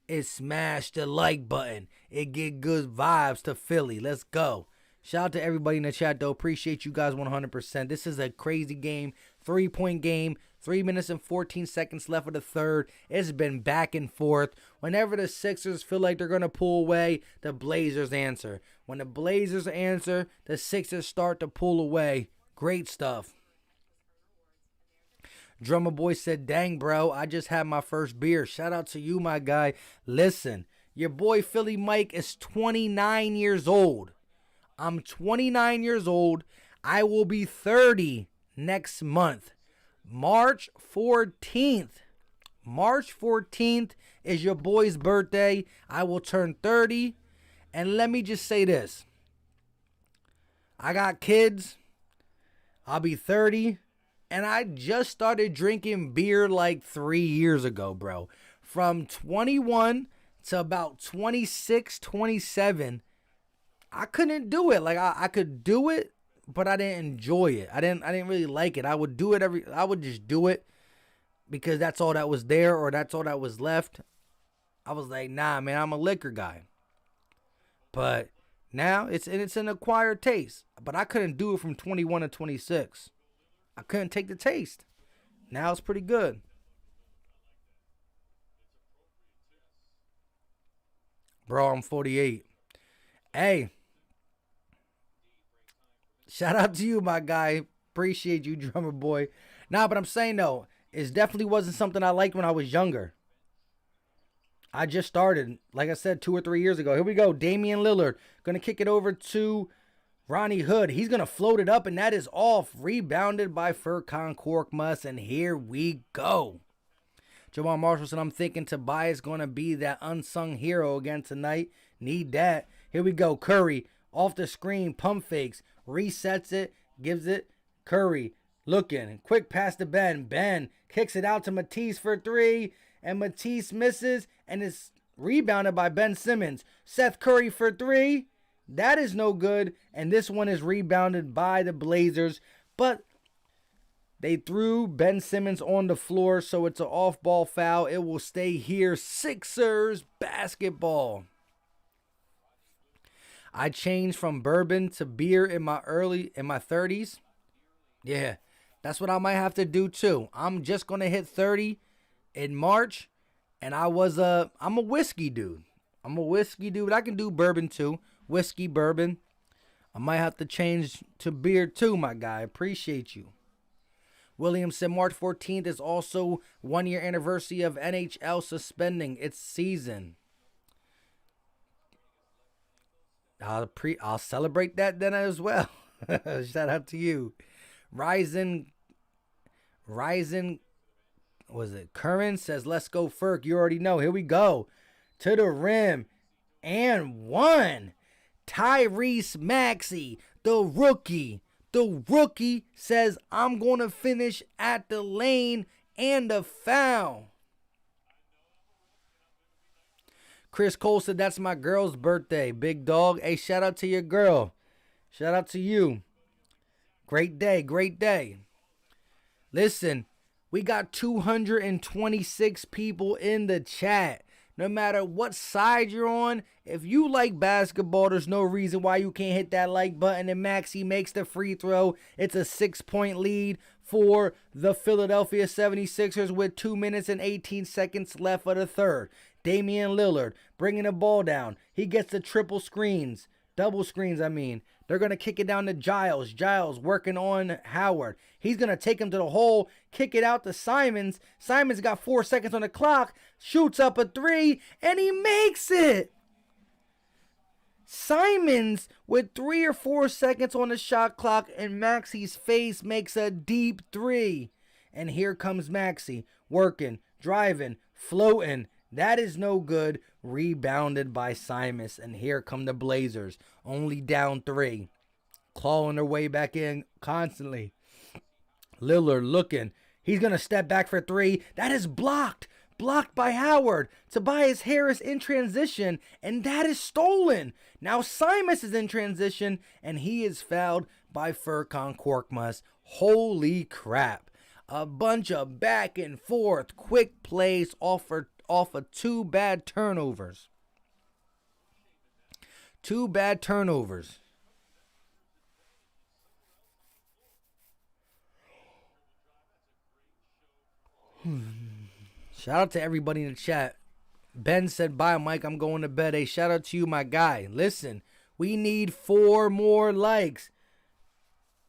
is smash the like button. It get good vibes to Philly. Let's go. Shout out to everybody in the chat, though. Appreciate you guys 100%. This is a crazy game. 3-point game. 3 minutes and 14 seconds left of the third. It's been back and forth. Whenever the Sixers feel like they're going to pull away, the Blazers answer. When the Blazers answer, the Sixers start to pull away. Great stuff. Drummer Boy said, dang, bro, I just had my first beer. Shout out to you, my guy. Listen, your boy Philly Mike is 29 years old. I'm 29 years old. I will be 30 next month. March 14th. March 14th is your boy's birthday. I will turn 30. And let me just say this. I got kids. I'll be 30. And I just started drinking beer like 3 years ago, bro. From 21 to about 26, 27, I couldn't do it. Like I could do it, but I didn't enjoy it. I didn't really like it. I would just do it because that's all that was there or that's all that was left. I was like, nah, man, I'm a liquor guy. But now it's an acquired taste. But I couldn't do it from 21 to 26. I couldn't take the taste. Now it's pretty good. Bro, I'm 48. Hey. Shout out to you, my guy. Appreciate you, Drummer Boy. Nah, but I'm saying, though, it definitely wasn't something I liked when I was younger. I just started, like I said, 2 or 3 years ago. Here we go. Damian Lillard. Going to kick it over to Ronnie Hood. He's going to float it up, and that is off. Rebounded by Furkan Korkmaz, and here we go. Jamal Marshall said, I'm thinking Tobias going to be that unsung hero again tonight. Need that. Here we go. Curry off the screen. Pump fakes. Resets it. Gives it. Curry looking. Quick pass to Ben. Ben kicks it out to Matisse for 3. And Matisse misses. And is rebounded by Ben Simmons. Seth Curry for 3. That is no good. And this one is rebounded by the Blazers. But they threw Ben Simmons on the floor. So it's an off-ball foul. It will stay here. Sixers basketball. I changed from bourbon to beer in my 30s. Yeah, that's what I might have to do too. I'm just going to hit 30 in March. And I'm a whiskey dude. I'm a whiskey dude. I can do bourbon too. Whiskey, bourbon. I might have to change to beer too, my guy. Appreciate you. William said March 14th is also 1 year anniversary of NHL suspending its season. I'll celebrate that then as well. Shout out to you. Ryzen, was it Curran says, let's go Ferk. You already know. Here we go. To the rim. And one. Tyrese Maxey, the rookie. The rookie says, I'm going to finish at the lane and the foul. Chris Cole said, that's my girl's birthday. Big dog. Hey, shout out to your girl. Shout out to you. Great day. Great day. Listen, we got 226 people in the chat. No matter what side you're on, if you like basketball, there's no reason why you can't hit that like button. And Maxey makes the free throw. It's a 6-point lead for the Philadelphia 76ers with 2 minutes and 18 seconds left of the third. Damian Lillard bringing the ball down. He gets the double screens, I mean. They're going to kick it down to Giles. Giles working on Howard. He's going to take him to the hole, kick it out to Simons. Simons got 4 seconds on the clock, shoots up a 3, and he makes it. Simons with 3 or 4 seconds on the shot clock, and Maxey's face makes a deep 3. And here comes Maxey, working, driving, floating. That is no good. Rebounded by Simons. And here come the Blazers. Only down 3. Clawing their way back in constantly. Lillard looking. He's going to step back for 3. That is blocked. Blocked by Howard. Tobias Harris in transition. And that is stolen. Now Simons is in transition. And he is fouled by Furkan Korkmaz. Holy crap. A bunch of back and forth quick plays off of 2 bad turnovers. 2 bad turnovers. Shout out to everybody in the chat. Ben said, bye, Mike. I'm going to bed. Hey, shout out to you, my guy. Listen, we need 4 more likes.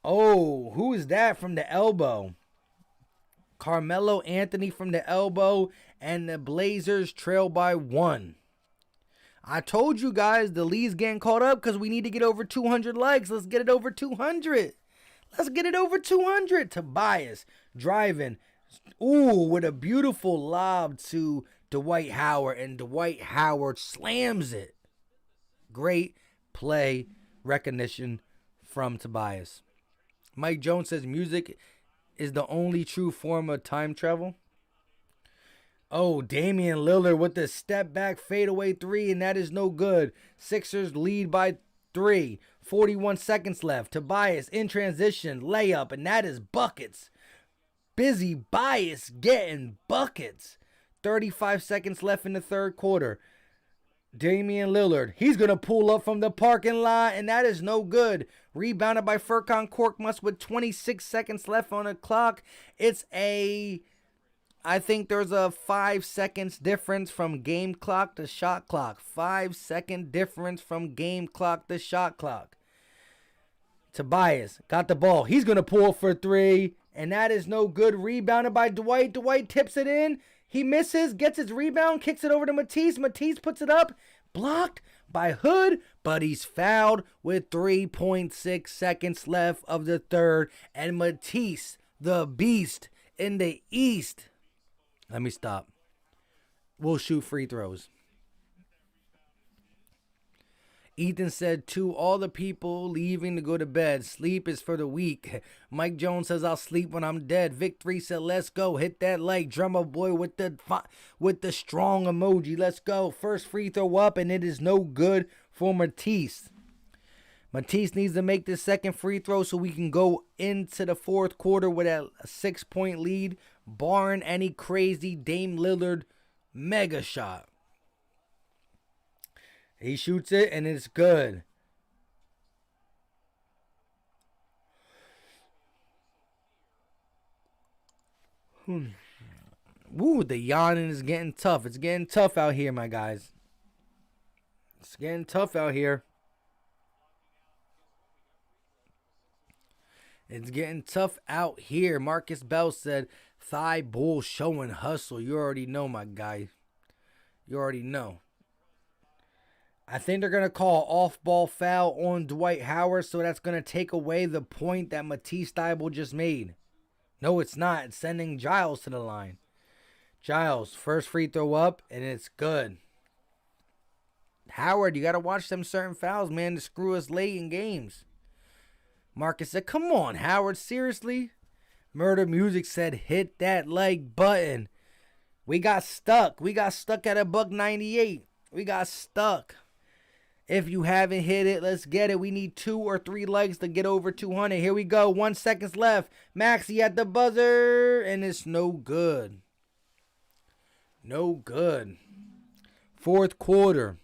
Oh, who is that from the elbow? Carmelo Anthony from the elbow, and the Blazers trail by 1. I told you guys the lead's getting caught up because we need to get over 200 likes. Let's get it over 200. Let's get it over 200. Tobias driving. Ooh, with a beautiful lob to Dwight Howard, and Dwight Howard slams it. Great play recognition from Tobias. Mike Jones says music is the only true form of time travel. Oh, Damian Lillard with the step back fadeaway 3, and that is no good. Sixers lead by 3. 41 seconds left. Tobias in transition, layup, and that is buckets. Busy Bias getting buckets. 35 seconds left in the third quarter. Damian Lillard, he's going to pull up from the parking lot, and that is no good. Rebounded by Furkan Korkmaz with 26 seconds left on the clock. I think there's a 5 seconds difference from game clock to shot clock. 5-second difference from game clock to shot clock. Tobias got the ball. He's going to pull for 3, and that is no good. Rebounded by Dwight. Dwight tips it in. He misses, gets his rebound, kicks it over to Matisse. Matisse puts it up, blocked by Hood, but he's fouled with 3.6 seconds left of the third. And Matisse, the beast in the East. Let me stop. We'll shoot free throws. Ethan said, to all the people leaving to go to bed, sleep is for the weak. Mike Jones says, I'll sleep when I'm dead. Vic3 said, let's go. Hit that like. Drummer boy with the strong emoji. Let's go. First free throw up, and it is no good for Matisse. Matisse needs to make the second free throw so we can go into the fourth quarter with a 6-point lead, barring any crazy Dame Lillard mega shot. He shoots it, and it's good. Woo, the yawning is getting tough. It's getting tough out here, my guys. It's getting tough out here. It's getting tough out here. Marcus Bell said, thigh bull showing hustle. You already know, my guy. You already know. I think they're going to call off-ball foul on Dwight Howard, so that's going to take away the point that Matisse Thybulle just made. No, it's not. It's sending Giles to the line. Giles, first free throw up, and it's good. Howard, you got to watch them certain fouls, man, to screw us late in games. Marcus said, come on, Howard, seriously? Murder Music said, hit that like button. We got stuck. We got stuck at $1.98. We got stuck. If you haven't hit it, let's get it. We need 2 or 3 likes to get over 200. Here we go. 1 second left. Maxey at the buzzer. And it's no good. No good. Fourth quarter.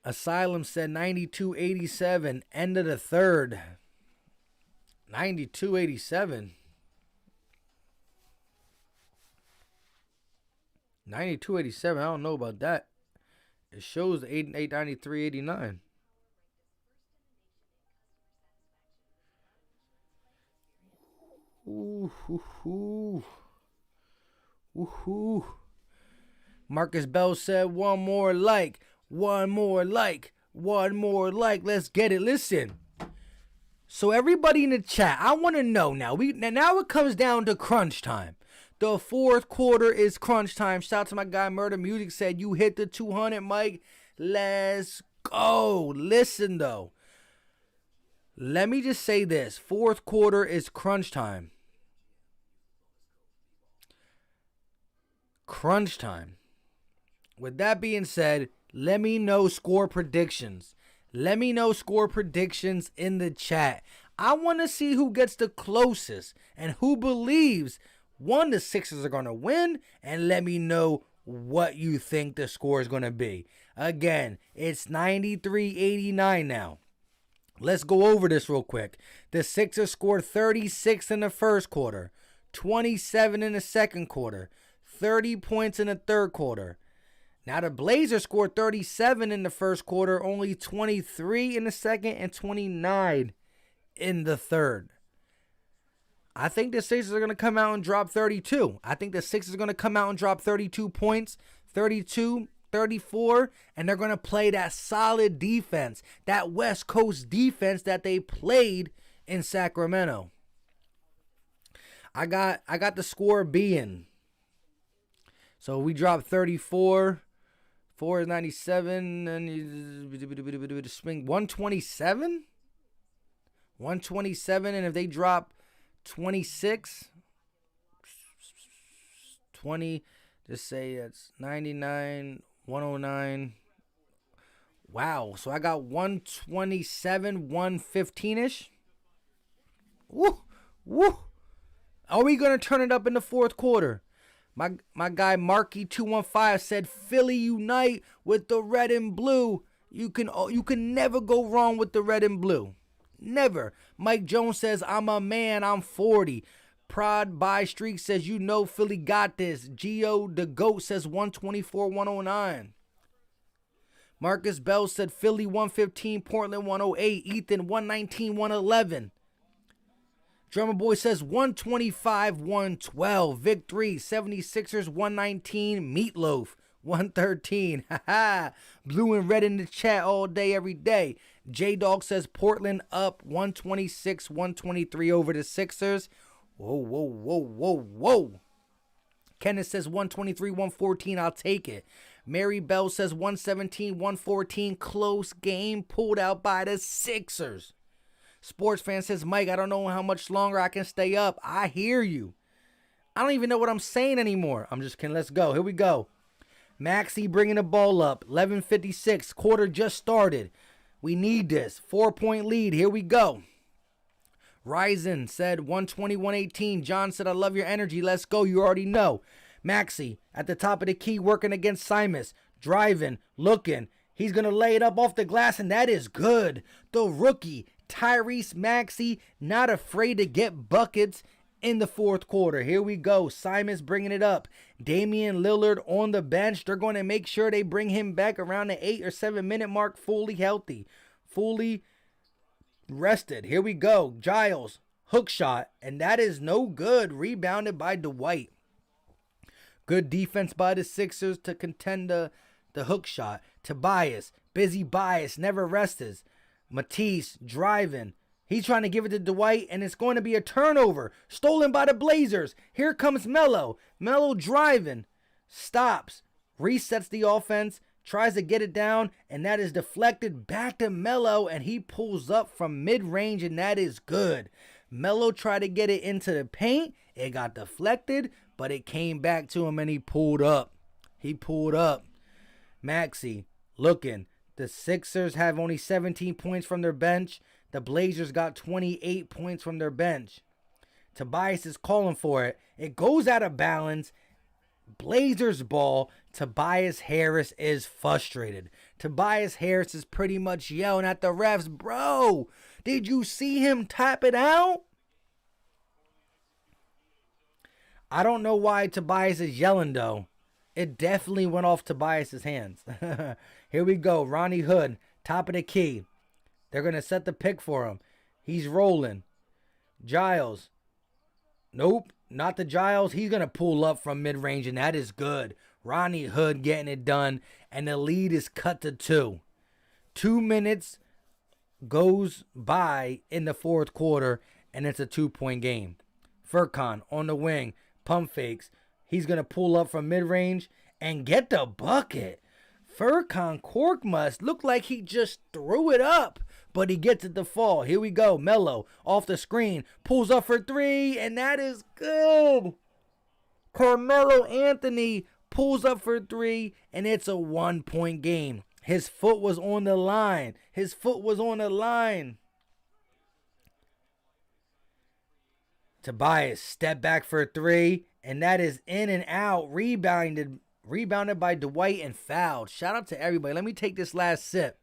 Asylum said 92-87. End of the third. 92-87. 92-87. I don't know about that. It shows 893-89. Ooh, hoo, hoo. Ooh, hoo. Marcus Bell said, one more like. One more like. One more like. Let's get it. Listen. So everybody in the chat, I want to know now. Now it comes down to crunch time. The fourth quarter is crunch time. Shout out to my guy Murder Music said, you hit the 200, Mike. Let's go. Listen, though. Let me just say this. Fourth quarter is crunch time. Crunch time. With that being said, let me know score predictions. Let me know score predictions in the chat. I want to see who gets the closest and who believes the Sixers are going to win, and let me know what you think the score is going to be. Again, it's 93-89 now. Let's go over this real quick. The Sixers scored 36 in the first quarter, 27 in the second quarter, 30 points in the third quarter. Now the Blazers scored 37 in the first quarter, only 23 in the second, and 29 in the third. I think the Sixers are going to come out and drop 32. I think the Sixers are going to come out and drop 32 points, 32, 34, and they're going to play that solid defense, that West Coast defense that they played in Sacramento. I got the score being. So we dropped 34. 4 is 97, and swing 127? 127, and if they drop 26, 20, just say it's 99, 109. Wow, so I got 127, 115-ish. Woo, woo. Are we going to turn it up in the fourth quarter? My guy Marky215 said, Philly unite with the red and blue. You can never go wrong with the red and blue. Never. Mike Jones says, I'm a man, I'm 40. Prod by Streak says, you know Philly got this. Geo the GOAT says 124, 109. Marcus Bell said Philly 115, Portland 108. Ethan 119, 111. Drummer Boy says 125, 112. Victory 76ers 119. Meatloaf 113. Haha. Blue and red in the chat all day, every day. J Dog says Portland up 126, 123 over the Sixers. Whoa, whoa, whoa, whoa, whoa. Kenneth says 123, 114. I'll take it. Mary Bell says 117, 114. Close game pulled out by the Sixers. Sports fan says, Mike, I don't know how much longer I can stay up. I hear you. I don't even know what I'm saying anymore. I'm just kidding. Let's go. Here we go. Maxey bringing the ball up. 11:56. Quarter just started. We need this. 4-point lead. Here we go. Ryzen said 120, 118. John said, I love your energy. Let's go. You already know. Maxey at the top of the key working against Simus. Driving. Looking. He's going to lay it up off the glass, and that is good. The rookie. Tyrese Maxey not afraid to get buckets in the fourth quarter. Here we go. Simon's bringing it up. Damian Lillard on the bench. They're going to make sure they bring him back around the 8 or 7 minute mark fully healthy, fully rested. Here we go. Giles, hook shot, and that is no good. Rebounded by Dwight. Good defense by the Sixers to contend the hook shot. Tobias, busy bias, never rests. Matisse driving. He's trying to give it to Dwight, and it's going to be a turnover. Stolen by the Blazers. Here comes Melo. Melo driving. Stops. Resets the offense. Tries to get it down, and that is deflected back to Melo, and he pulls up from mid-range, and that is good. Melo tried to get it into the paint. It got deflected, but it came back to him, and he pulled up. He pulled up. Maxey looking. The Sixers have only 17 points from their bench. The Blazers got 28 points from their bench. Tobias is calling for it. It goes out of balance. Blazers ball. Tobias Harris is frustrated. Tobias Harris is pretty much yelling at the refs, bro, did you see him tap it out? I don't know why Tobias is yelling, though. It definitely went off Tobias's hands. Here we go. Ronnie Hood, top of the key. They're going to set the pick for him. He's rolling. Giles. Nope, not the Giles. He's going to pull up from mid-range, and that is good. Ronnie Hood getting it done, and the lead is cut to 2. 2 minutes goes by in the fourth quarter, and it's a 2-point game. Furkan on the wing. Pump fakes. He's going to pull up from mid-range and get the bucket. Furkan Korkmaz looked like he just threw it up, but he gets it to fall. Here we go. Melo off the screen. Pulls up for 3, and that is good. Carmelo Anthony pulls up for 3, and it's a 1-point game. His foot was on the line. His foot was on the line. Tobias step back for 3, and that is in and out. Rebounded by Dwight and fouled. Shout out to everybody. Let me take this last sip.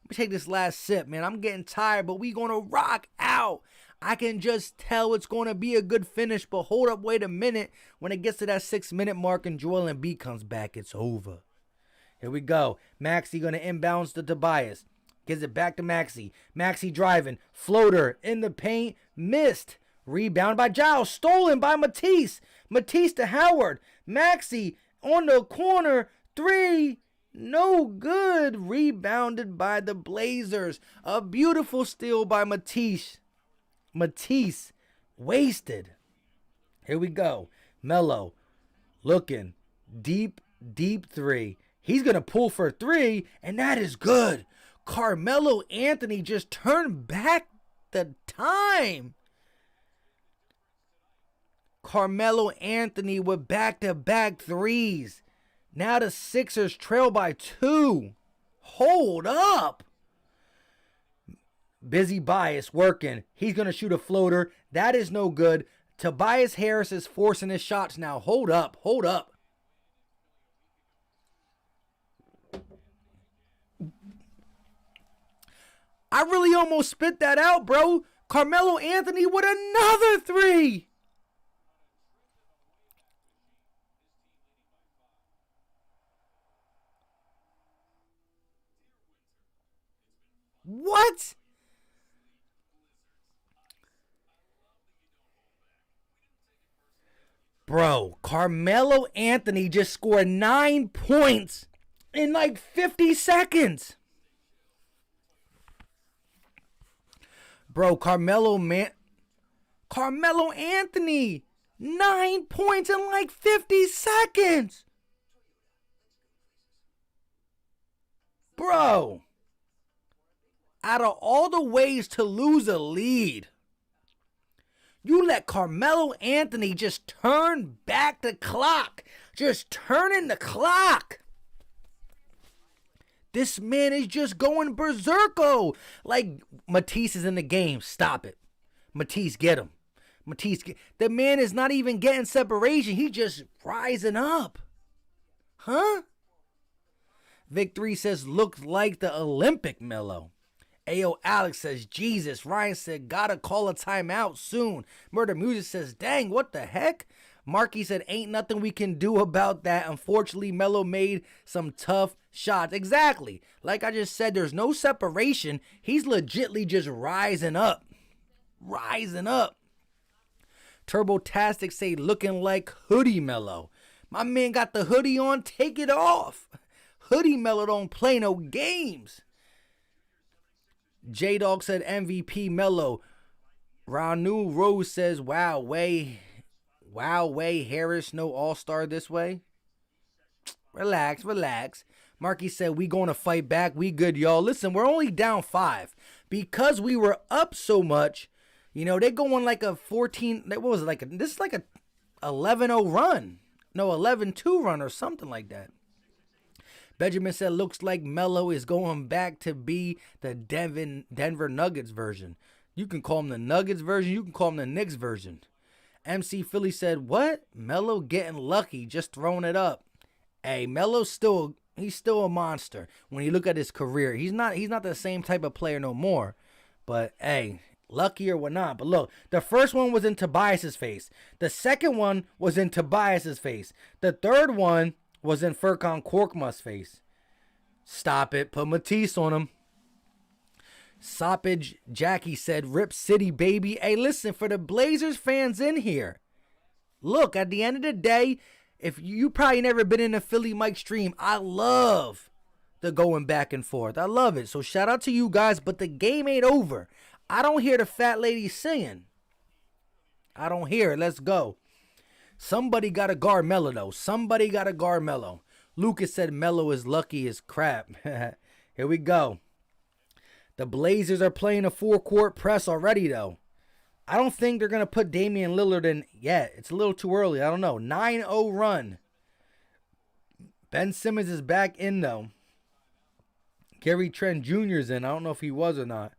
Let me take this last sip, man. I'm getting tired, but we gonna rock out. I can just tell it's gonna be a good finish, but hold up, wait a minute. When it gets to that 6-minute mark and Joel Embiid comes back, it's over. Here we go. Maxey gonna inbounds to Tobias. Gives it back to Maxey. Maxey driving. Floater in the paint. Missed. Rebound by Giles. Stolen by Matisse. Matisse to Howard. Maxey on the corner. 3. No good. Rebounded by the Blazers. A beautiful steal by Matisse. Matisse wasted. Here we go. Melo looking. Deep 3. He's going to pull for 3, and that is good. Carmelo Anthony just turned back the time. Carmelo Anthony with back-to-back threes. Now the Sixers trail by 2. Hold up. Busy Bias working. He's going to shoot a floater. That is no good. Tobias Harris is forcing his shots now. Hold up. I really almost spit that out, bro. Carmelo Anthony with another 3. What? Bro, Carmelo Anthony just scored 9 points in like 50 seconds. Bro, Carmelo Anthony, 9 points in like 50 seconds. Bro, out of all the ways to lose a lead, you let Carmelo Anthony just turn back the clock. Just turning the clock. This man is just going berserko. Like, Matisse is in the game. Stop it. Matisse, get him. The man is not even getting separation. He's just rising up. Huh? Victory says, looks like the Olympic Melo. Ayo Alex says, Jesus. Ryan said, gotta call a timeout soon. Murder Music says, dang, what the heck? Marky said, ain't nothing we can do about that. Unfortunately, Melo made some tough shots. Exactly. Like I just said, there's no separation. He's legitly just rising up. Turbotastic say, looking like Hoodie Melo. My man got the hoodie on. Take it off. Hoodie Melo don't play no games. J-Dog said MVP Melo. Ranu Rose says, wow, way Harris, no all-star this way. Relax. Marky said, we going to fight back. We good, y'all. Listen, we're only down 5. Because we were up so much, you know, they going like a 14, what was it, this is like a 11-0 run. No, 11-2 run or something like that. Benjamin said, looks like Melo is going back to be the Denver Nuggets version. You can call him the Nuggets version. You can call him the Knicks version. MC Philly said, what? Melo getting lucky, just throwing it up. Hey, Melo's he's still a monster. When you look at his career, he's not the same type of player no more. But hey, lucky or whatnot. But look, the first one was in Tobias's face. The second one was in Tobias's face. The third one was in Furkan Korkmaz's face. Stop it. Put Matisse on him. Soppage Jackie said, Rip City, baby. Hey, listen, for the Blazers fans in here, look, at the end of the day, if you probably never been in a Philly Mike stream, I love the going back and forth. I love it. So shout out to you guys, but the game ain't over. I don't hear the fat lady singing. I don't hear it. Let's go. Somebody got to guard Melo, though. Lucas said Melo is lucky as crap. Here we go. The Blazers are playing a 4-court press already, though. I don't think they're going to put Damian Lillard in yet. It's a little too early. I don't know. 9-0 run. Ben Simmons is back in, though. Gary Trent Jr. is in. I don't know if he was or not.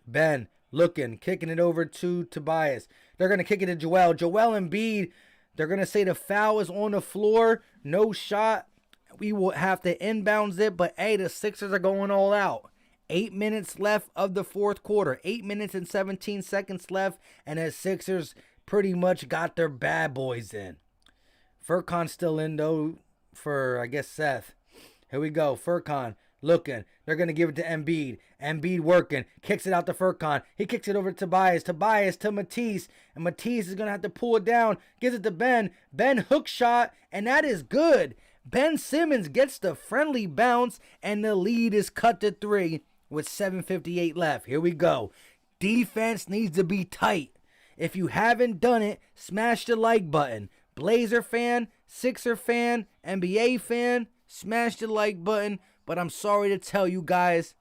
Ben looking, kicking it over to Tobias. They're going to kick it to Joel. Joel Embiid, they're going to say the foul is on the floor. No shot. We will have to inbounds it, but hey, the Sixers are going all out. 8 minutes left of the fourth quarter. 8 minutes and 17 seconds left, and the Sixers pretty much got their bad boys in. Furkan's still in, though, for, I guess, Seth. Here we go. Furkan looking. They're going to give it to Embiid. Embiid working. Kicks it out to Furkan. He kicks it over to Tobias. Tobias to Matisse. And Matisse is going to have to pull it down. Gives it to Ben. Ben hook shot, and that is good. Ben Simmons gets the friendly bounce, and the lead is cut to 3 with 7:58 left. Here we go. Defense needs to be tight. If you haven't done it, smash the like button. Blazer fan, Sixer fan, NBA fan, smash the like button. But I'm sorry to tell you guys,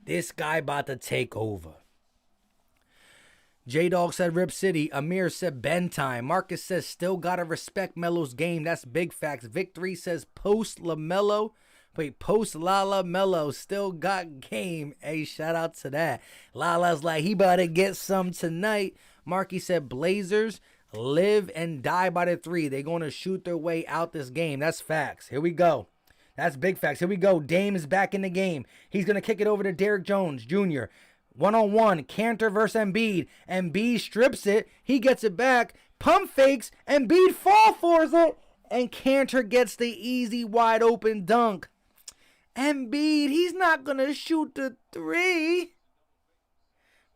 this guy about to take over. J-Dog said Rip City. Amir said Ben time. Marcus says still gotta respect Melo's game. That's big facts. Victory says post LaMelo. Wait, post Lala Melo still got game. Hey, shout out to that. Lala's like, he about to get some tonight. Marky said Blazers live and die by the 3. They're going to shoot their way out this game. That's facts. Here we go. That's big facts. Here we go. Dame is back in the game. He's going to kick it over to Derrick Jones Jr. One-on-one. Cantor versus Embiid. Embiid strips it. He gets it back. Pump fakes. Embiid fall force it. And Cantor gets the easy wide open dunk. Embiid, he's not going to shoot the 3.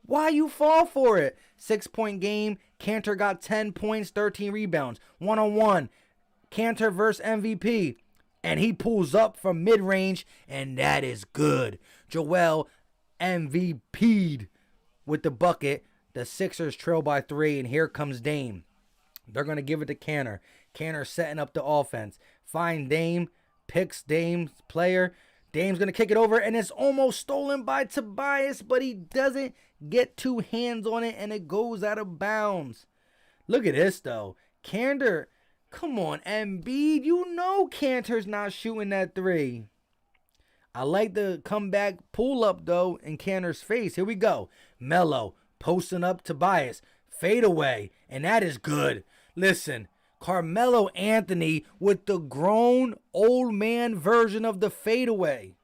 Why you fall for it? 6-point game. Cantor got 10 points, 13 rebounds. One-on-one. Cantor versus MVP. And he pulls up from mid-range, and that is good. Joel MVP'd with the bucket. The Sixers trail by 3, and here comes Dame. They're going to give it to Cantor. Cantor setting up the offense. Find Dame. Picks Dame's player. Dame's going to kick it over, and it's almost stolen by Tobias, but he doesn't get 2 hands on it, and it goes out of bounds. Look at this, though. Cantor, come on, Embiid. You know Cantor's not shooting that 3. I like the comeback pull-up, though, in Cantor's face. Here we go. Melo posting up Tobias. Fade away, and that is good. Listen. Carmelo Anthony with the grown old man version of the fadeaway.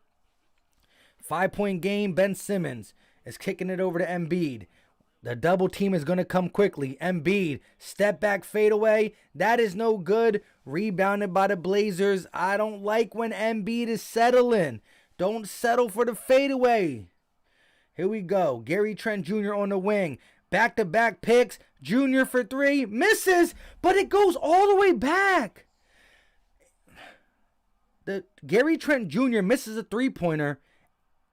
5-point game. Ben Simmons is kicking it over to Embiid. The double team is going to come quickly. Embiid, step back fadeaway. That is no good. Rebounded by the Blazers. I don't like when Embiid is settling. Don't settle for the fadeaway. Here we go. Gary Trent Jr. on the wing. Back-to-back picks. Junior for 3. Misses, but it goes all the way back. The Gary Trent Jr. misses a 3-pointer,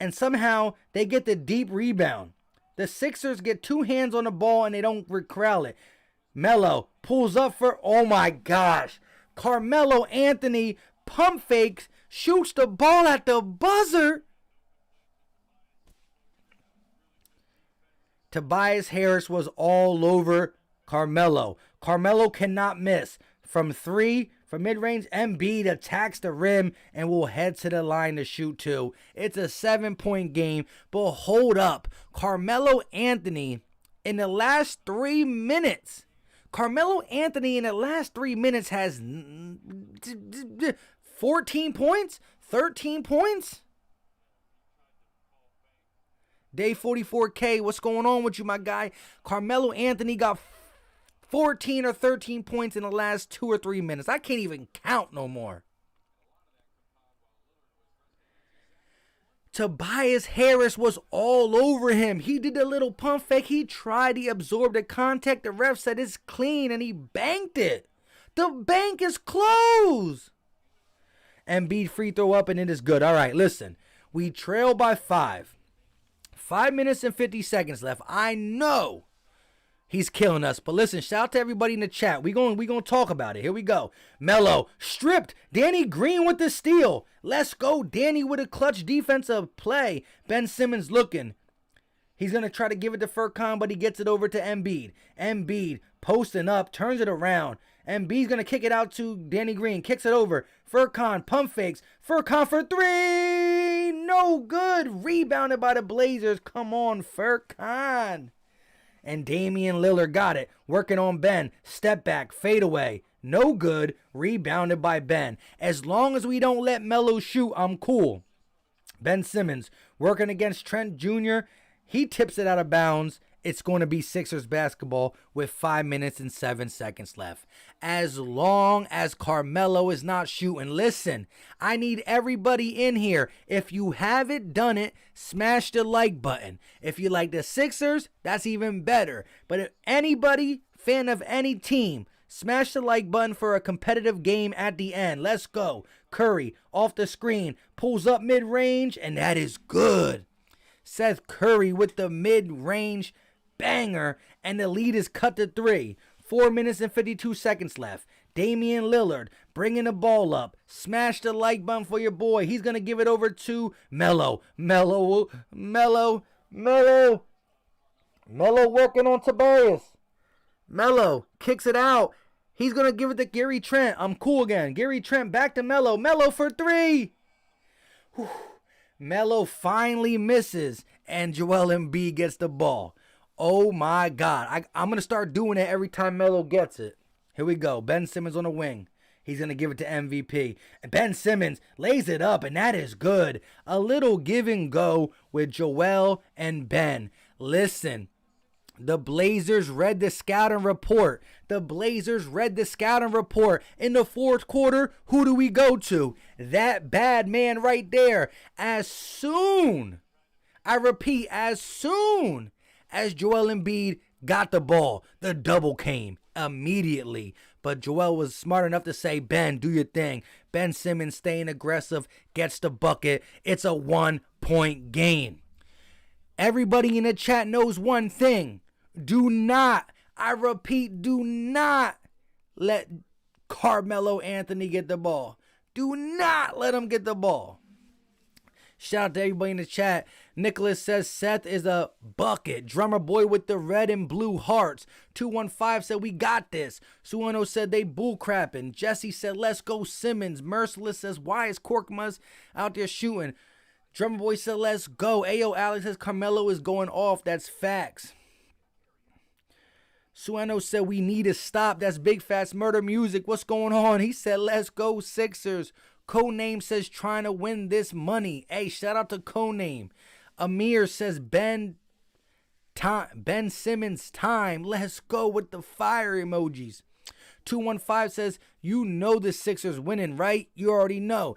and somehow they get the deep rebound. The Sixers get 2 hands on the ball, and they don't corral it. Melo pulls up for, oh my gosh. Carmelo Anthony pump fakes, shoots the ball at the buzzer. Tobias Harris was all over Carmelo. Carmelo cannot miss. From 3, from mid-range, Embiid attacks the rim and will head to the line to shoot 2. It's a 7-point game, but hold up. Carmelo Anthony in the last 3 minutes. Carmelo Anthony in the last 3 minutes has 14 points, 13 points. Day 44K, what's going on with you, my guy? Carmelo Anthony got 14 or 13 points in the last 2 or 3 minutes. I can't even count no more. Tobias Harris was all over him. He did a little pump fake. He tried. He absorbed the contact. The ref said it's clean, and he banked it. The bank is closed. Embiid free throw up, and it is good. All right, listen. We trail by 5. 5 minutes and 50 seconds left. I know he's killing us. But listen, shout out to everybody in the chat. We gonna talk about it. Here we go. Melo stripped. Danny Green with the steal. Let's go. Danny with a clutch defensive play. Ben Simmons looking. He's going to try to give it to Furkan, but he gets it over to Embiid. Embiid posting up, turns it around. Embiid's going to kick it out to Danny Green. Kicks it over. Furkan pump fakes. Furkan for 3. No good. Rebounded by the Blazers. Come on, Furkan. And Damian Lillard got it. Working on Ben. Step back. Fade away. No good. Rebounded by Ben. As long as we don't let Melo shoot, I'm cool. Ben Simmons working against Trent Jr. He tips it out of bounds. It's going to be Sixers basketball with 5 minutes and 7 seconds left. As long as Carmelo is not shooting. Listen, I need everybody in here. If you haven't done it, smash the like button. If you like the Sixers, that's even better. But if anybody, fan of any team, smash the like button for a competitive game at the end. Let's go. Curry off the screen, pulls up mid-range, and that is good. Seth Curry with the mid-range banger, and the lead is cut to 3. 4 minutes and 52 seconds left. Damian Lillard bringing the ball up. Smash the like button for your boy. He's going to give it over to Melo. Melo working on Tobias. Melo kicks it out. He's going to give it to Gary Trent. I'm cool again. Gary Trent back to Melo. Melo for 3. Whew. Melo finally misses, and Joel Embiid gets the ball. Oh, my God. I'm going to start doing it every time Melo gets it. Here we go. Ben Simmons on the wing. He's going to give it to MVP. And Ben Simmons lays it up, and that is good. A little give and go with Joel and Ben. Listen. The Blazers read the scouting report. In the fourth quarter, who do we go to? That bad man right there. As soon as Joel Embiid got the ball, the double came immediately. But Joel was smart enough to say, Ben, do your thing. Ben Simmons staying aggressive, gets the bucket. It's a 1-point game. Everybody in the chat knows one thing. Do not let Carmelo Anthony get the ball. Do not let him get the ball. Shout out to everybody in the chat. Nicholas says Seth is a bucket. Drummer boy with the red and blue hearts. 215 said we got this. Suano said they bull crapping. Jesse said let's go Simmons. Merciless says why is Korkmaz out there shooting? Drummer boy said let's go. Ayo Alex says Carmelo is going off. That's facts. Suano said we need to stop. That's Big Fast Murder Music. What's going on? He said let's go Sixers. Codename says trying to win this money. Hey, shout out to Codename. Amir says Ben Simmons time. Let's go with the fire emojis. 215 says you know the Sixers winning, right? You already know.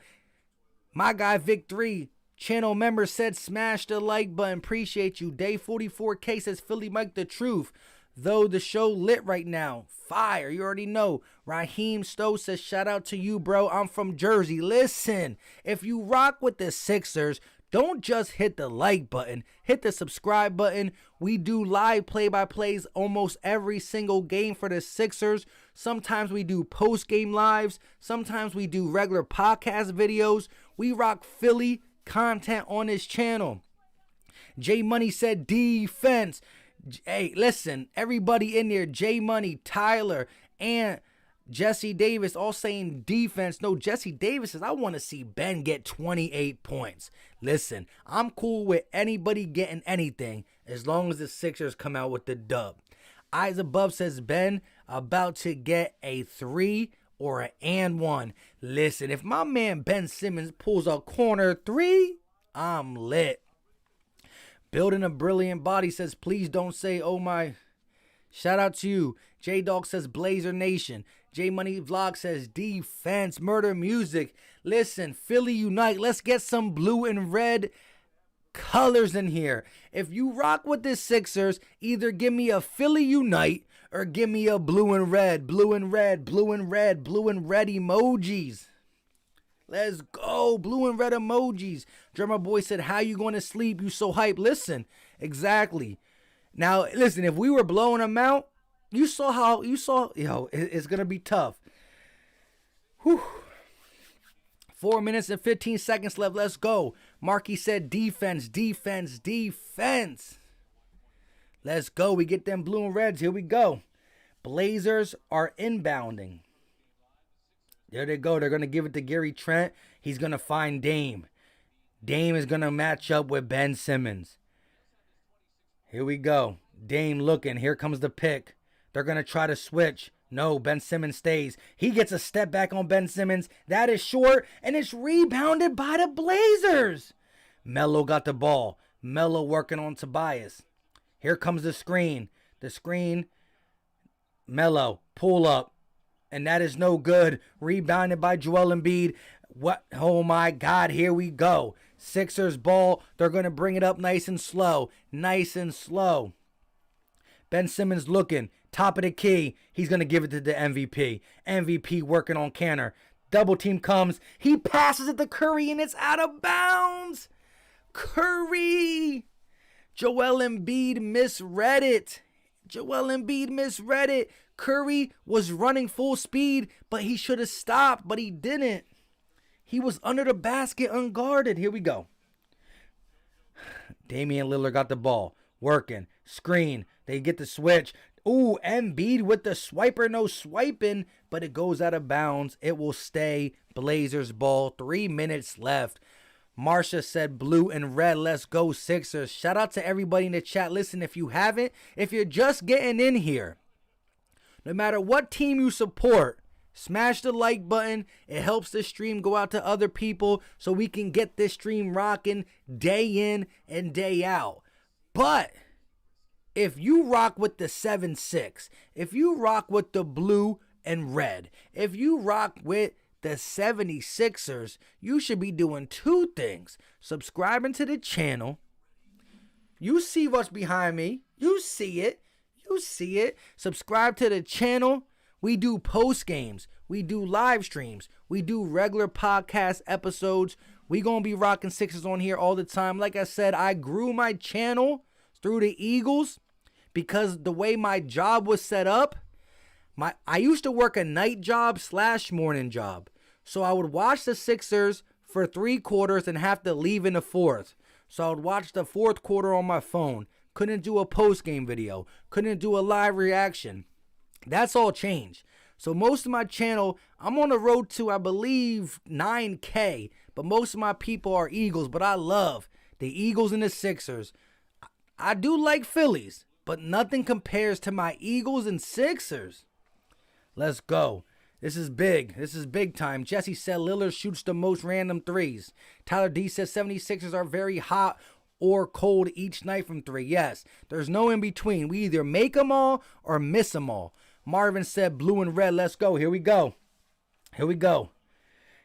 My guy Vic 3 channel member said smash the like button. Appreciate you. Day 44K says Philly Mike the truth. Though the show lit right now. Fire. You already know. Raheem Stowe says, shout out to you, bro. I'm from Jersey. Listen, if you rock with the Sixers, don't just hit the like button. Hit the subscribe button. We do live play-by-plays almost every single game for the Sixers. Sometimes we do post-game lives. Sometimes we do regular podcast videos. We rock Philly content on this channel. J Money said defense. Hey, listen, everybody in there, J Money, Tyler, and Jesse Davis all saying defense. No, Jesse Davis says, I want to see Ben get 28 points. Listen, I'm cool with anybody getting anything as long as the Sixers come out with the dub. Eyes Above says, Ben about to get a 3 or an and 1. Listen, if my man Ben Simmons pulls a corner 3, I'm lit. Building a Brilliant Body says, please don't say, oh my. Shout out to you. J-Dog says, Blazer Nation. J-Money Vlog says, defense, murder music. Listen, Philly unite. Let's get some blue and red colors in here. If you rock with the Sixers, either give me a Philly unite or give me a blue and red, blue and red, blue and red, blue and red emojis. Let's go. Blue and red emojis. Drummer Boy said, how you going to sleep? You so hype. Listen, exactly. Now, listen, if we were blowing them out, it's going to be tough. Whew. 4 minutes and 15 seconds left. Let's go. Marky said defense, defense, defense. Let's go. We get them blue and reds. Here we go. Blazers are inbounding. There they go. They're going to give it to Gary Trent. He's going to find Dame. Dame is going to match up with Ben Simmons. Here we go. Dame looking. Here comes the pick. They're going to try to switch. No, Ben Simmons stays. He gets a step back on Ben Simmons. That is short, and it's rebounded by the Blazers. Melo got the ball. Melo working on Tobias. Here comes the screen. The screen. Melo, pull up. And that is no good. Rebounded by Joel Embiid. What? Oh my God, here we go. Sixers ball. They're going to bring it up nice and slow. Nice and slow. Ben Simmons looking. Top of the key. He's going to give it to the MVP. MVP working on Canner. Double team comes. He passes it to Curry and it's out of bounds. Curry. Joel Embiid misread it. Joel Embiid misread it. Curry was running full speed, but he should have stopped, but he didn't. He was under the basket unguarded. Here we go. Damian Lillard got the ball. Working. Screen. They get the switch. Ooh, Embiid with the swiper. No swiping, but it goes out of bounds. It will stay Blazers ball. 3 minutes left. Marsha said blue and red. Let's go Sixers. Shout out to everybody in the chat. Listen, if you haven't, if you're just getting in here, no matter what team you support, smash the like button. It helps the stream go out to other people so we can get this stream rocking day in and day out. But if you rock with the 7-6, if you rock with the blue and red, if you rock with the 76ers, you should be doing two things. Subscribing to the channel. You see what's behind me. You see it. You see it. Subscribe to the channel. We do post games. We do live streams. We do regular podcast episodes. We gonna be rocking Sixers on here all the time. Like I said, I grew my channel through the Eagles because the way my job was set up, I used to work a night job / morning job. So I would watch the Sixers for 3 quarters and have to leave in the fourth. So I would watch the fourth quarter on my phone. Couldn't do a post-game video. Couldn't do a live reaction. That's all changed. So most of my channel, I'm on the road to, I believe, 9K. But most of my people are Eagles. But I love the Eagles and the Sixers. I do like Phillies. But nothing compares to my Eagles and Sixers. Let's go. This is big. This is big time. Jesse said Lillard shoots the most random threes. Tyler D says 76ers are very hot or cold each night from 3. Yes, there's no in between. We either make them all or miss them all. Marvin said blue and red. Let's go. Here we go. Here we go.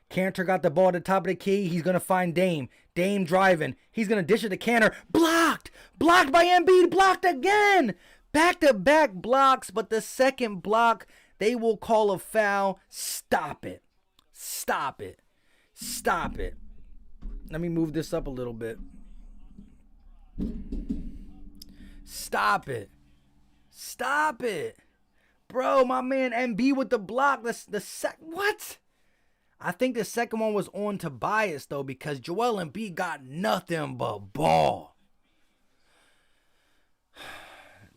Cantor got the ball at the top of the key. He's going to find Dame. Dame driving. He's going to dish it to Cantor. Blocked. Blocked by Embiid. Blocked again. Back-to-back blocks, but the second block, they will call a foul. Stop it. Stop it. Stop it. Let me move this up a little bit. Stop it. Stop it. Bro, my man MB with the block. What? I think the second one was on Tobias, though, because Joel Embiid got nothing but ball.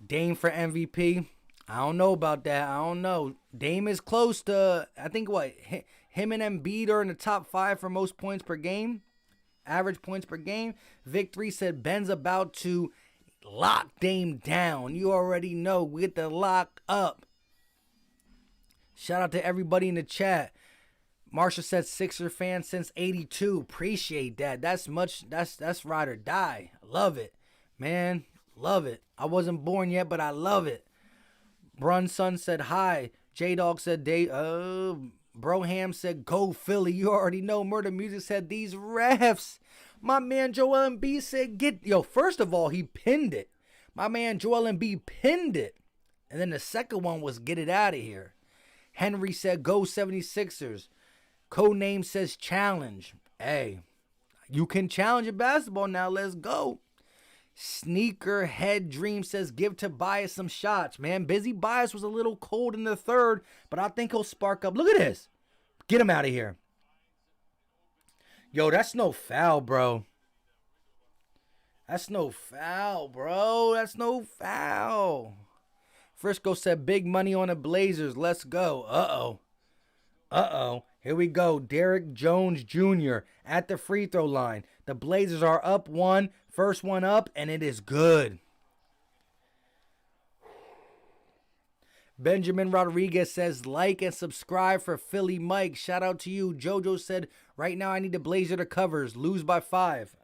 Dame for MVP. I don't know about that. I don't know. Dame is close to, I think, what? Him and Embiid are in the top 5 for most points per game. Average points per game. Vic 3 said Ben's about to lock Dame down. You already know. We get the lock up. Shout out to everybody in the chat. Marsha said Sixer fan since 82. Appreciate that. That's ride or die. Love it. Man, love it. I wasn't born yet, but I love it. Brunson said hi. J-Dog said Broham said go Philly. You already know. Murder Music said these refs. My man Joel Embiid said first of all, he pinned it. My man Joel Embiid pinned it. And then the second one was get it out of here. Henry said go 76ers. Codename says challenge. Hey, you can challenge a basketball now. Let's go. Sneakerhead Dream says give Tobias some shots. Man, Busy Bias was a little cold in the third, but I think he'll spark up. Look at this. Get him out of here. Yo, that's no foul, bro. That's no foul, bro. That's no foul. Frisco said big money on the Blazers. Let's go. Uh-oh. Uh-oh. Here we go. Derrick Jones Jr. at the free throw line. The Blazers are up 1. First one up, and it is good. Benjamin Rodriguez says, like and subscribe for Philly Mike. Shout out to you. Jojo said, right now I need to Blazer the covers. Lose by 5.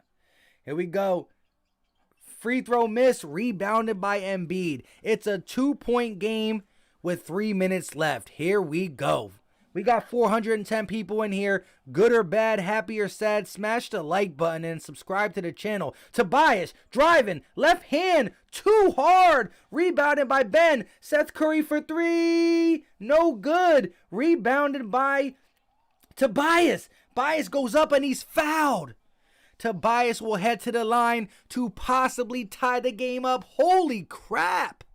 Here we go. Free throw miss, rebounded by Embiid. It's a 2-point game with 3 minutes left. Here we go. We got 410 people in here. Good or bad, happy or sad, smash the like button and subscribe to the channel. Tobias, driving, left hand, too hard. Rebounded by Ben. Seth Curry for 3. No good. Rebounded by Tobias. Bias goes up and he's fouled. Tobias will head to the line to possibly tie the game up. Holy crap.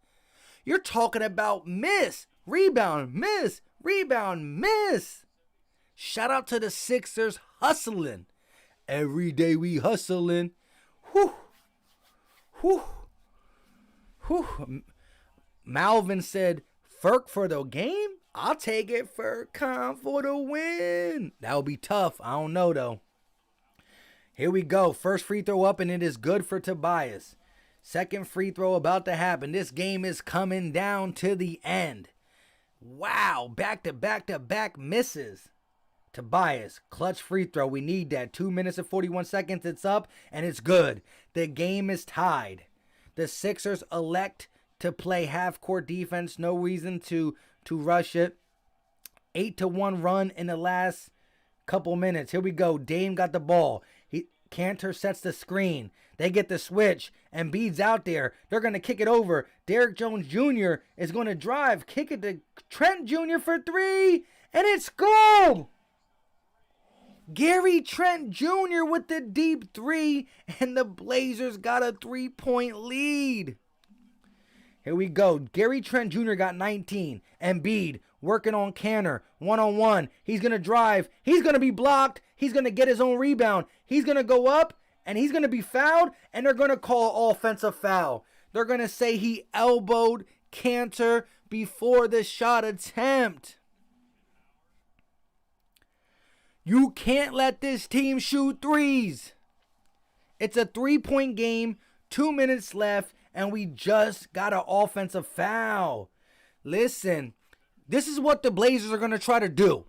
You're talking about miss, rebound, miss. Rebound, miss. Shout out to the Sixers hustling. Every day we hustling. Whew. Whew. Whew. Malvin said, Ferk for the game? I'll take it, Furcon for the win. That'll be tough. I don't know, though. Here we go. First free throw up, and it is good for Tobias. Second free throw about to happen. This game is coming down to the end. Wow, back-to-back-to-back misses. Tobias, clutch free throw. We need that. 2 minutes and 41 seconds. It's up, and it's good. The game is tied. The Sixers elect to play half-court defense. No reason to rush it. 8-1 run in the last couple minutes. Here we go. Dame got the ball. Cantor sets the screen. They get the switch. Embiid's out there. They're going to kick it over. Derrick Jones Jr. is going to drive. Kick it to Trent Jr. for 3. And it's goal. Gary Trent Jr. with the deep 3. And the Blazers got a 3-point lead. Here we go. Gary Trent Jr. got 19. Embiid working on Cantor. 1-on-1. He's going to drive. He's going to be blocked. He's going to get his own rebound. He's going to go up, and he's going to be fouled, and they're going to call offensive foul. They're going to say he elbowed Cantor before the shot attempt. You can't let this team shoot threes. It's a 3-point game, 2 minutes left, and we just got an offensive foul. Listen, this is what the Blazers are going to try to do.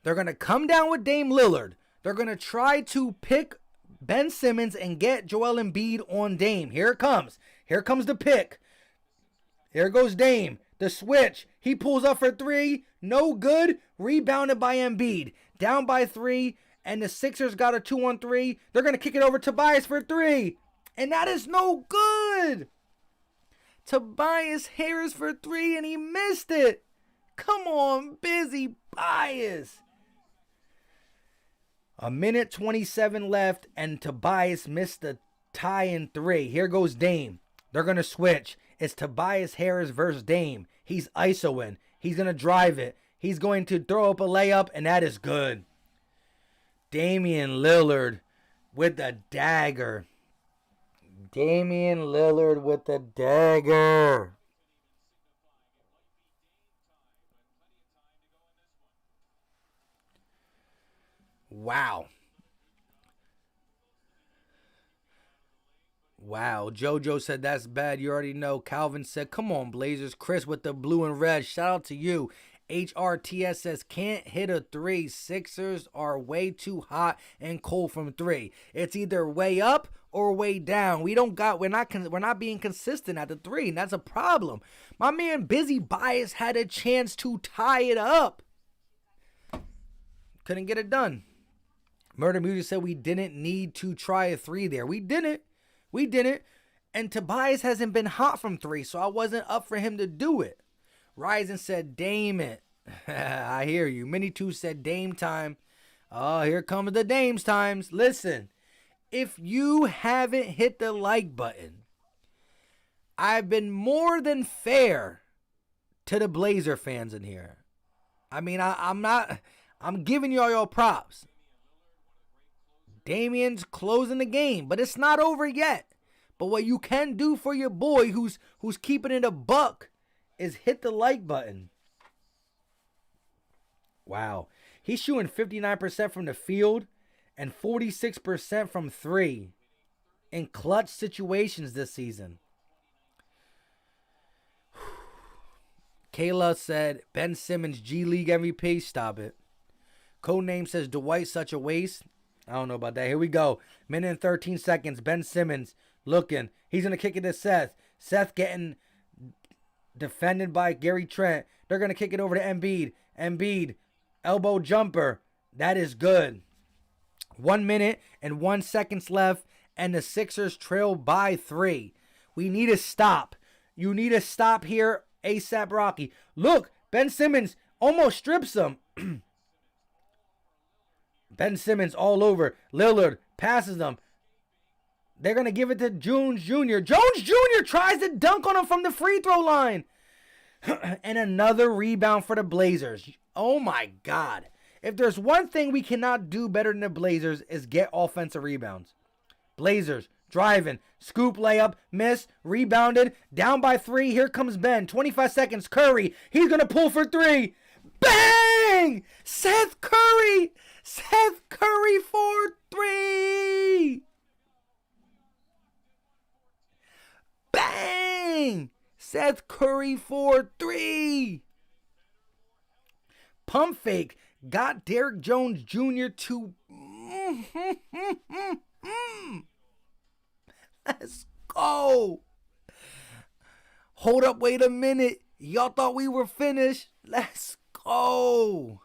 They're going to come down with Dame Lillard. They're going to try to pick Ben Simmons and get Joel Embiid on Dame. Here it comes. Here comes the pick. Here goes Dame. The switch. He pulls up for 3. No good. Rebounded by Embiid. Down by 3. And the Sixers got a 2-on-3. They're going to kick it over to Tobias for 3. And that is no good. Tobias Harris for 3 and he missed it. Come on, busy Bias. A minute 27 left, and Tobias missed the tie-in 3. Here goes Dame. They're going to switch. It's Tobias Harris versus Dame. He's isoing. He's going to drive it. He's going to throw up a layup, and that is good. Damian Lillard with the dagger. Damian Lillard with the dagger. Wow. Wow. JoJo said that's bad. You already know. Calvin said, come on, Blazers. Chris with the blue and red. Shout out to you. HRTS says, can't hit a 3. Sixers are way too hot and cold from 3. It's either way up or way down. We're not being consistent at the 3, and that's a problem. My man Busy Bias had a chance to tie it up. Couldn't get it done. Murder Music said we didn't need to try a 3 there. We didn't. And Tobias hasn't been hot from 3, so I wasn't up for him to do it. Ryzen said, Dame it. I hear you. Mini2 said, Dame time. Oh, here comes the Dame's times. Listen, if you haven't hit the like button, I've been more than fair to the Blazer fans in here. I mean, I'm giving y'all your props. Damian's closing the game, but it's not over yet. But what you can do for your boy who's keeping it a buck is hit the like button. Wow. He's shooting 59% from the field and 46% from 3 in clutch situations this season. Kayla said, Ben Simmons, G League MVP. Stop it. Codename says, Dwight, such a waste. I don't know about that. Here we go. Minute and 13 seconds. Ben Simmons looking. He's going to kick it to Seth. Seth getting defended by Gary Trent. They're going to kick it over to Embiid. Embiid, elbow jumper. That is good. 1 minute and 1 second left, and the Sixers trail by 3. We need to stop. You need to stop here, ASAP Rocky. Look, Ben Simmons almost strips him. Ben Simmons all over. Lillard passes them. They're going to give it to Jones Jr. Jones Jr. tries to dunk on him from the free throw line. And another rebound for the Blazers. Oh my God. If there's one thing we cannot do better than the Blazers is get offensive rebounds. Blazers driving. Scoop layup. Miss. Rebounded. Down by 3. Here comes Ben. 25 seconds. Curry. He's going to pull for 3. Bang! Seth Curry. Seth Curry for 3. Bang! Seth Curry for 3. Pump fake got Derrick Jones Jr. to... Let's go. Hold up, wait a minute. Y'all thought we were finished. Let's go.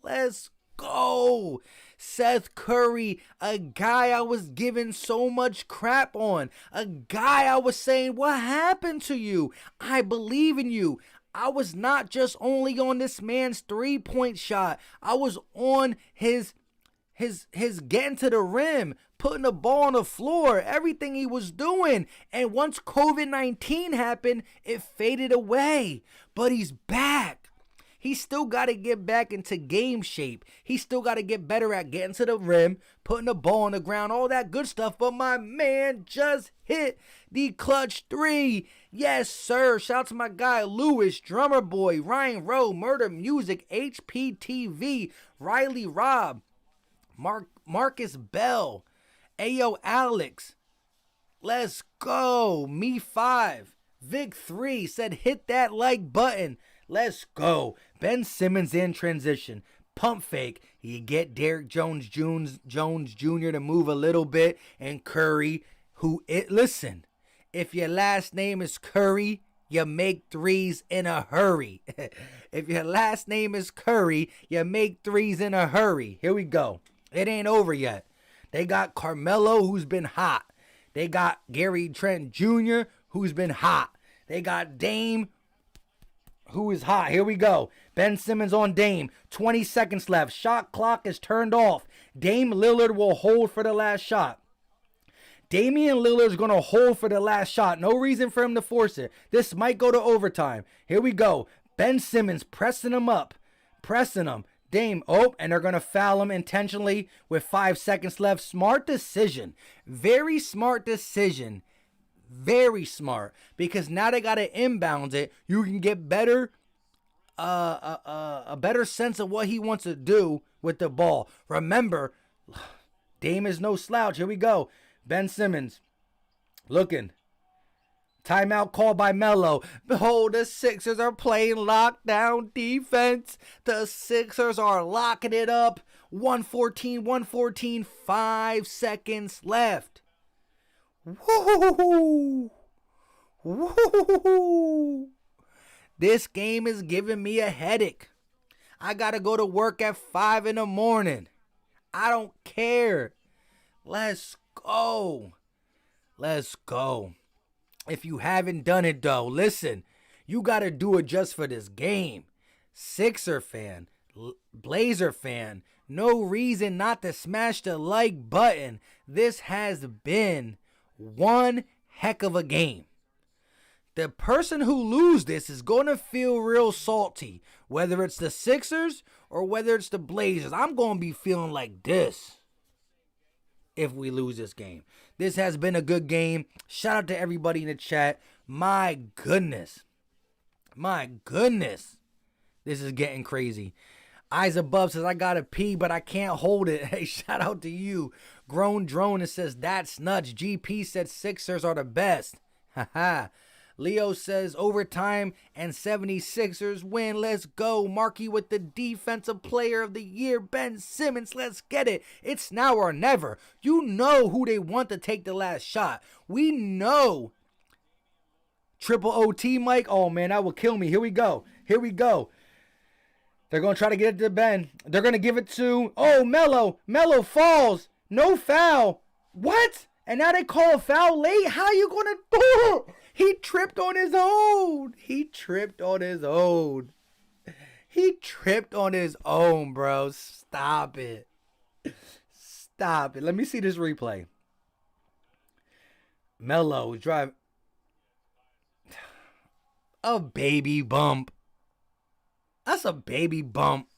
Let's go. Seth Curry, a guy I was giving so much crap on. A guy I was saying, what happened to you? I believe in you. I was not just only on this man's 3-point shot. I was on his getting to the rim, putting the ball on the floor, everything he was doing. And once COVID-19 happened, it faded away. But he's back. He still got to get back into game shape. He still got to get better at getting to the rim, putting the ball on the ground, all that good stuff. But my man just hit the clutch 3. Yes, sir. Shout out to my guy, Lewis, Drummer Boy, Ryan Rowe, Murder Music, HPTV, Riley Robb, Marcus Bell, Ayo Alex. Let's go. Me 5. Vic 3 said hit that like button. Let's go. Ben Simmons in transition. Pump fake. You get Derrick Jones Jr. to move a little bit. And Curry, listen, if your last name is Curry, you make threes in a hurry. If your last name is Curry, you make threes in a hurry. Here we go. It ain't over yet. They got Carmelo, who's been hot. They got Gary Trent Jr., who's been hot. They got Dame, who is hot. Here we go. Ben Simmons on Dame. 20 seconds left. Shot clock is turned off. Dame Lillard will hold for the last shot. Damian Lillard's going to hold for the last shot. No reason for him to force it. This might go to overtime. Here we go. Ben Simmons pressing him up. Pressing him. Dame. Oh, and they're going to foul him intentionally with 5 seconds left. Smart decision. Very smart decision. Very smart, because now they got to inbound it. You can get better, a better sense of what he wants to do with the ball. Remember, Dame is no slouch. Here we go. Ben Simmons looking. Timeout called by Melo. Behold, the Sixers are playing lockdown defense. The Sixers are locking it up. 114, 5 seconds left. Woo! Woo! This game is giving me a headache. I gotta go to work at 5 in the morning. I don't care. Let's go. Let's go. If you haven't done it though, listen, you gotta do it just for this game. Sixer fan, Blazer fan, no reason not to smash the like button. This has been one heck of a game. The person who loses this is going to feel real salty, whether it's the Sixers or whether it's the Blazers. I'm going to be feeling like this if we lose this game. This has been a good game. Shout out to everybody in the chat. My goodness. This is getting crazy. Eyes above says, I gotta pee, but I can't hold it. Hey, shout out to you. Grown Drone, it says, that's nuts. GP said Sixers are the best. Haha. Leo says overtime and 76ers win. Let's go. Markey with the defensive player of the year. Ben Simmons, let's get it. It's now or never. You know who they want to take the last shot. We know. Triple OT, Mike. Oh, man, that will kill me. Here we go. Here we go. They're going to try to get it to Ben. They're going to give it to, oh, Melo. Melo falls. No foul. What? And now they call a foul late? How you going to do it? He tripped on his own. He tripped on his own. He tripped on his own, bro. Stop it. Stop it. Let me see this replay. Melo drive. A baby bump. That's a baby bump.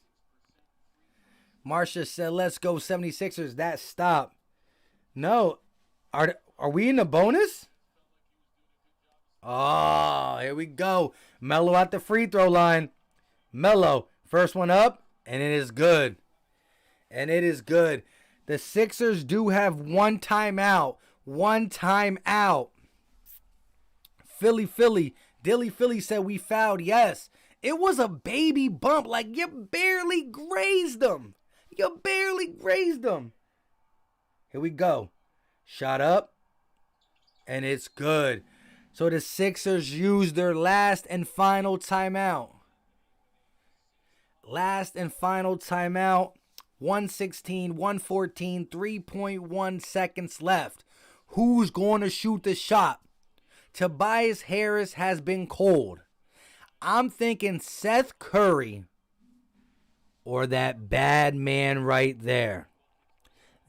Marsha said, let's go 76ers. That stop. No. Are we in the bonus? Oh, here we go. Melo at the free throw line. Melo, first one up, and it is good. And it is good. The Sixers do have one timeout. One timeout. Philly. Dilly Philly said we fouled. Yes. It was a baby bump. Like, you barely grazed them. You barely grazed them. Here we go. Shot up. And it's good. So the Sixers used their last and final timeout. Last and final timeout. 1:16, 1:14, 3.1 seconds left. Who's going to shoot the shot? Tobias Harris has been cold. I'm thinking Seth Curry or that bad man right there.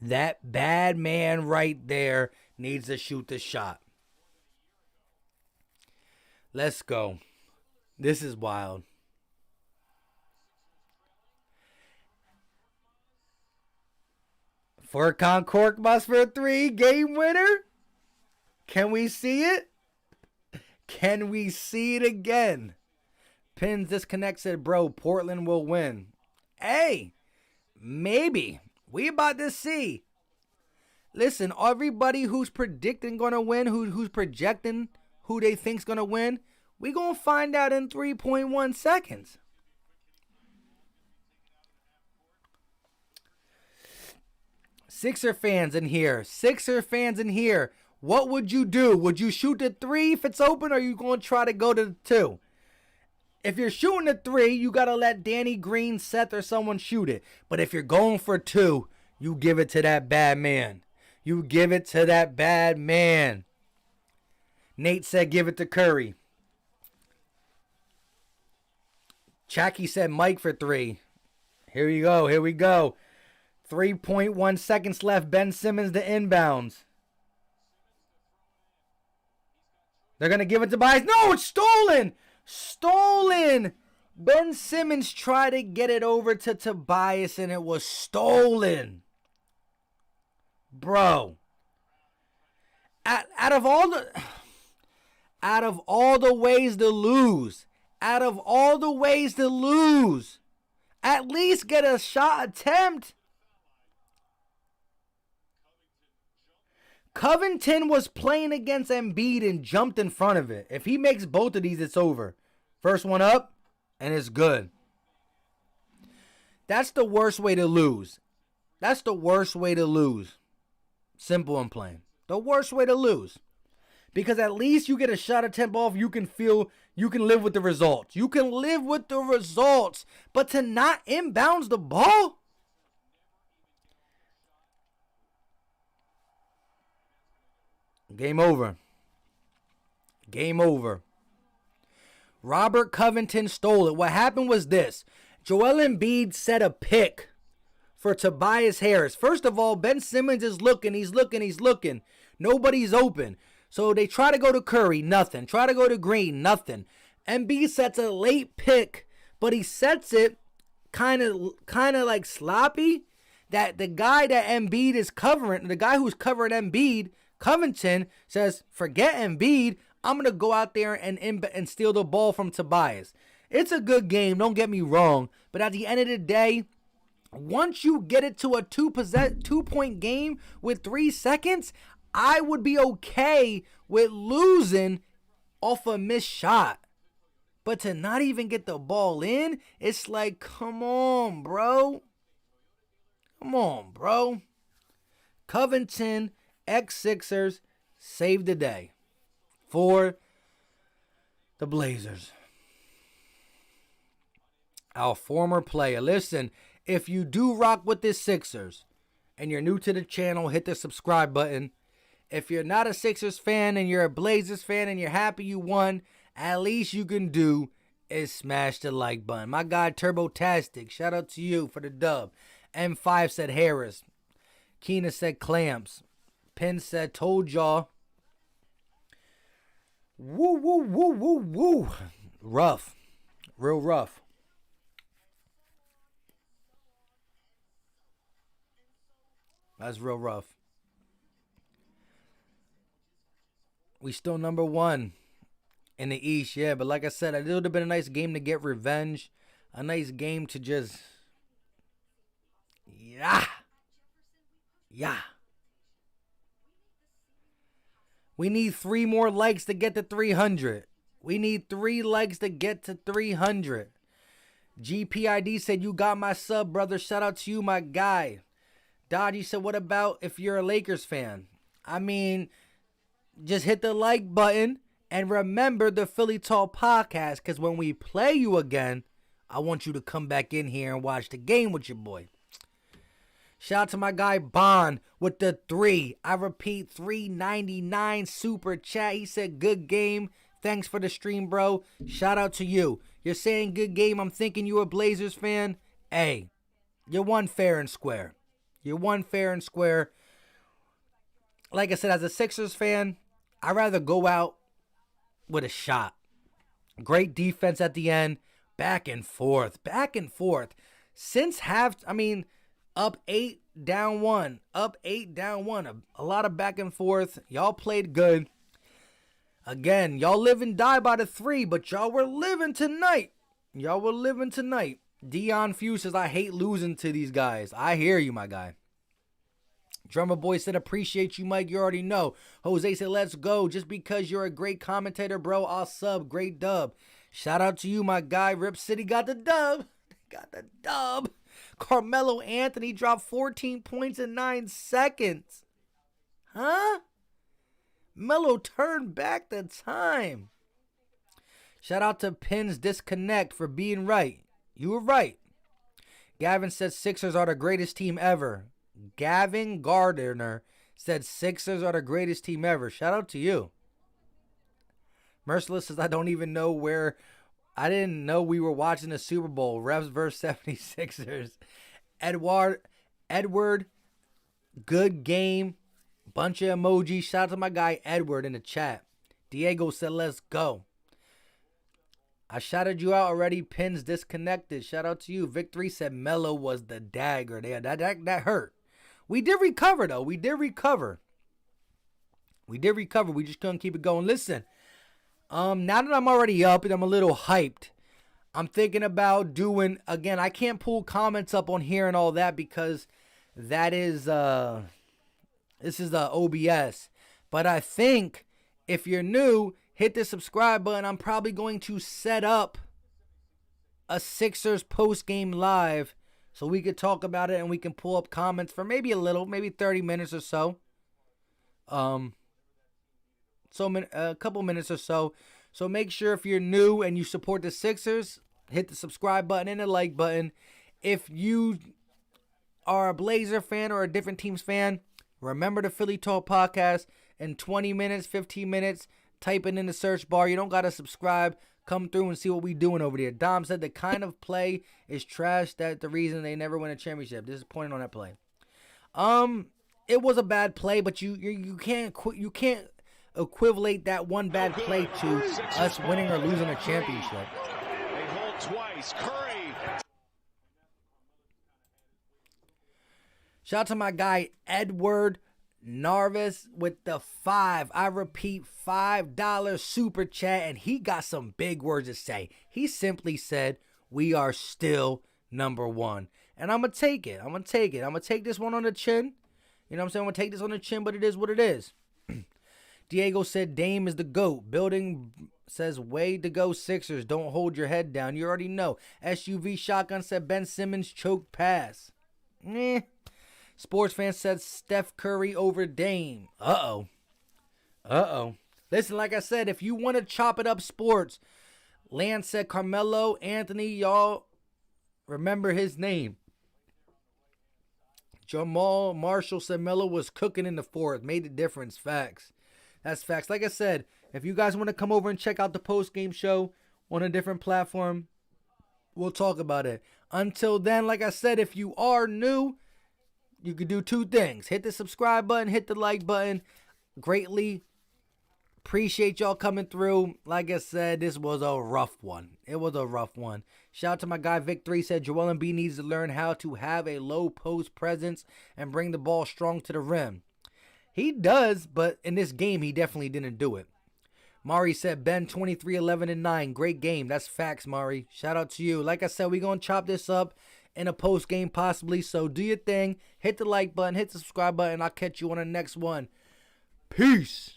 That bad man right there needs to shoot the shot. Let's go. This is wild. Furkan Korkmaz for a 3, game winner. Can we see it? Can we see it again? Pins Disconnect said, bro, Portland will win. Hey, maybe. We about to see. Listen, everybody who's predicting going to win, who's projecting who they think's going to win, we going to find out in 3.1 seconds. Sixer fans in here. What would you do? Would you shoot the 3 if it's open, or are you going to try to go to the 2? If you're shooting the 3, you got to let Danny Green, Seth, or someone shoot it. But if you're going for 2, you give it to that bad man. You give it to that bad man. Nate said give it to Curry. Chacky said Mike for 3. Here we go. 3.1 seconds left. Ben Simmons to inbounds. They're going to give it to Tobias. No, it's stolen. Stolen. Ben Simmons tried to get it over to Tobias and it was stolen. Bro. Out of all the ways to lose, at least get a shot attempt. Covington was playing against Embiid and jumped in front of it. If he makes both of these, it's over. First one up, and it's good. That's the worst way to lose. Simple and plain. The worst way to lose. Because at least you get a shot attempt off, you can live with the results. But to not inbounds the ball? Game over. Robert Covington stole it. What happened was this. Joel Embiid set a pick for Tobias Harris. First of all, Ben Simmons is looking. He's looking. Nobody's open. So they try to go to Curry. Nothing. Try to go to Green. Nothing. Embiid sets a late pick, but he sets it kind of like sloppy. That the guy that Embiid is covering, the guy who's covering Embiid, Covington, says, forget Embiid. I'm going to go out there and steal the ball from Tobias. It's a good game, don't get me wrong. But at the end of the day, once you get it to a 2-point game with 3 seconds, I would be okay with losing off a missed shot. But to not even get the ball in, it's like, come on, bro. Come on, bro. Covington, ex-Sixers, saved the day for the Blazers. Our former player. Listen, if you do rock with the Sixers and you're new to the channel, hit the subscribe button. If you're not a Sixers fan and you're a Blazers fan and you're happy you won, at least you can do is smash the like button. My guy Turbotastic, shout out to you for the dub. M5 said Harris. Keena said clamps. Penn said told y'all. Woo, woo, woo, woo, woo. Rough. Real rough. That's real rough. We still number one in the East, yeah. But like I said, it would have been a nice game to get revenge. A nice game to just... Yeah. We need 3 more likes to get to 300. We need 3 likes to get to 300. GPID said, you got my sub, brother. Shout out to you, my guy. Dodgy said, what about if you're a Lakers fan? I mean, just hit the like button and remember the Philly Talk podcast, because when we play you again, I want you to come back in here and watch the game with your boy. Shout out to my guy Bond with the 3. I repeat, $3.99 super chat. He said, good game. Thanks for the stream, bro. Shout out to you. You're saying good game. I'm thinking you a Blazers fan. Hey, you won fair and square. You won fair and square. Like I said, as a Sixers fan, I'd rather go out with a shot. Great defense at the end. Back and forth. Since up 8, down 1. Up 8, down 1. A lot of back and forth. Y'all played good. Again, y'all live and die by the 3, but y'all were living tonight. Dion Few says, I hate losing to these guys. I hear you, my guy. Drummer Boy said, appreciate you, Mike. You already know. Jose said, let's go. Just because you're a great commentator, bro, I'll sub. Great dub. Shout out to you, my guy. Rip City got the dub. Carmelo Anthony dropped 14 points in 9 seconds. Huh? Melo turned back the time. Shout out to Pins Disconnect for being right. You were right. Gavin said Sixers are the greatest team ever. Gavin Gardner said Sixers are the greatest team ever. Shout out to you. Merciless says, I don't even know where. I didn't know we were watching the Super Bowl. Revs versus 76ers. Edward, good game. Bunch of emojis. Shout out to my guy Edward in the chat. Diego said, let's go. I shouted you out already. Pins Disconnected. Shout out to you. Victory said Melo was the dagger. That hurt. We did recover, though. We did recover. We just couldn't keep it going. Listen, now that I'm already up and I'm a little hyped, I'm thinking about doing, again, I can't pull comments up on here and all that because that is, this is the OBS. But I think if you're new, hit the subscribe button. I'm probably going to set up a Sixers post-game live so we could talk about it and we can pull up comments for maybe 30 minutes or so. A couple minutes or so. So make sure if you're new and you support the Sixers, hit the subscribe button and the like button. If you are a Blazer fan or a different team's fan, remember the Philly Talk podcast. In 20 minutes, 15 minutes, type it in the search bar. You don't got to subscribe. Come through and see what we doing over there. Dom said the kind of play is trash. That's the reason they never win a championship. Disappointed on that play. It was a bad play, but you can't equivalent that one bad play to us winning or losing a championship. They hold twice. Curry. Shout out to my guy Edward Narvis with the 5. I repeat, $5 super chat, and he got some big words to say. He simply said, we are still number one. And I'm going to take it. I'm going to take this one on the chin. You know what I'm saying? I'm going to take this on the chin, but it is what it is. Diego said Dame is the GOAT. Building says way to go Sixers. Don't hold your head down. You already know. SUV Shotgun said Ben Simmons choke pass. Sports fan said Steph Curry over Dame. Uh-oh. Listen, like I said, if you want to chop it up sports, Lance said Carmelo Anthony, y'all remember his name. Jamal Marshall said Melo was cooking in the fourth. Made the difference. Facts. That's facts. Like I said, if you guys want to come over and check out the post-game show on a different platform, we'll talk about it. Until then, like I said, if you are new, you can do two things. Hit the subscribe button, hit the like button. Greatly appreciate y'all coming through. Like I said, this was a rough one. It was a rough one. Shout out to my guy Vic3 said Joel Embiid needs to learn how to have a low post presence and bring the ball strong to the rim. He does, but in this game, he definitely didn't do it. Mari said Ben 23, 11, and 9. Great game. That's facts, Mari. Shout out to you. Like I said, we're going to chop this up in a post game possibly. So do your thing. Hit the like button. Hit the subscribe button. I'll catch you on the next one. Peace.